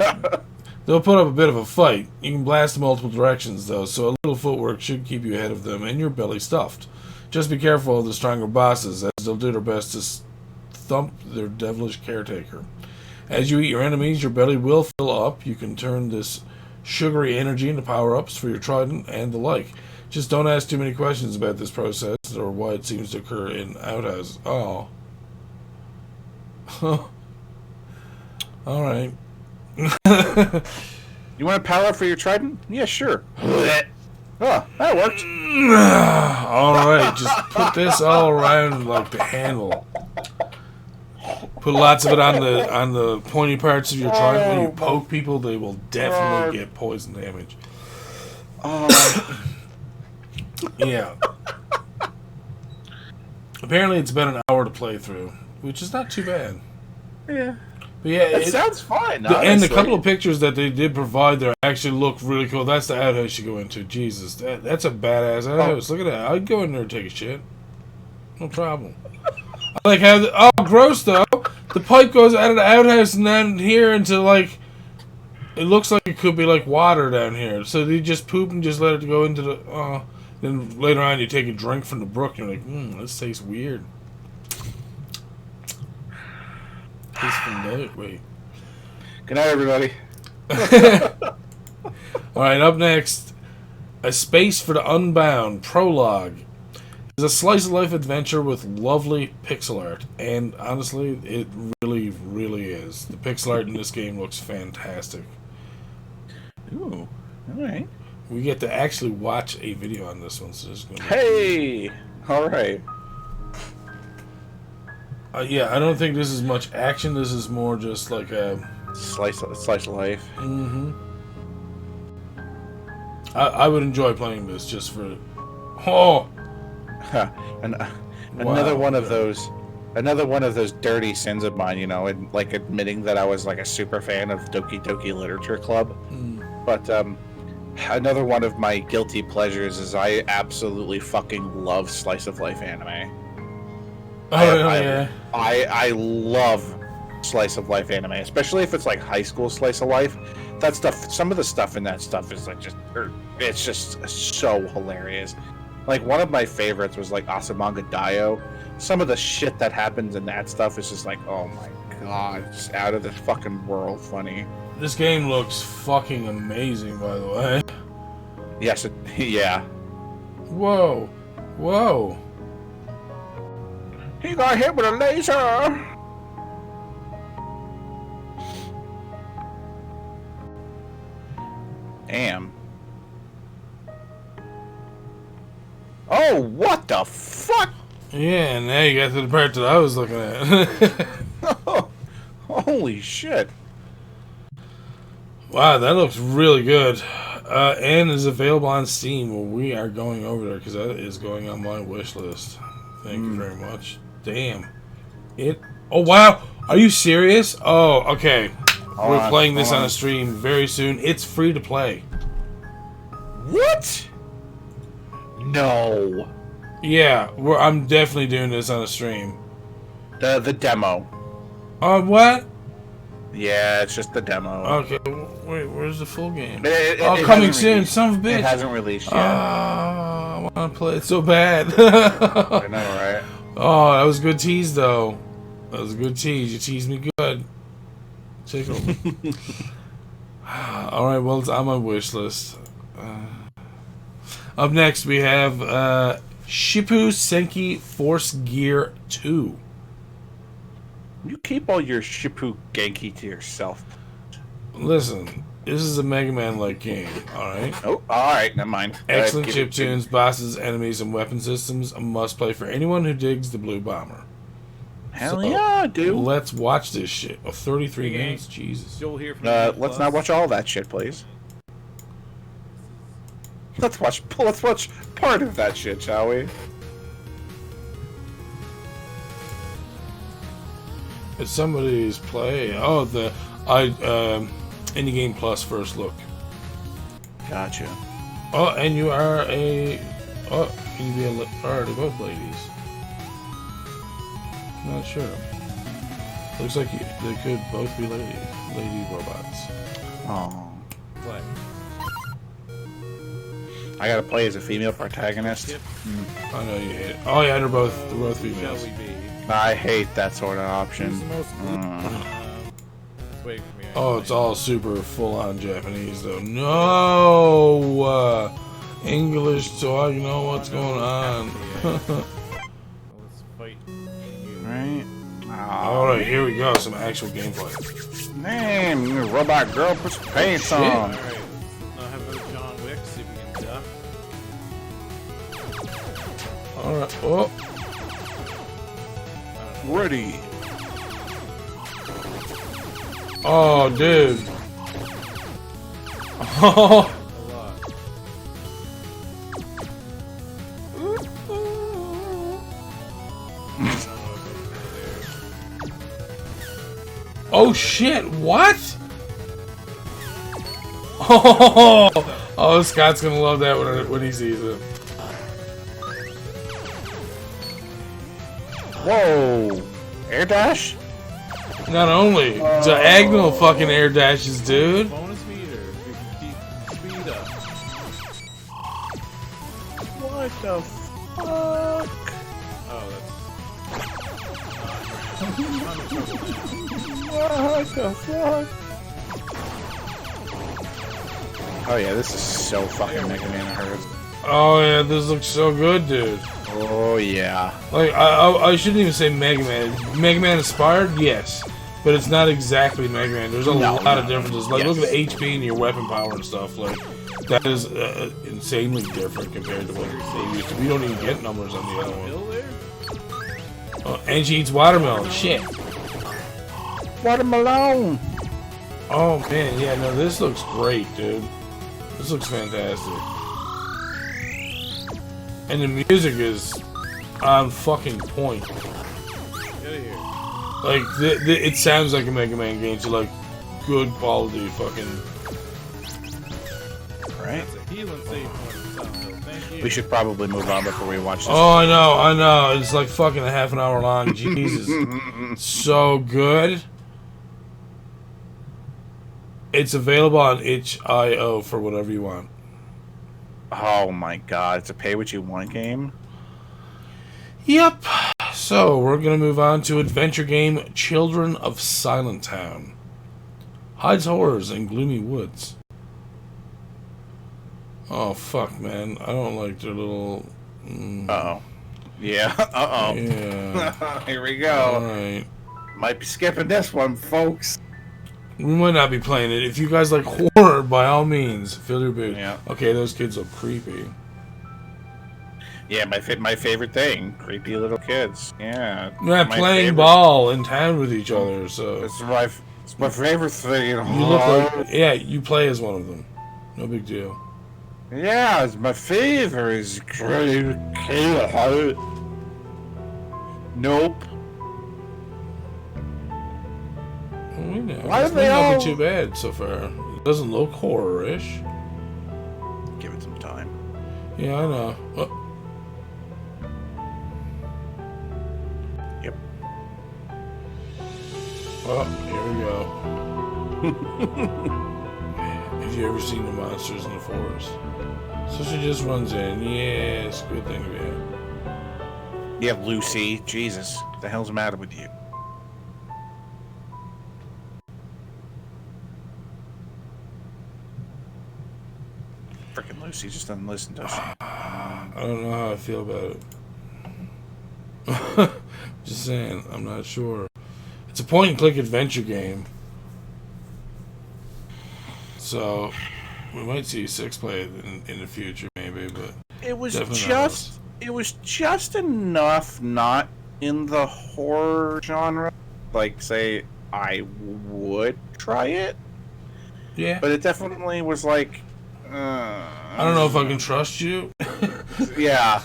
they'll put up a bit of a fight. You can blast in multiple directions, though, so a little footwork should keep you ahead of them and your belly stuffed. Just be careful of the stronger bosses, as they'll do their best to thump their devilish caretaker. As you eat your enemies, your belly will fill up. You can turn this sugary energy into power-ups for your trident and the like. Just don't ask too many questions about this process or why it seems to occur in outhouses. Oh. Alright. You want a power for your trident? Yeah, sure. Oh, that worked. Alright, just put this all around like the handle. Put lots of it on the pointy parts of your trident. When you poke people, they will definitely get poison damage. Yeah. Apparently it's about an hour to play through, which is not too bad. Yeah. But yeah, It sounds fine. and the couple of pictures that they did provide there actually look really cool. That's the outhouse you go into. Jesus, that's a badass outhouse. Look at that. I'd go in there and take a shit. No problem. I like how gross though. The pipe goes out of the outhouse and then here into like, it looks like it could be like water down here. So they just poop and just let it go into the. Then later on you take a drink from the brook and you're like, this tastes weird. Tastes familiar. Wait. Good night, everybody. Alright, up next, A Space for the Unbound, Prologue. It's a slice-of-life adventure with lovely pixel art, and honestly, it really, really is. The pixel art in this game looks fantastic. Ooh, alright. We get to actually watch a video on this one, so this is going to Hey! Alright. yeah, I don't think this is much action. This is more just like a... Slice of life. Mm-hmm. I would enjoy playing this just for... Oh! And another one of those dirty sins of mine, you know, and like admitting that I was like a super fan of Doki Doki Literature Club. But another one of my guilty pleasures is I absolutely fucking love slice of life anime. Yeah. I love slice of life anime, especially if it's like high school slice of life. That stuff, some of the stuff in that stuff is like it's just so hilarious. Like one of my favorites was like Asamanga Daioh. Some of the shit that happens in that stuff is just like, oh my god, it's out of this fucking world funny. This game looks fucking amazing, by the way. Yes, yeah. Whoa. Whoa. He got hit with a laser! Damn. Oh, what the fuck? Yeah, now you got to the part that I was looking at. Holy shit. Wow, that looks really good. and is available on Steam. Well, we are going over there because that is going on my wish list. Thank you very much. Damn. Oh, wow. Are you serious? Oh, okay. We're playing this on a stream very soon. It's free to play. What? No. Yeah, I'm definitely doing this on a stream. The demo. What? Yeah, it's just the demo. Okay, wait, where's the full game? Coming Coming soon, son of a bitch. It hasn't released yet. I want to play it so bad. I know, right? Oh, that was a good tease, though. That was a good tease. You teased me good. Take over. Alright, well, it's on my wish list. Up next, we have Shippu Senki Force Gear 2. You keep all your Shippu Genki to yourself. Listen, this is a Mega Man-like game, alright? Oh, alright, never mind. Excellent chiptunes, bosses, enemies, and weapon systems. A must-play for anyone who digs the Blue Bomber. Hell yeah, dude. Let's watch this shit. 33 minutes? Jesus. You'll hear from Let's not watch all that shit, please. Let's watch part of that shit, shall we? It's somebody's play. Oh, the Indie Game Plus first look. Gotcha. Oh, and you are a. Oh, can you be a? Are they both ladies? Not sure. Looks like they could both be lady robots. Oh. Play. I gotta play as a female protagonist. I know you hate it. Oh yeah, they're both Shall females. we be? I hate that sort of option. Who's the most wait for me. Oh, it's all super full-on Japanese though. No, English, so I know what's going on. Let's fight you. Right? All right, here we go. Some actual gameplay. Name, you robot girl, put some pants on. Alright. Now have a John Wick, see if we can duck. All right. Oh. Ready. Oh, dude. Oh. A lot. Oh shit! What? Oh, Scott's gonna love that when he sees it. Whoa! Air dash? Not only diagonal fucking air dashes, dude. Bonus meter. You can keep speed up. What the fuck? Oh, What the fuck? Oh yeah, this is so fucking Mega Man hurts. Oh yeah, this looks so good, dude. Oh yeah. Like I shouldn't even say Mega Man. Mega Man inspired, yes, but it's not exactly Mega Man. There's a lot of differences. Like look at the HP and your weapon power and stuff. Like that is insanely different compared to what they used to. We don't even get numbers on the other one. hill there? Oh, and she eats watermelon. Shit. Watermelon. Oh man, yeah, no, this looks great, dude. This looks fantastic. And the music is on fucking point. Get out of here. Like, it sounds like a Mega Man game, so like, good quality fucking... Right? That's a healing save point. Thank you. We should probably move on before we watch this. Oh, I know. It's like fucking a half an hour long. Jesus. So good. It's available on itch.io for whatever you want. Oh my god, it's a pay what you want game? Yep. So, we're going to move on to adventure game Children of Silentown. Hides horrors in gloomy woods. Oh, fuck, man. I don't like their little... Uh-oh. Yeah, uh-oh. Yeah. Here we go. Alright. Might be skipping this one, folks. We might not be playing it. If you guys like horror, by all means, fill your boot. Yeah. Okay, those kids look creepy. Yeah, my favorite thing. Creepy little kids. Yeah. Yeah, my playing favorite. ball in town with each other, so... It's my favorite thing. You look like... Yeah, you play as one of them. No big deal. Yeah, my favorite is great. Nope. Well, we know. Why This do they might not all- be too bad so far. It doesn't look horror-ish. Give it some time. Yeah, I know. Oh. Yep. Oh, here we go. Have you ever seen the monsters in the forest? So she just runs in. Yeah, it's a good thing to be here. Yeah, Lucy. Jesus. What the hell's the matter with you? Frickin' Lucy just doesn't listen, does she? I don't know how I feel about it. Just saying, I'm not sure. It's a point-and-click adventure game. So, we might see 6 play in the future, maybe, but... It was definitely just enough not in the horror genre. Like, say, I would try it. Yeah. But it definitely was like... I don't know if I can trust you. Yeah.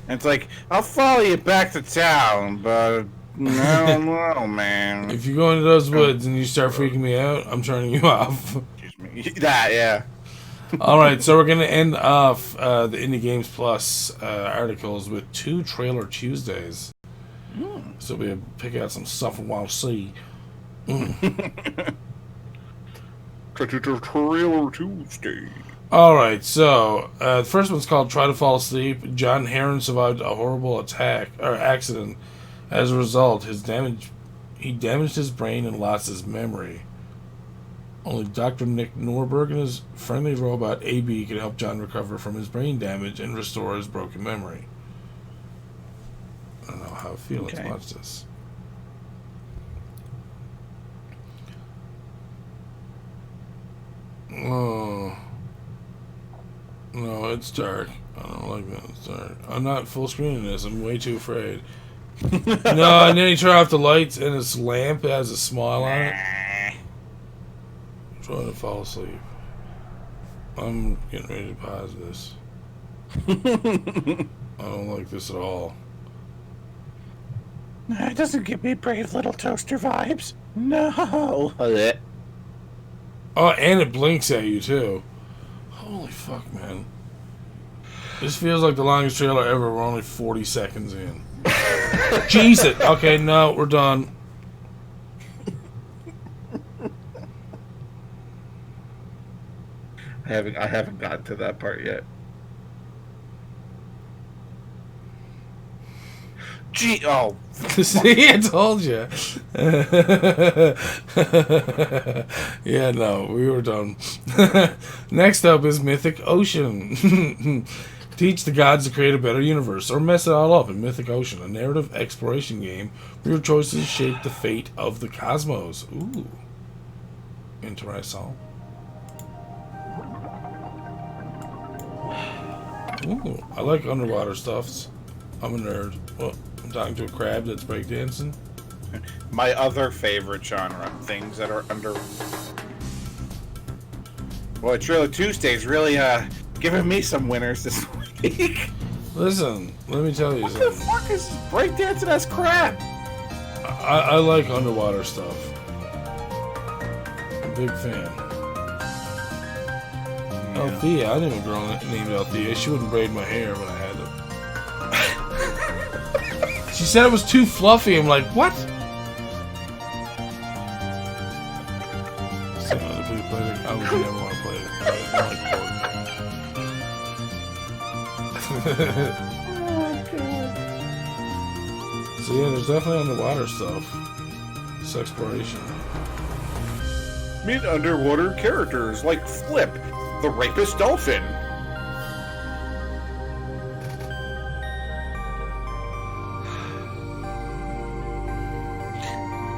It's like, I'll follow you back to town, but I don't know, man. If you go into those woods and you start freaking me out, I'm turning you off. Excuse me. That, yeah. Alright, so we're going to end off the Indie Games Plus articles with 2 Trailer Tuesdays. So we'll pick out some stuff and we'll see. Trailer Tuesday. Alright, so the first one's called Try to Fall Asleep. John Heron survived a horrible accident. As a result, he damaged his brain and lost his memory. Only Dr. Nick Norberg and his friendly robot AB can help John recover from his brain damage and restore his broken memory. I don't know how I feel. Okay. Let's watch this. Oh. No, it's dark. I don't like that. It's dark. I'm not full screening this. I'm way too afraid. No, and then he turned off the lights and his lamp has a smile on it. Trying to fall asleep. I'm getting ready to pause this. I don't like this at all. It doesn't give me brave little toaster vibes. No. Oh, and it blinks at you too. Holy fuck, man. This feels like the longest trailer ever. We're only 40 seconds in. Jesus. Okay, no, we're done. I haven't gotten to that part yet. Gee, oh. See, I told you. Yeah, no, we were done. Next up is Mythic Ocean. Teach the gods to create a better universe, or mess it all up in Mythic Ocean, a narrative exploration game where your choices shape the fate of the cosmos. Ooh. Interesting. Ooh, I like underwater stuffs. I'm a nerd. Well, I'm talking to a crab that's breakdancing. My other favorite genre, things that are under... Well, Trailer Tuesday's really giving me some winners this week. Listen, let me tell you What the something. fuck is breakdancing as crab? I like underwater stuff. I'm a big fan. Althea, I knew a girl named Althea. She wouldn't braid my hair when I had it. She said it was too fluffy. I'm like, what? So, I would never want to play it. I don't like pork. So yeah, there's definitely underwater stuff. It's exploration. Meet underwater characters like Flip, the rapist dolphin.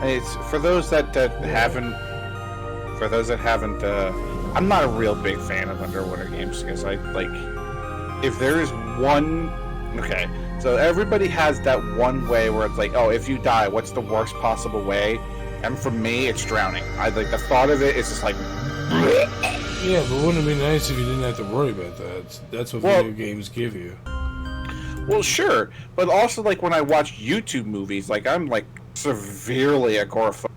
It's for those that haven't. For those that haven't, I'm not a real big fan of underwater games because I like. If there is one, okay, so everybody has that one way where it's like, oh, if you die, what's the worst possible way? And for me, it's drowning. I like the thought of it is just like. Yeah, but wouldn't it be nice if you didn't have to worry about that? That's what video games give you. Well, sure, but also like when I watch YouTube movies, like I'm like severely agoraphobic.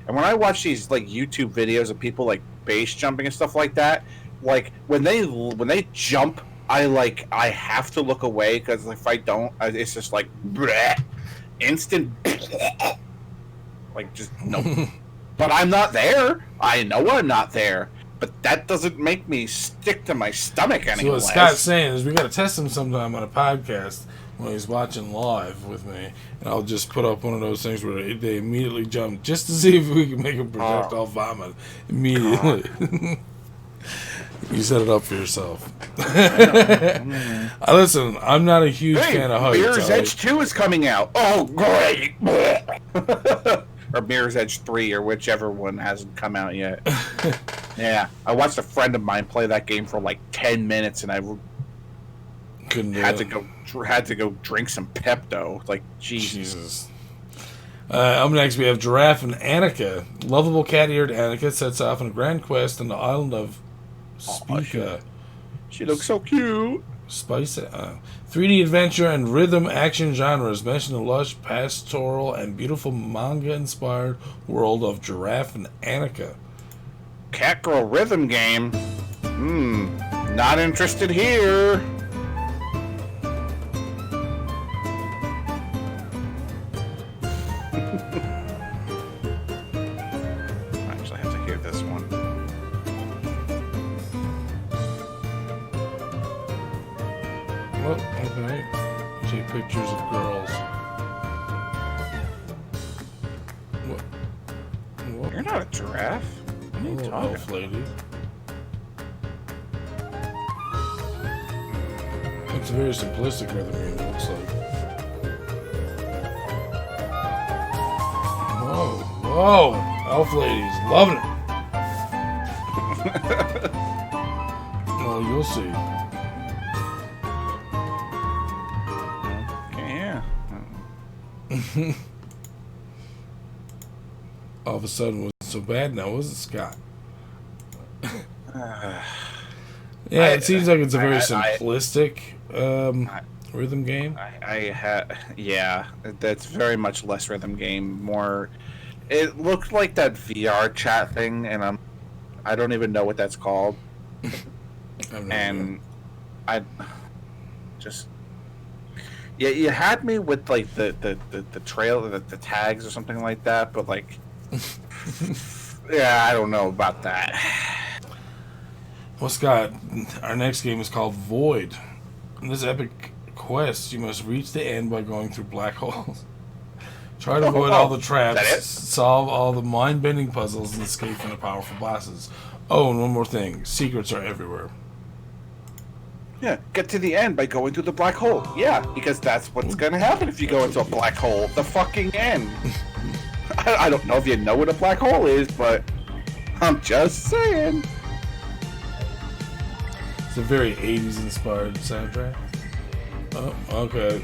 And when I watch these like YouTube videos of people like base jumping and stuff like that, like when they jump, I have to look away because if I don't, it's just like bleh, instant, bleh, like just no. But I'm not there. I know I'm not there. But that doesn't make me stick to my stomach anymore. So what Scott's saying is we got to test him sometime on a podcast when he's watching live with me, and I'll just put up one of those things where they immediately jump just to see if we can make a projectile vomit immediately. You set it up for yourself. Listen, I'm not a huge fan of heights. Mirror's Edge 2 is coming out. Oh, great! Or Mirror's Edge 3, or whichever one hasn't come out yet. Yeah, I watched a friend of mine play that game for like 10 minutes, and I had to go drink some Pepto. Like, Jesus. Up next, we have Giraffe and Annika. Lovable cat-eared Annika sets off on a grand quest on the island of Spica. She looks so cute. 3D adventure and rhythm action genres mesh in the lush, pastoral, and beautiful manga-inspired world of Giraffe and Annika. Catgirl rhythm game? Not interested here. Actually, I have to hear this one. What? Okay. Take pictures of girls. What? You're not a giraffe. What are you talking elf lady. It's a very simplistic rhythm game, it looks like. Whoa! Elf lady's loving it. Oh, you'll see. Yeah. All of a sudden, was it so bad now, was it, Scott? Yeah, it seems like it's a very simplistic rhythm game. Yeah, that's very much less rhythm game. More, it looked like that VR chat thing, and I don't even know what that's called. And I just. Yeah, you had me with like the trail, the tags or something like that, but like, yeah, I don't know about that. Well, Scott, our next game is called Void. In this epic quest, you must reach the end by going through black holes. Try to avoid all the traps, solve all the mind-bending puzzles, and escape from the powerful bosses. Oh, and one more thing: secrets are everywhere. Yeah, get to the end by going through the black hole. Yeah, because that's what's going to happen if you go into a black hole. The fucking end. I don't know if you know what a black hole is, but I'm just saying. It's a very 80s inspired soundtrack. Oh, okay.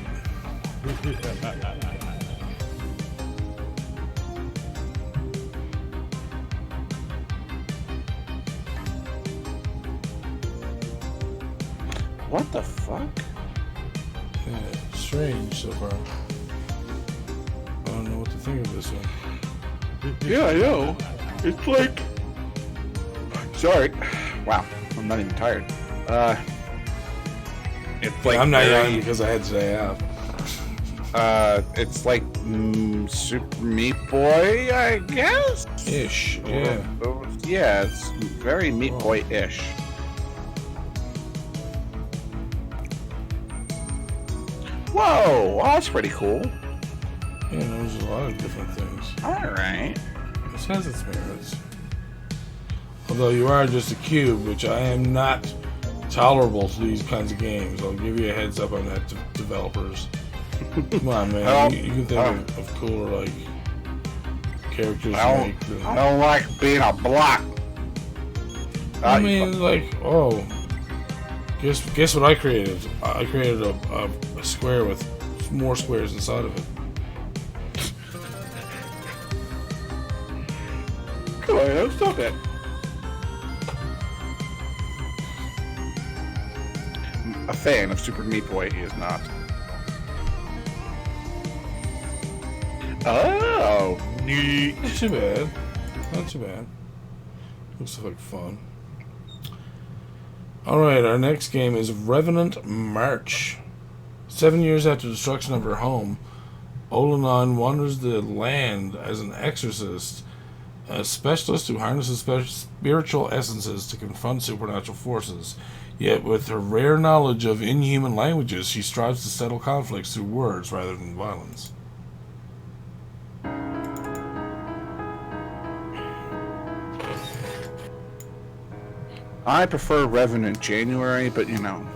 What the fuck? Yeah, strange so far. I don't know what to think of this one. Yeah, I know. It's like... Sorry. Wow, I'm not even tired. It's like... I'm not young because I had today off. It's like Super Meat Boy, I guess? Ish, yeah. Yeah, it's very Meat Boy-ish. Whoa, that's pretty cool. Yeah, there's a lot of different things. Alright. This has its merits. Although you are just a cube, which I am not tolerable to these kinds of games. I'll give you a heads up on that, developers. Come on, man. You can think of cooler, like, characters to make than... I don't like being a block. I mean, like, Guess what I created? I created a square with more squares inside of it. Come on, don't stop it. A fan of Super Meat Boy, he is not. Oh, neat. Not too bad. Not too bad. Looks like fun. Alright, our next game is Revenant March. 7 years after the destruction of her home, Olanon wanders the land as an exorcist, a specialist who harnesses spiritual essences to confront supernatural forces. Yet, with her rare knowledge of inhuman languages, she strives to settle conflicts through words rather than violence. I prefer Revenant January, but you know.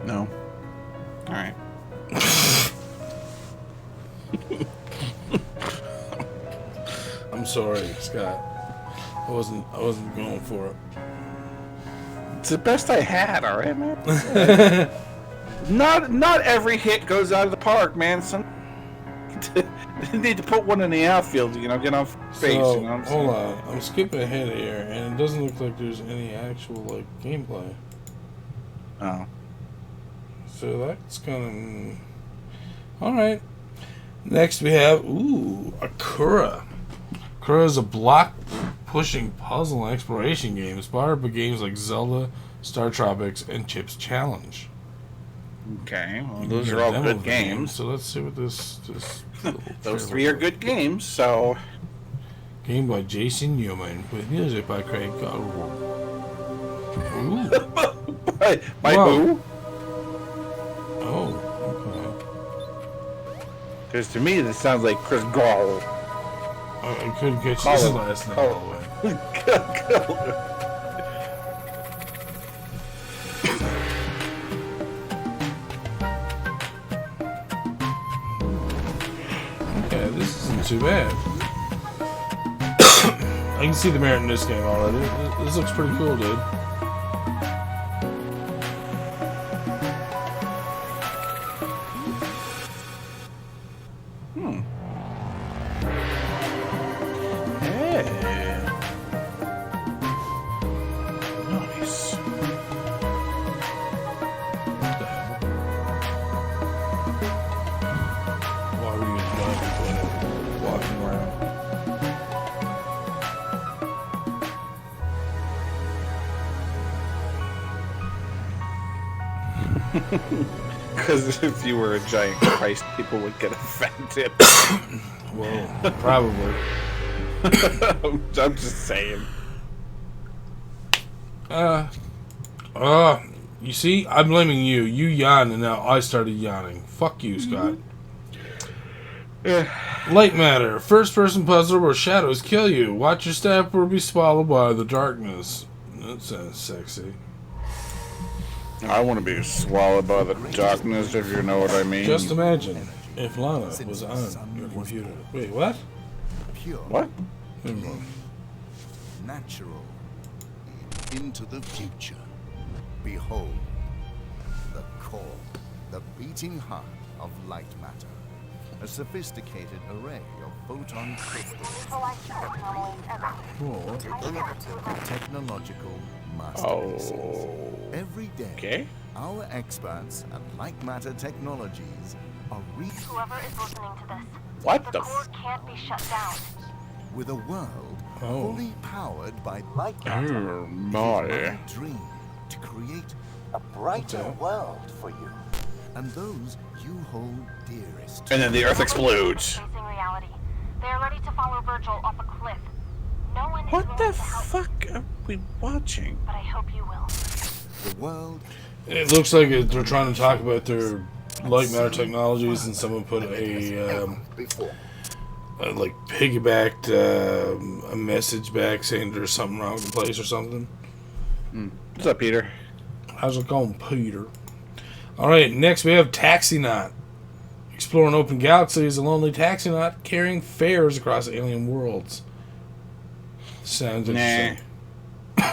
No. Alright. I'm sorry, Scott. I wasn't going for it. It's the best I had, alright, man? Not every hit goes out of the park, man. Some you need to put one in the outfield, you know, get off base, So, you know what I'm hold saying? on. I'm skipping ahead here, and it doesn't look like there's any actual, like, gameplay. Oh. So that's kind of... Alright. Next we have, Akurra. Akurra is a block-pushing puzzle and exploration game inspired by games like Zelda, Star Tropics, and Chip's Challenge. Okay, well, those are all good games. So let's see what this Those three are good games, so... Game by Jason Newman, with music by Craig Godward. Ooh. By who? Oh, okay. Because to me, this sounds like Chris Gall. I couldn't catch his last name all the way. Okay, this isn't too bad. I can see the merit in this game already. This looks pretty cool, dude. Hey. Nice. What the hell? Why were you walking around? Because if you were a giant Christ, people would get offended. Well, probably. I'm just saying. You see, I'm blaming you. You yawned, and now I started yawning. Fuck you, Scott. Yeah. Lightmatter, first-person puzzle where shadows kill you. Watch your step or be swallowed by the darkness. That sounds sexy. I want to be swallowed by the darkness, if you know what I mean. Just imagine if Lana was on your computer. Wait, what? Pure, What? Never mind. natural, into the future. Behold, the core, the beating heart of light matter. A sophisticated array of photon crystals. Cool. Technological masterpieces. Oh. Every day, Okay. our experts at light matter technologies are Whoever is listening to this, What the the core can't be shut down. with a world Oh. fully powered by light matter. Oh, my. My dream to create a brighter world for you and those you hold dearest. And then the Earth explodes. Facing reality. They are ready to follow Virgil off a cliff. No one is What willing the to help, fuck are we watching? but I hope you will. The world It looks like they're trying to talk about their light matter technologies, and someone put a before. like piggybacked a message back saying there's something wrong with the place or something. What's up, Peter? How's it going, Peter? Alright, next we have Taxinaut. Explore an open galaxy as a lonely taxinaut carrying fares across alien worlds. Sounds interesting.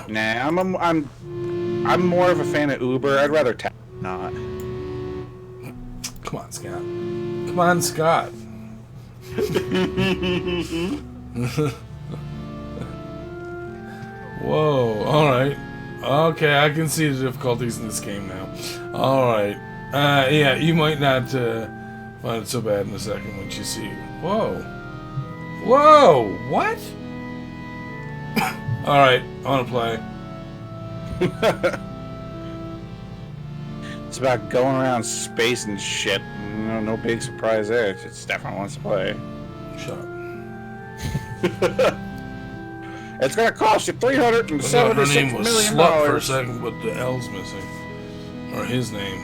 Nah, I'm more of a fan of Uber. I'd rather not. Come on, Scott. Come on, Scott. Whoa, alright. Okay, I can see the difficulties in this game now. Alright. Yeah, you might not find it so bad in a second once you see. Whoa. Whoa! What? Alright, I want to play. It's about going around space and shit. No big surprise there. It's Stefan wants to play. Shut up. It's gonna cost you $376 Her name was million. Slut for a second, but the L's missing. Or his name.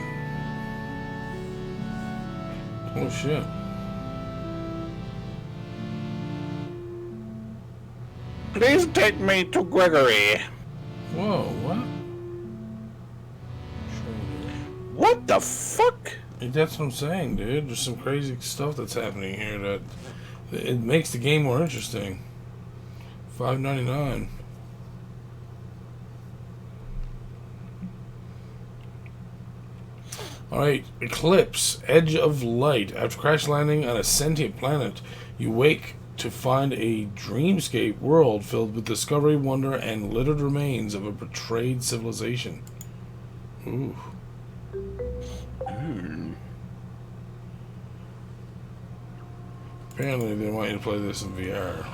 Oh shit. Please take me to Gregory. Whoa, what? What the fuck? That's what I'm saying, dude. There's some crazy stuff that's happening here that it makes the game more interesting. $5.99. Alright, Eclipse, Edge of Light. After crash landing on a sentient planet, you wake to find a dreamscape world filled with discovery, wonder, and littered remains of a betrayed civilization. Ooh. Apparently they want you to play this in VR.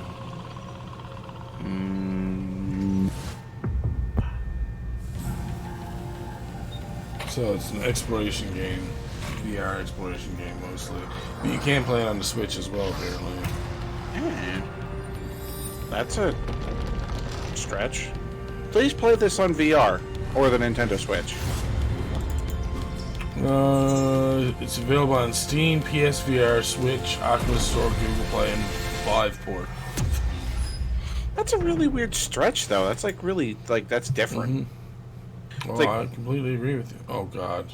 So it's an exploration game. VR exploration game mostly. But you can play it on the Switch as well, apparently. That's a stretch. Please play this on VR or the Nintendo Switch. It's available on Steam, PSVR, Switch, Oculus Store, Google Play, and Vive port. That's a really weird stretch, though. That's like really that's different. Oh, like, I completely agree with you. Oh God.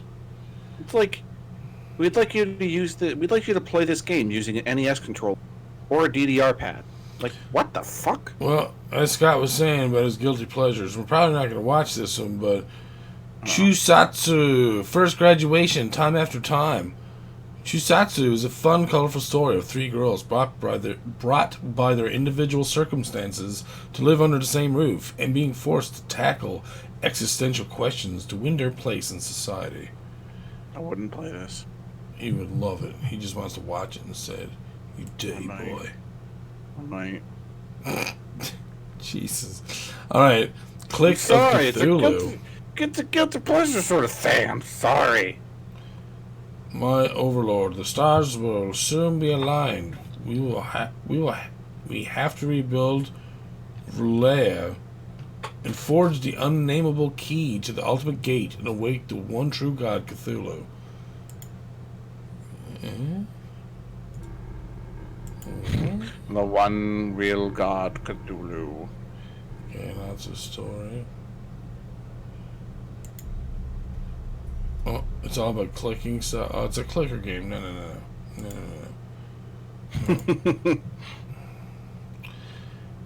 It's like we'd like you to play this game using an NES controller or a DDR pad. Like, what the fuck? Well, as Scott was saying about his guilty pleasures, we're probably not going to watch this one, but Chusatsu, First Graduation, Time After Time. Chusatsu is a fun, colorful story of three girls brought by their individual circumstances to live under the same roof and being forced to tackle existential questions to win their place in society. I wouldn't play this. He would love it. He just wants to watch it instead. You dirty boy. I might. Jesus. Alright. Click of Cthulhu. It's a guilty pleasure sort of thing. I'm sorry. My overlord, the stars will soon be aligned. We have to rebuild Rulea and forge the unnameable key to the ultimate gate and awake the one true god Cthulhu. The one real god Cthulhu. Okay, that's a story. Oh, it's all about clicking stuff. Oh, it's a clicker game. No.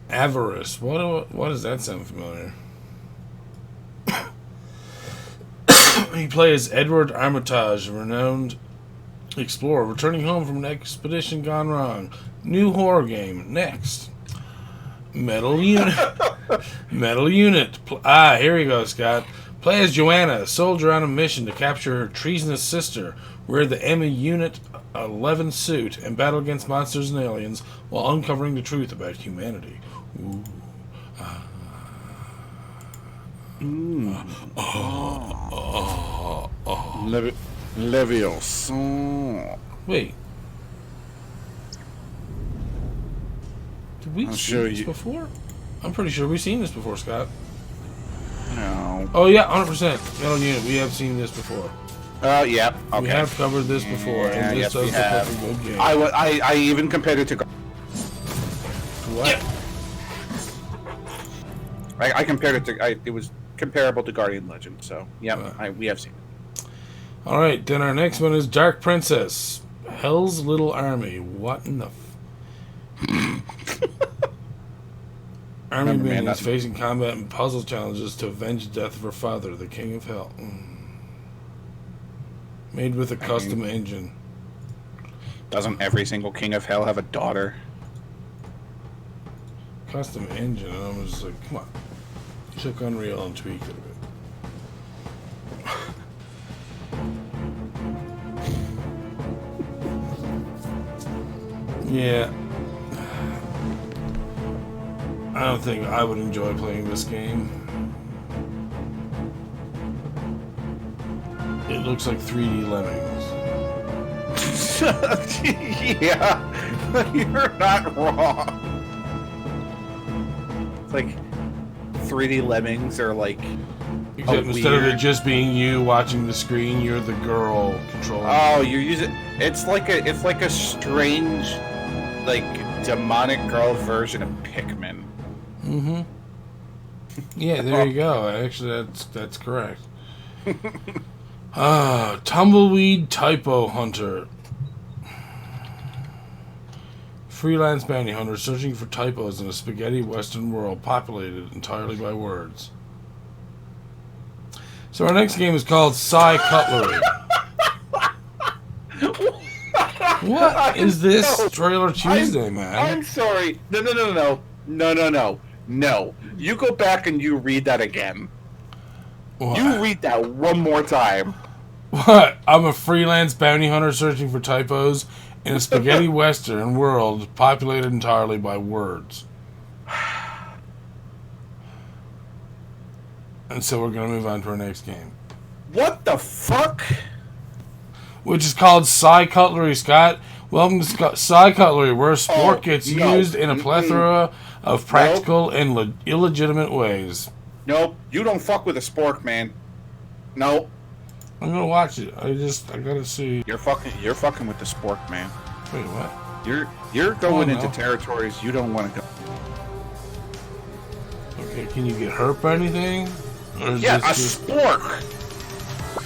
Avarice. What does that sound familiar? He plays Edward Armitage, a renowned explorer returning home from an expedition gone wrong. New horror game. Next. Metal Unit. Metal Unit. Here we go, Scott. Play as Joanna, a soldier on a mission to capture her treasonous sister. Wear the Emma Unit 11 suit and battle against monsters and aliens while uncovering the truth about humanity. Ooh. Leviosa. Wait. Did we see this before? I'm pretty sure we've seen this before, Scott. No. Oh yeah, 100%. Metal Unit. We have seen this before. Yeah. Okay. We have covered this before, and this does look like a good game. I even compared it to. What? I compared it to. It was comparable to Guardian Legend. So yeah, we have seen it. All right, then our next one is Dark Princess, Hell's Little Army. What in the? Army Man is facing combat and puzzle challenges to avenge the death of her father, the King of Hell. Made with a custom engine. Doesn't every single King of Hell have a daughter? Custom engine, and I was like, come on. You took Unreal and tweaked it a bit. Yeah. I don't think I would enjoy playing this game. It looks like 3D Lemmings. Yeah, you're not wrong. It's like 3D Lemmings are like. Except instead of it just being you watching the screen, you're the girl controlling. Oh, you're using. It's like a strange, like demonic girl version of Pikmin. Mm-hmm. Yeah, there you go. Actually, that's correct. Tumbleweed Typo Hunter. Freelance bounty hunter searching for typos in a spaghetti western world populated entirely by words. So our next game is called Psy Cutlery. What is this Trailer Tuesday, man? I'm sorry. No. You go back and you read that again. What? You read that one more time. What? I'm a freelance bounty hunter searching for typos in a spaghetti western world populated entirely by words. And so we're going to move on to our next game. What the fuck? Which is called Psy Cutlery, Scott. Welcome to Psy Cutlery, where sport gets used in a plethora of practical and illegitimate ways. Nope. You don't fuck with a spork, man. Nope. I'm going to watch it. I got to see. You're fucking with the spork, man. Wait, what? You're going into territories you don't want to go. Okay, can you get hurt by anything? Or is Yeah, a this just... spork. Oh,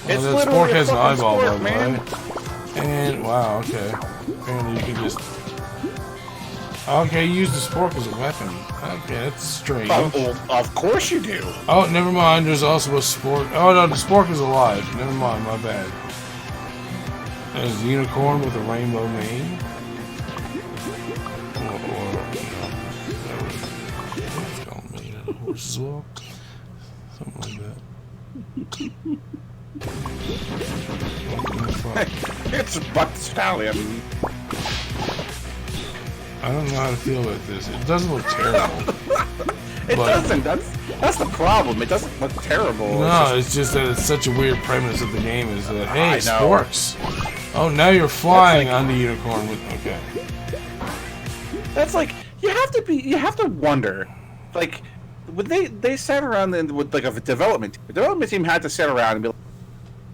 It's that literally spork has an eyeball, spork, by the man. way. And, wow, okay. Apparently you can just... Okay, you use the spork as a weapon. Okay, that's strange. Of course you do. Oh, never mind, there's also a spork. Oh, no, the spork is alive. Never mind, my bad. There's a unicorn with a rainbow mane. Horse as well. Something like that. It's Buck Stallion. I don't know how to feel about this. It doesn't look terrible. It doesn't. That's the problem. It doesn't look terrible. No, it's just that it's such a weird premise of the game is that, hey, I know. sporks. Oh, now you're flying on the unicorn with... Okay. That's like... You have to wonder. Like... When they sat around with like a development team. The development team had to sit around and be like,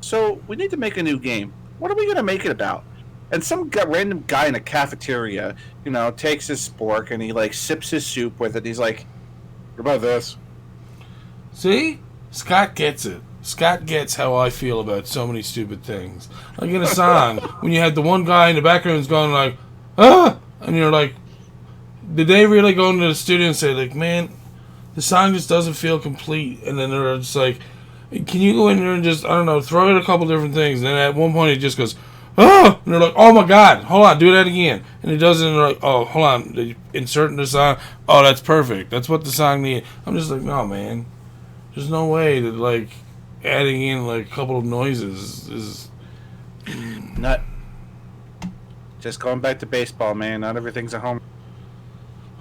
so we need to make a new game. What are we going to make it about? And some random guy in a cafeteria, takes his spork and he like sips his soup with it. He's like, what about this? See? Scott gets it. Scott gets how I feel about so many stupid things. Like in a song, when you had the one guy in the background going like, ah! And you're like, did they really go into the studio and say like, man, the song just doesn't feel complete, and then they're just like, can you go in there and just, I don't know, throw in a couple different things, and then at one point it just goes, oh, and they're like, oh my god, hold on, do that again, and it does it, and they're like, oh, hold on, they insert in the song, oh, that's perfect, that's what the song needs. I'm just like, no, man, there's no way that, like, adding in, like, a couple of noises is... Not... Just going back to baseball, man, not everything's a home.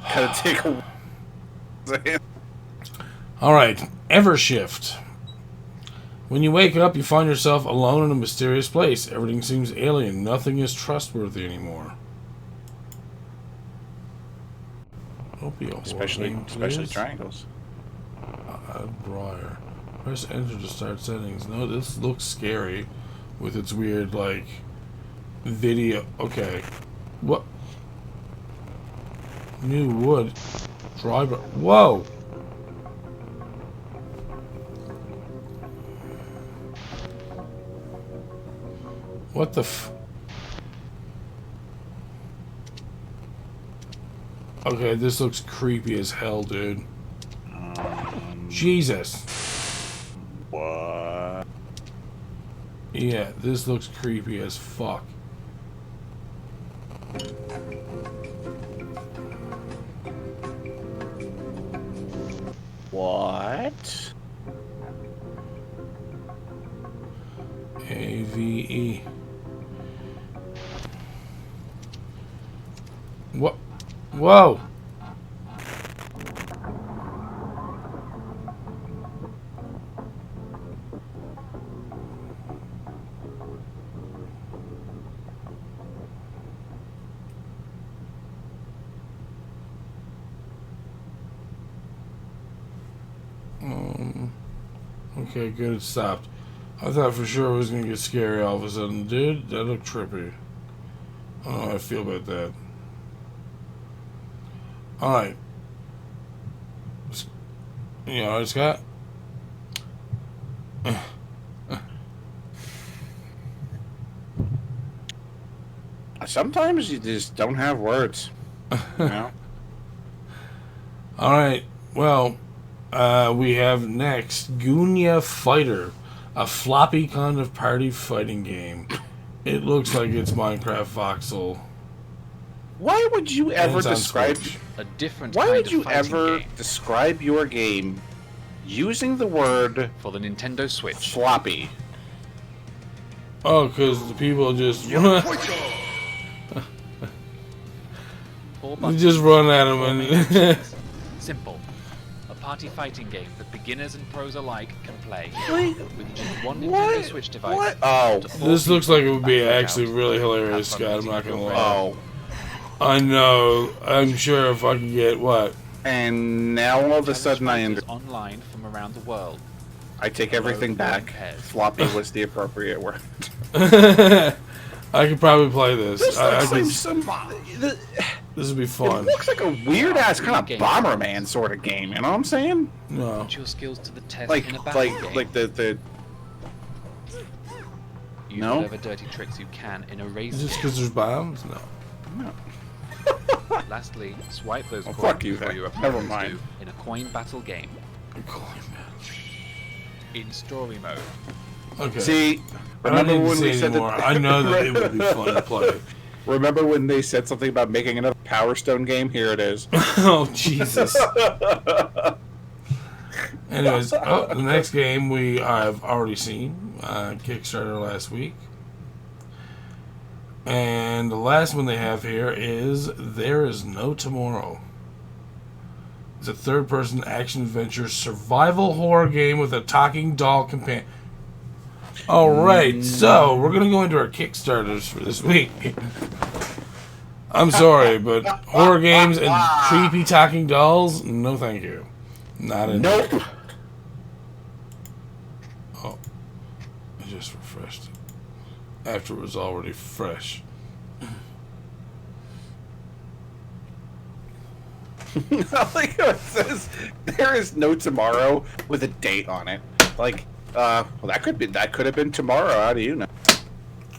Gotta take a... Alright, Evershift. When you wake up, you find yourself alone in a mysterious place. Everything seems alien. Nothing is trustworthy anymore. Especially triangles. Briar. Press enter to start settings. No, this looks scary with its weird, like, video. Okay. What? New wood. Driver. Whoa! What the f... Okay, this looks creepy as hell, dude. Jesus. What? Yeah, this looks creepy as fuck. What? AVE. What? Whoa! Okay, good, it stopped. I thought for sure it was gonna get scary all of a sudden. Dude, that looked trippy. I don't know how I feel about that. Alright. You know what, Scott? Sometimes you just don't have words. You know? Alright, well, we have next Gunya Fighter, a floppy kind of party fighting game. It looks like it's Minecraft voxel. Why would you ever describe a different Why kind would of you fighting ever game describe your game using the word for the Nintendo Switch? floppy? Oh, because the people just Four they buttons, just run at them four and main actions. Simple. A party fighting game that beginners and pros alike can play with just one Nintendo Switch device. What? Oh, up to 4 this looks like it would be people back actually out. really hilarious, Have fun Scott. I'm meeting not gonna your lie. oh. I know. I'm sure if I can get what. And now all of a Challenge sudden fighters online from around the world. I take everything back. Floppy was the appropriate word. I could probably play this. This I looks could, like some. this would be It fun. looks like a weird ass kind of Bomberman sort of game. You know what I'm saying? No. Put your skills to the test Like, in a battle game. like the. Use No? whatever dirty tricks you can in a race. Is this because there's bombs? No. Lastly, swipe those Oh, coins fuck you before then. your Never opponents mind. do in a coin battle game. In story mode. Okay. See, I don't remember need to when we say said anymore. that? I know that it would be fun to play. Remember when they said something about making another Power Stone game? Here it is. Oh, Jesus. Anyways, the next game we have already seen. Kickstarter last week. And the last one they have here is There Is No Tomorrow. It's a third-person action-adventure survival horror game with a talking doll companion. Alright, so we're going to go into our Kickstarters for this week. I'm sorry, but horror games and creepy talking dolls? No thank you. Not in. Nope. Oh, I just refreshed it. After it was already fresh. I like how it says there is no tomorrow with a date on it. Like, well, that could have been tomorrow. How do you know?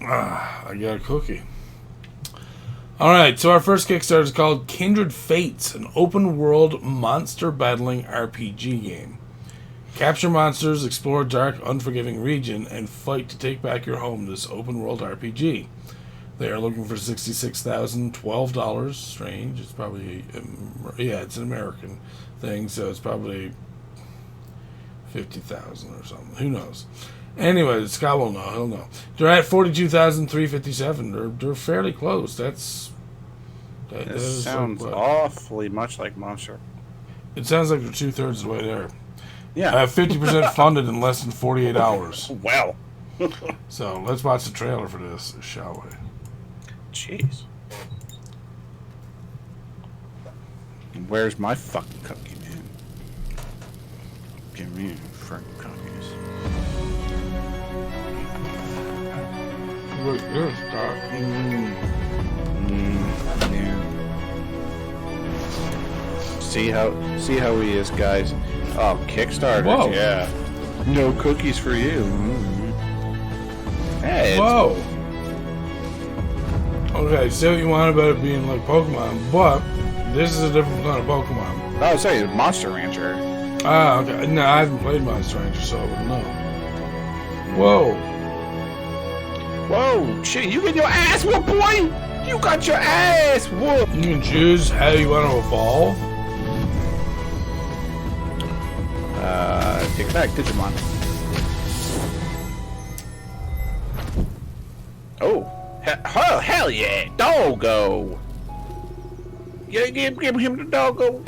I got a cookie. Alright, so our first Kickstarter is called Kindred Fates, an open-world monster battling RPG game. Capture monsters, explore a dark, unforgiving region, and fight to take back your home. This open-world RPG. They are looking for $66,012. Strange. It's probably it's an American thing, so it's probably $50,000 or something. Who knows? Anyway, Scott will know. He'll know. They're at $42,357. They're fairly close. That is sounds like, awfully much like Monster. it sounds like they're 2/3 of the way there. Yeah. 50% funded in less than 48 hours. Well. So let's watch the trailer for this, shall we? Jeez. Where's my fucking cookie, man? Give me fucking cookies. Look, this Scott. Yeah. See how he is, guys. Oh, Kickstarter. Whoa. Yeah. No cookies for you. Hey. Whoa. Okay, say what you want about it being like Pokemon, but this is a different kind of Pokemon. Oh, sorry, Monster Rancher. Ah, okay. No, I haven't played Monster Rancher, so I wouldn't know. Whoa. Whoa, shit, you get your ass whooped, boy! You got your ass whooped! You can choose how you want to evolve. Take it back, Digimon. Oh, hell yeah, doggo! Yeah, give him the doggo.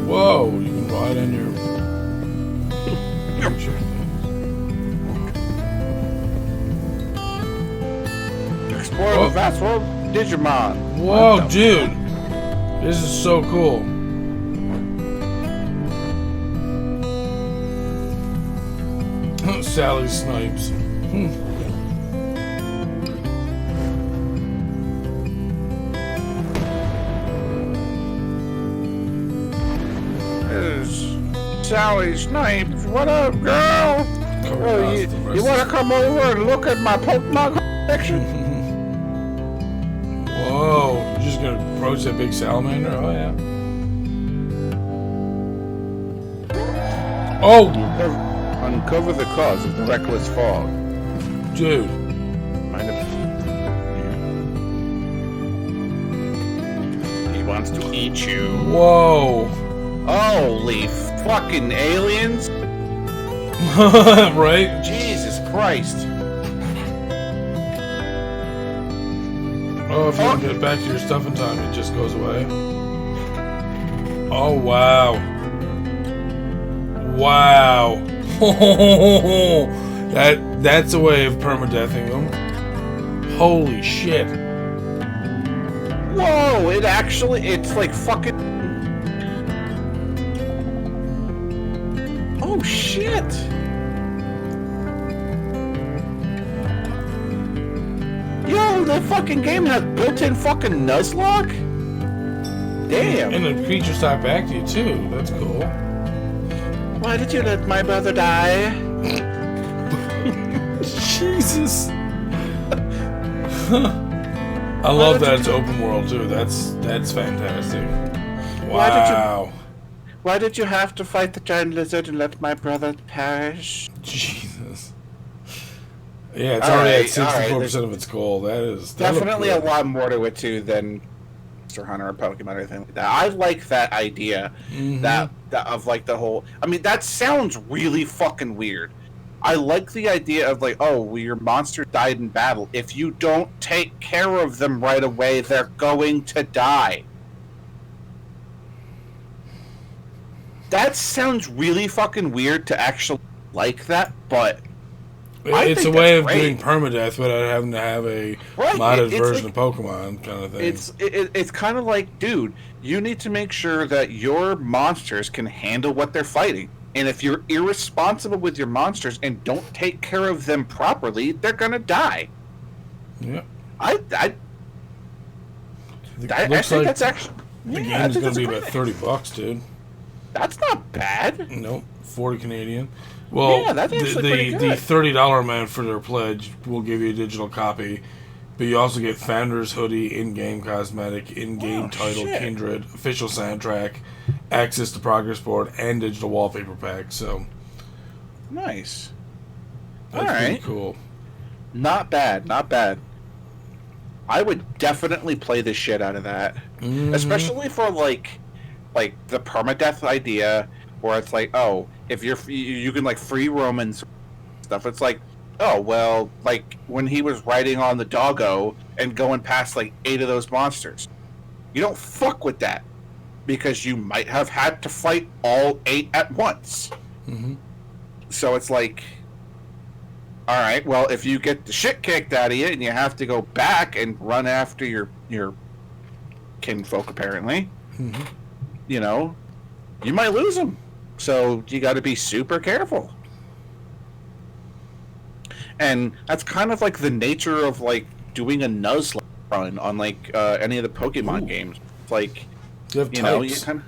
Whoa, you can ride on your... Explore the vast world of Digimon. Whoa, dude. This is so cool. Sally Snipes. Sally Snipes, what up, girl? Oh, you want to come over and look at my Pokemon collection? Whoa, you're just gonna approach that big salamander? Oh, yeah. Oh! Uncover the cause of the reckless fall. Dude. He wants to eat you. Whoa. Holy fucking aliens. Right? Jesus Christ. Oh, if you don't get back to your stuff in time, it just goes away. Oh, wow. Wow. That's a way of permadeathing them. Holy shit. Whoa, it's like fucking... Oh shit. Yo, the fucking game has built-in fucking Nuzlocke? Damn. And the creatures talk back to you too. That's cool. Why did you let my brother die? Jesus. I love that it's open world too. That's fantastic. Wow. Why did you have to fight the giant lizard and let my brother perish? Jesus. Yeah, it's already at 64% of its goal. That is definitely a lot more to it too than Monster Hunter or Pokemon or anything like that. I like that idea that of like the whole. I mean, that sounds really fucking weird. I like the idea of like, oh, well, your monster died in battle. If you don't take care of them right away, they're going to die. That sounds really fucking weird to actually like that, but it's a way of doing permadeath without having to have a modded version of Pokemon kind of thing. It's kind of like, dude, you need to make sure that your monsters can handle what they're fighting. And if you're irresponsible with your monsters and don't take care of them properly, they're gonna die. Yeah. I think that's actually... The game's gonna be about $30, dude. That's not bad. Nope, 40 Canadian. Well, yeah, that's actually the $30 amount for their pledge will give you a digital copy, but you also get Founder's Hoodie, in-game cosmetic, in-game title, shit. Kindred, official soundtrack, access to progress board, and digital wallpaper pack. So nice. That's pretty cool. Not bad, not bad. I would definitely play the shit out of that, especially for like the permadeath idea, where it's like, oh, if you can like free roam and stuff. It's like, oh well, like when he was riding on the doggo and going past like 8 of those monsters, you don't fuck with that because you might have had to fight all 8 at once. So it's like, all right, well, if you get the shit kicked out of you and you have to go back and run after your kinfolk, apparently, you know, you might lose them. So you got to be super careful. And that's kind of like the nature of like doing a Nuzlocke run on like any of the Pokemon games. It's like, you know, you kind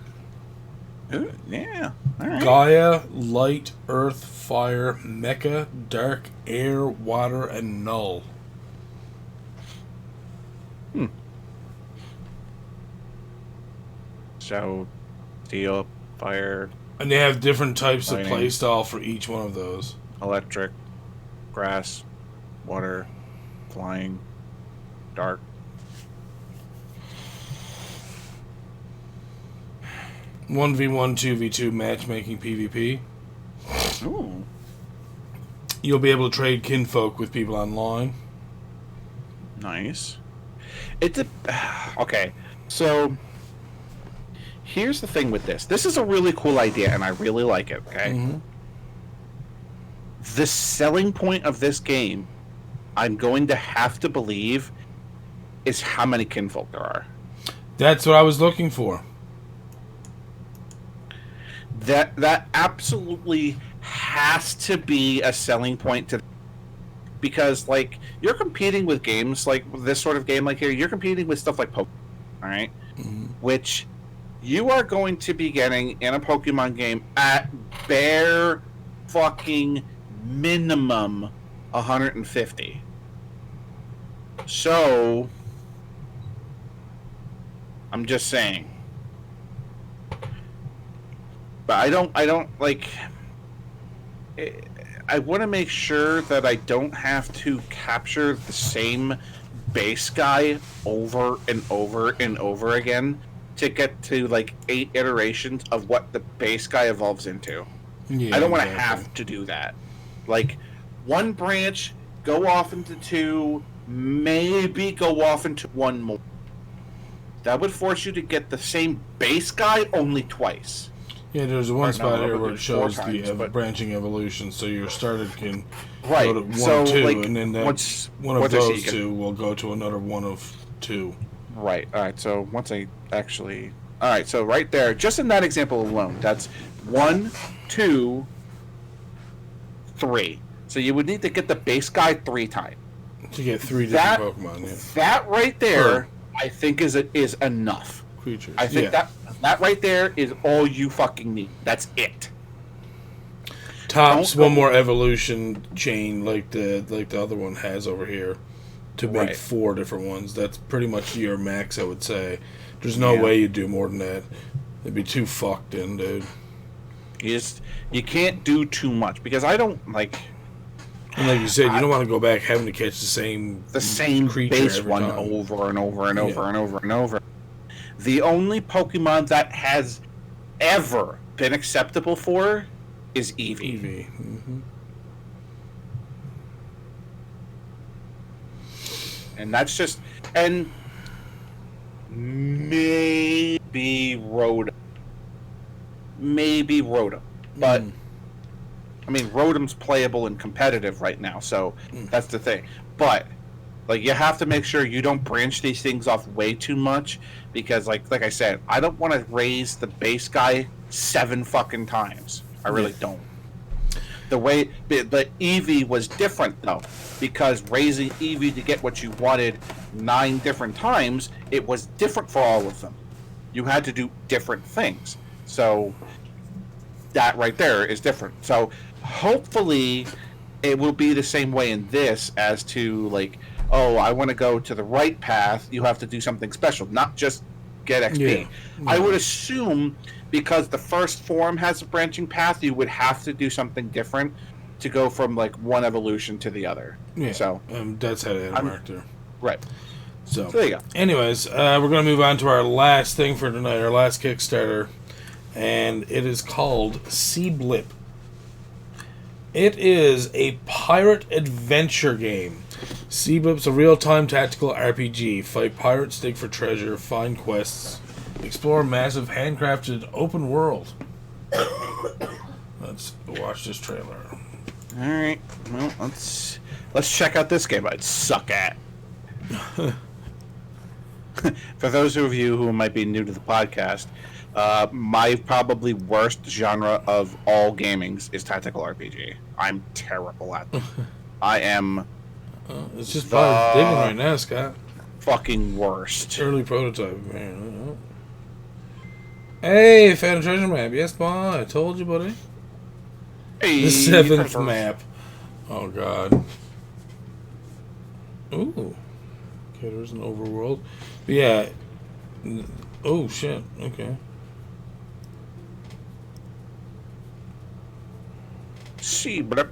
of... yeah. All right. Gaia, Light, Earth, Fire, Mecha, Dark, Air, Water, and Null. So, Steel, Fire... And they have different types of playstyle for each one of those. Electric, Grass, Water, Flying. Dark. One v1, 2v2 matchmaking PvP. Ooh. You'll be able to trade kinfolk with people online. Nice. Okay, so here's the thing with this. This is a really cool idea, and I really like it, okay? Mm-hmm. The selling point of this game, I'm going to have to believe, is how many kinfolk there are. That's what I was looking for. That absolutely has to be a selling point to, because like you're competing with games like this sort of game like here, you're competing with stuff like Pokemon, all right? Mm-hmm. Which you are going to be getting in a Pokemon game at bare fucking minimum 150. So I'm just saying. But I don't like. I want to make sure that I don't have to capture the same base guy over and over and over again to get to like 8 iterations of what the base guy evolves into. Yeah, I don't want to exactly. have to do that. Like, one branch, go off into 2, maybe go off into 1 more. That would force you to get the same base guy only twice. Yeah, there's one spot here where it shows times, the but- branching evolution. So your starter can Right. go to 1, So, 2, like, and then that one of once I see those you can- 2 will go to another one of 2. Right. All right. So once I actually, all right. So right there, just in that example alone, that's 1, 2, 3. So you would need to get the base guy 3 times. To get 3 That- different Pokemon, yeah. That right there, Sure. I think is enough. Creatures. I think yeah. that right there is all you fucking need. That's it. Tops don't one go- more evolution chain like the other one has over here to make Right. 4 different ones. That's pretty much your max, I would say. There's no Yeah. way you'd do more than that. It'd be too fucked in, dude. You can't do too much because I don't like And like you said, you don't want to go back having to catch the same creature base every one time. over and over and over Yeah. and over and over. The only Pokemon that has ever been acceptable for is Eevee. Eevee. Mm-hmm. And that's just, and maybe Rotom. But I mean, Rotom's playable and competitive right now, so that's the thing. But like, you have to make sure you don't branch these things off way too much because, like I said, I don't want to raise the base guy 7 fucking times. I really don't. The way the Eevee was different though, because raising Eevee to get what you wanted 9 different times, it was different for all of them. You had to do different things. So that right there is different. So hopefully it will be the same way in this as to like, oh, I want to go to the right path, you have to do something special, not just get XP. Yeah. I would assume because the first form has a branching path, you would have to do something different to go from like one evolution to the other. Yeah. So that's how they mark there. right. So there you go. Anyways, we're gonna move on to our last thing for tonight, our last Kickstarter, and it is called Sea Blip. It is a pirate adventure game. Sea Blip's a real-time tactical RPG. Fight pirates, dig for treasure, find quests, explore a massive handcrafted open world. Let's watch this trailer. All right. Well, let's check out this game I'd suck at. For those of you who might be new to the podcast, my probably worst genre of all gamings is tactical RPG. I'm terrible at them. I am It's just pirate digging right now, Scott. fucking worst. Early prototype, man. Hey, found a treasure map. Yes, boy. I told you, buddy. Hey, The 7th treasure. map. Oh, God. Ooh. Okay, there's an overworld. But yeah. Oh, shit. Okay. See, but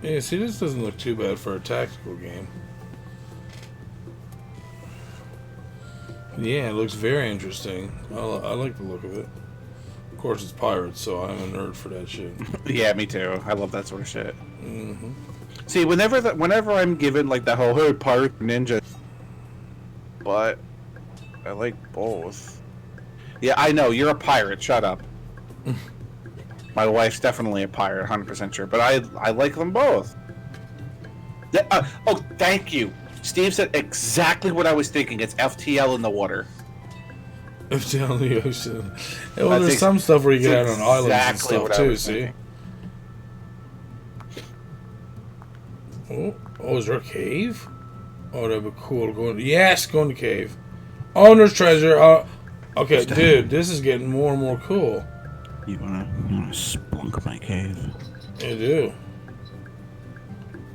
Yeah, see, this doesn't look too bad for a tactical game. Yeah, it looks very interesting. I like the look of it. Of course, it's pirates, so I'm a nerd for that shit. Yeah, me too. I love that sort of shit. Mm-hmm. See, whenever I'm given like the whole hey, pirate ninja, but I like both. Yeah, I know you're a pirate. Shut up. My wife's definitely a pirate, 100% sure. But I like them both. Oh, thank you. Steve said exactly what I was thinking. It's FTL in the water. FTL in the ocean. Yeah, well, there's some stuff where you get out on islands and stuff too. See. Oh, is there a cave? Oh, that'd be cool. Going to cave. Oh, there's treasure. Okay, dude, this is getting more and more cool. You wanna spelunk my cave? I do.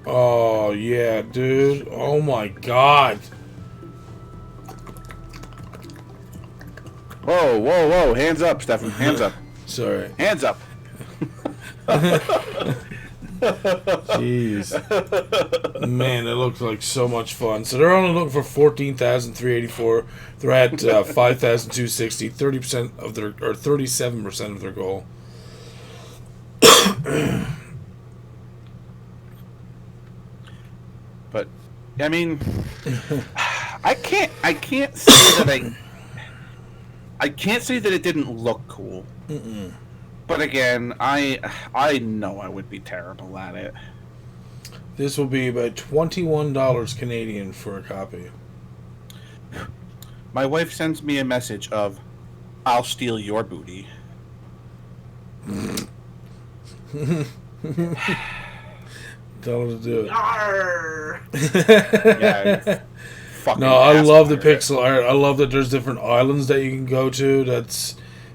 Oh yeah, dude. Oh my god. Whoa, whoa, whoa! Hands up, Stefan. Hands up. Sorry. Hands up. Jeez. Man, it looks like so much fun. So they're only looking for 14,384. They're at 5,260. 30% of their, or 37% of their goal. But I mean, I can't say that I can't say that it didn't look cool. Mm-mm. But again, I know I would be terrible at it. This will be about $21 Canadian for a copy. My wife sends me a message of, "I'll steal your booty." Tell her to do it. Yeah. No, I love the pixel art. I love that there's different islands that you can go to.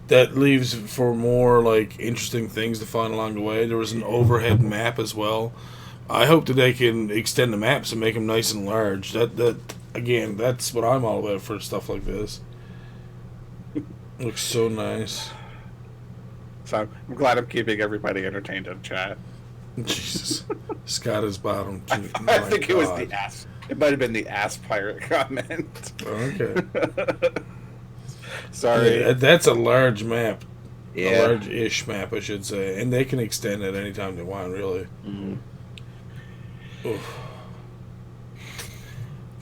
That leaves for more like interesting things to find along the way. There was an overhead map as well. I hope that they can extend the maps and make them nice and large. That again, that's what I'm all about for stuff like this. Looks so nice. So I'm glad I'm keeping everybody entertained in chat. Jesus, Scott is bottom. I think it was the ass. It might have been the ass pirate comment. Okay. Sorry. Yeah, that's a large map. Yeah. A large-ish map, I should say. And they can extend it anytime they want, really. Mm-hmm. Oof.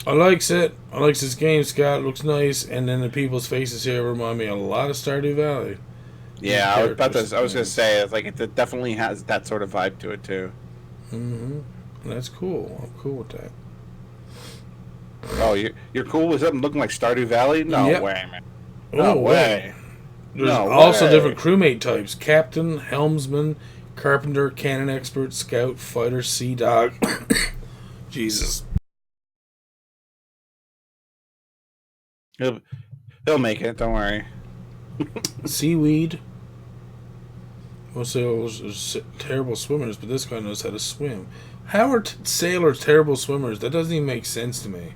I likes it. I likes this game, Scott. It looks nice. And then the people's faces here remind me a lot of Stardew Valley. Yeah, I was going to say, it's like it definitely has that sort of vibe to it, too. Mm-hmm. That's cool. I'm cool with that. Oh, you're cool with something looking like Stardew Valley? No way, man. No way. There's also different crewmate types. Captain, helmsman, carpenter, cannon expert, scout, fighter, sea dog. Jesus. He'll make it, don't worry. Seaweed. Most sailors are terrible swimmers, but this guy knows how to swim. How are sailors terrible swimmers? That doesn't even make sense to me.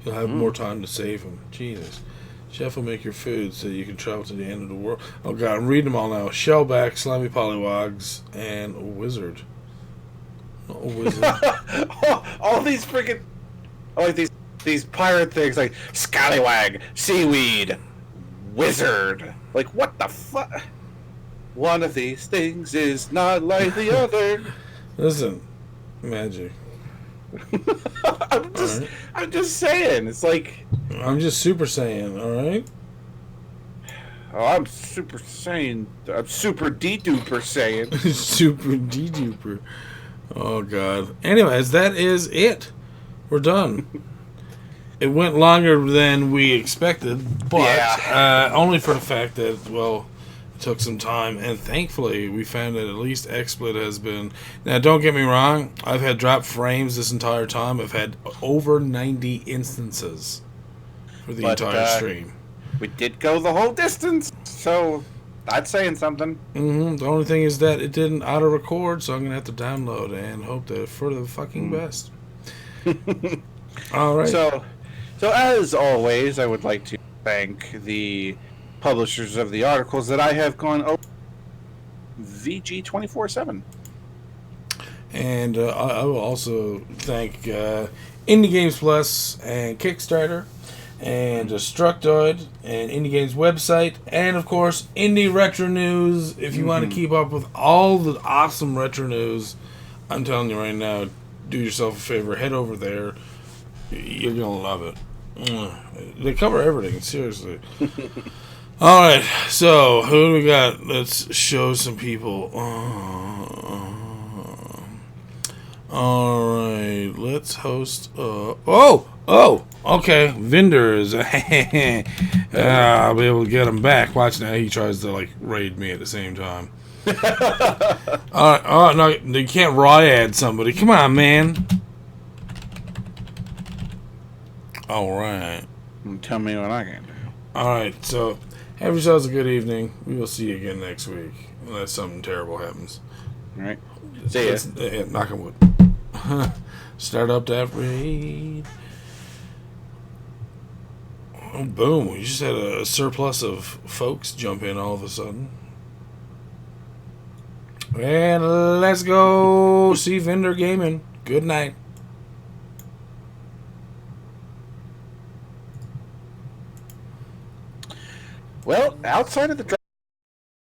You'll have more time to save him. Jesus. Chef will make your food so you can travel to the end of the world. Oh god, I'm reading them all now. Shellback, slimy pollywogs, and a wizard. A wizard. all these freaking... Oh, like these pirate things like scallywag, seaweed, wizard. Like, what the fuck? One of these things is not like the other. Listen, magic. I'm just saying. It's like I'm just Super Saiyan, all right? Oh, I'm Super Saiyan. I'm Super D-Duper Saiyan. Super D-Duper. Oh god. Anyways, that is it. We're done. It went longer than we expected, but only for the fact that, well, it took some time, and thankfully we found that at least XSplit has been... Now, don't get me wrong, I've had drop frames this entire time. I've had over 90 instances for the entire stream. We did go the whole distance, so that's saying something. Mm-hmm. The only thing is that it didn't auto-record, so I'm going to have to download and hope that for the fucking best. All right. So as always, I would like to thank the publishers of the articles that I have gone over. VG247. And I will also thank Indie Games Plus and Kickstarter and Destructoid and Indie Games website and, of course, Indie Retro News. If you want to keep up with all the awesome retro news, I'm telling you right now, do yourself a favor. Head over there. You're going to love it. They cover everything, seriously. All right, so who do we got? Let's show some people. All right, let's host. Okay, vendors. I'll be able to get him back. Watch now, he tries to like raid me at the same time. All right, oh no, you can't riot somebody. Come on, man. All right. Tell me what I can do. All right, so have yourselves a good evening. We will see you again next week, unless something terrible happens. All right. See ya. Knock on wood. Start up that raid. Oh, boom. We just had a surplus of folks jump in all of a sudden. And let's go see Vendor Gaming. Good night. Well, outside of the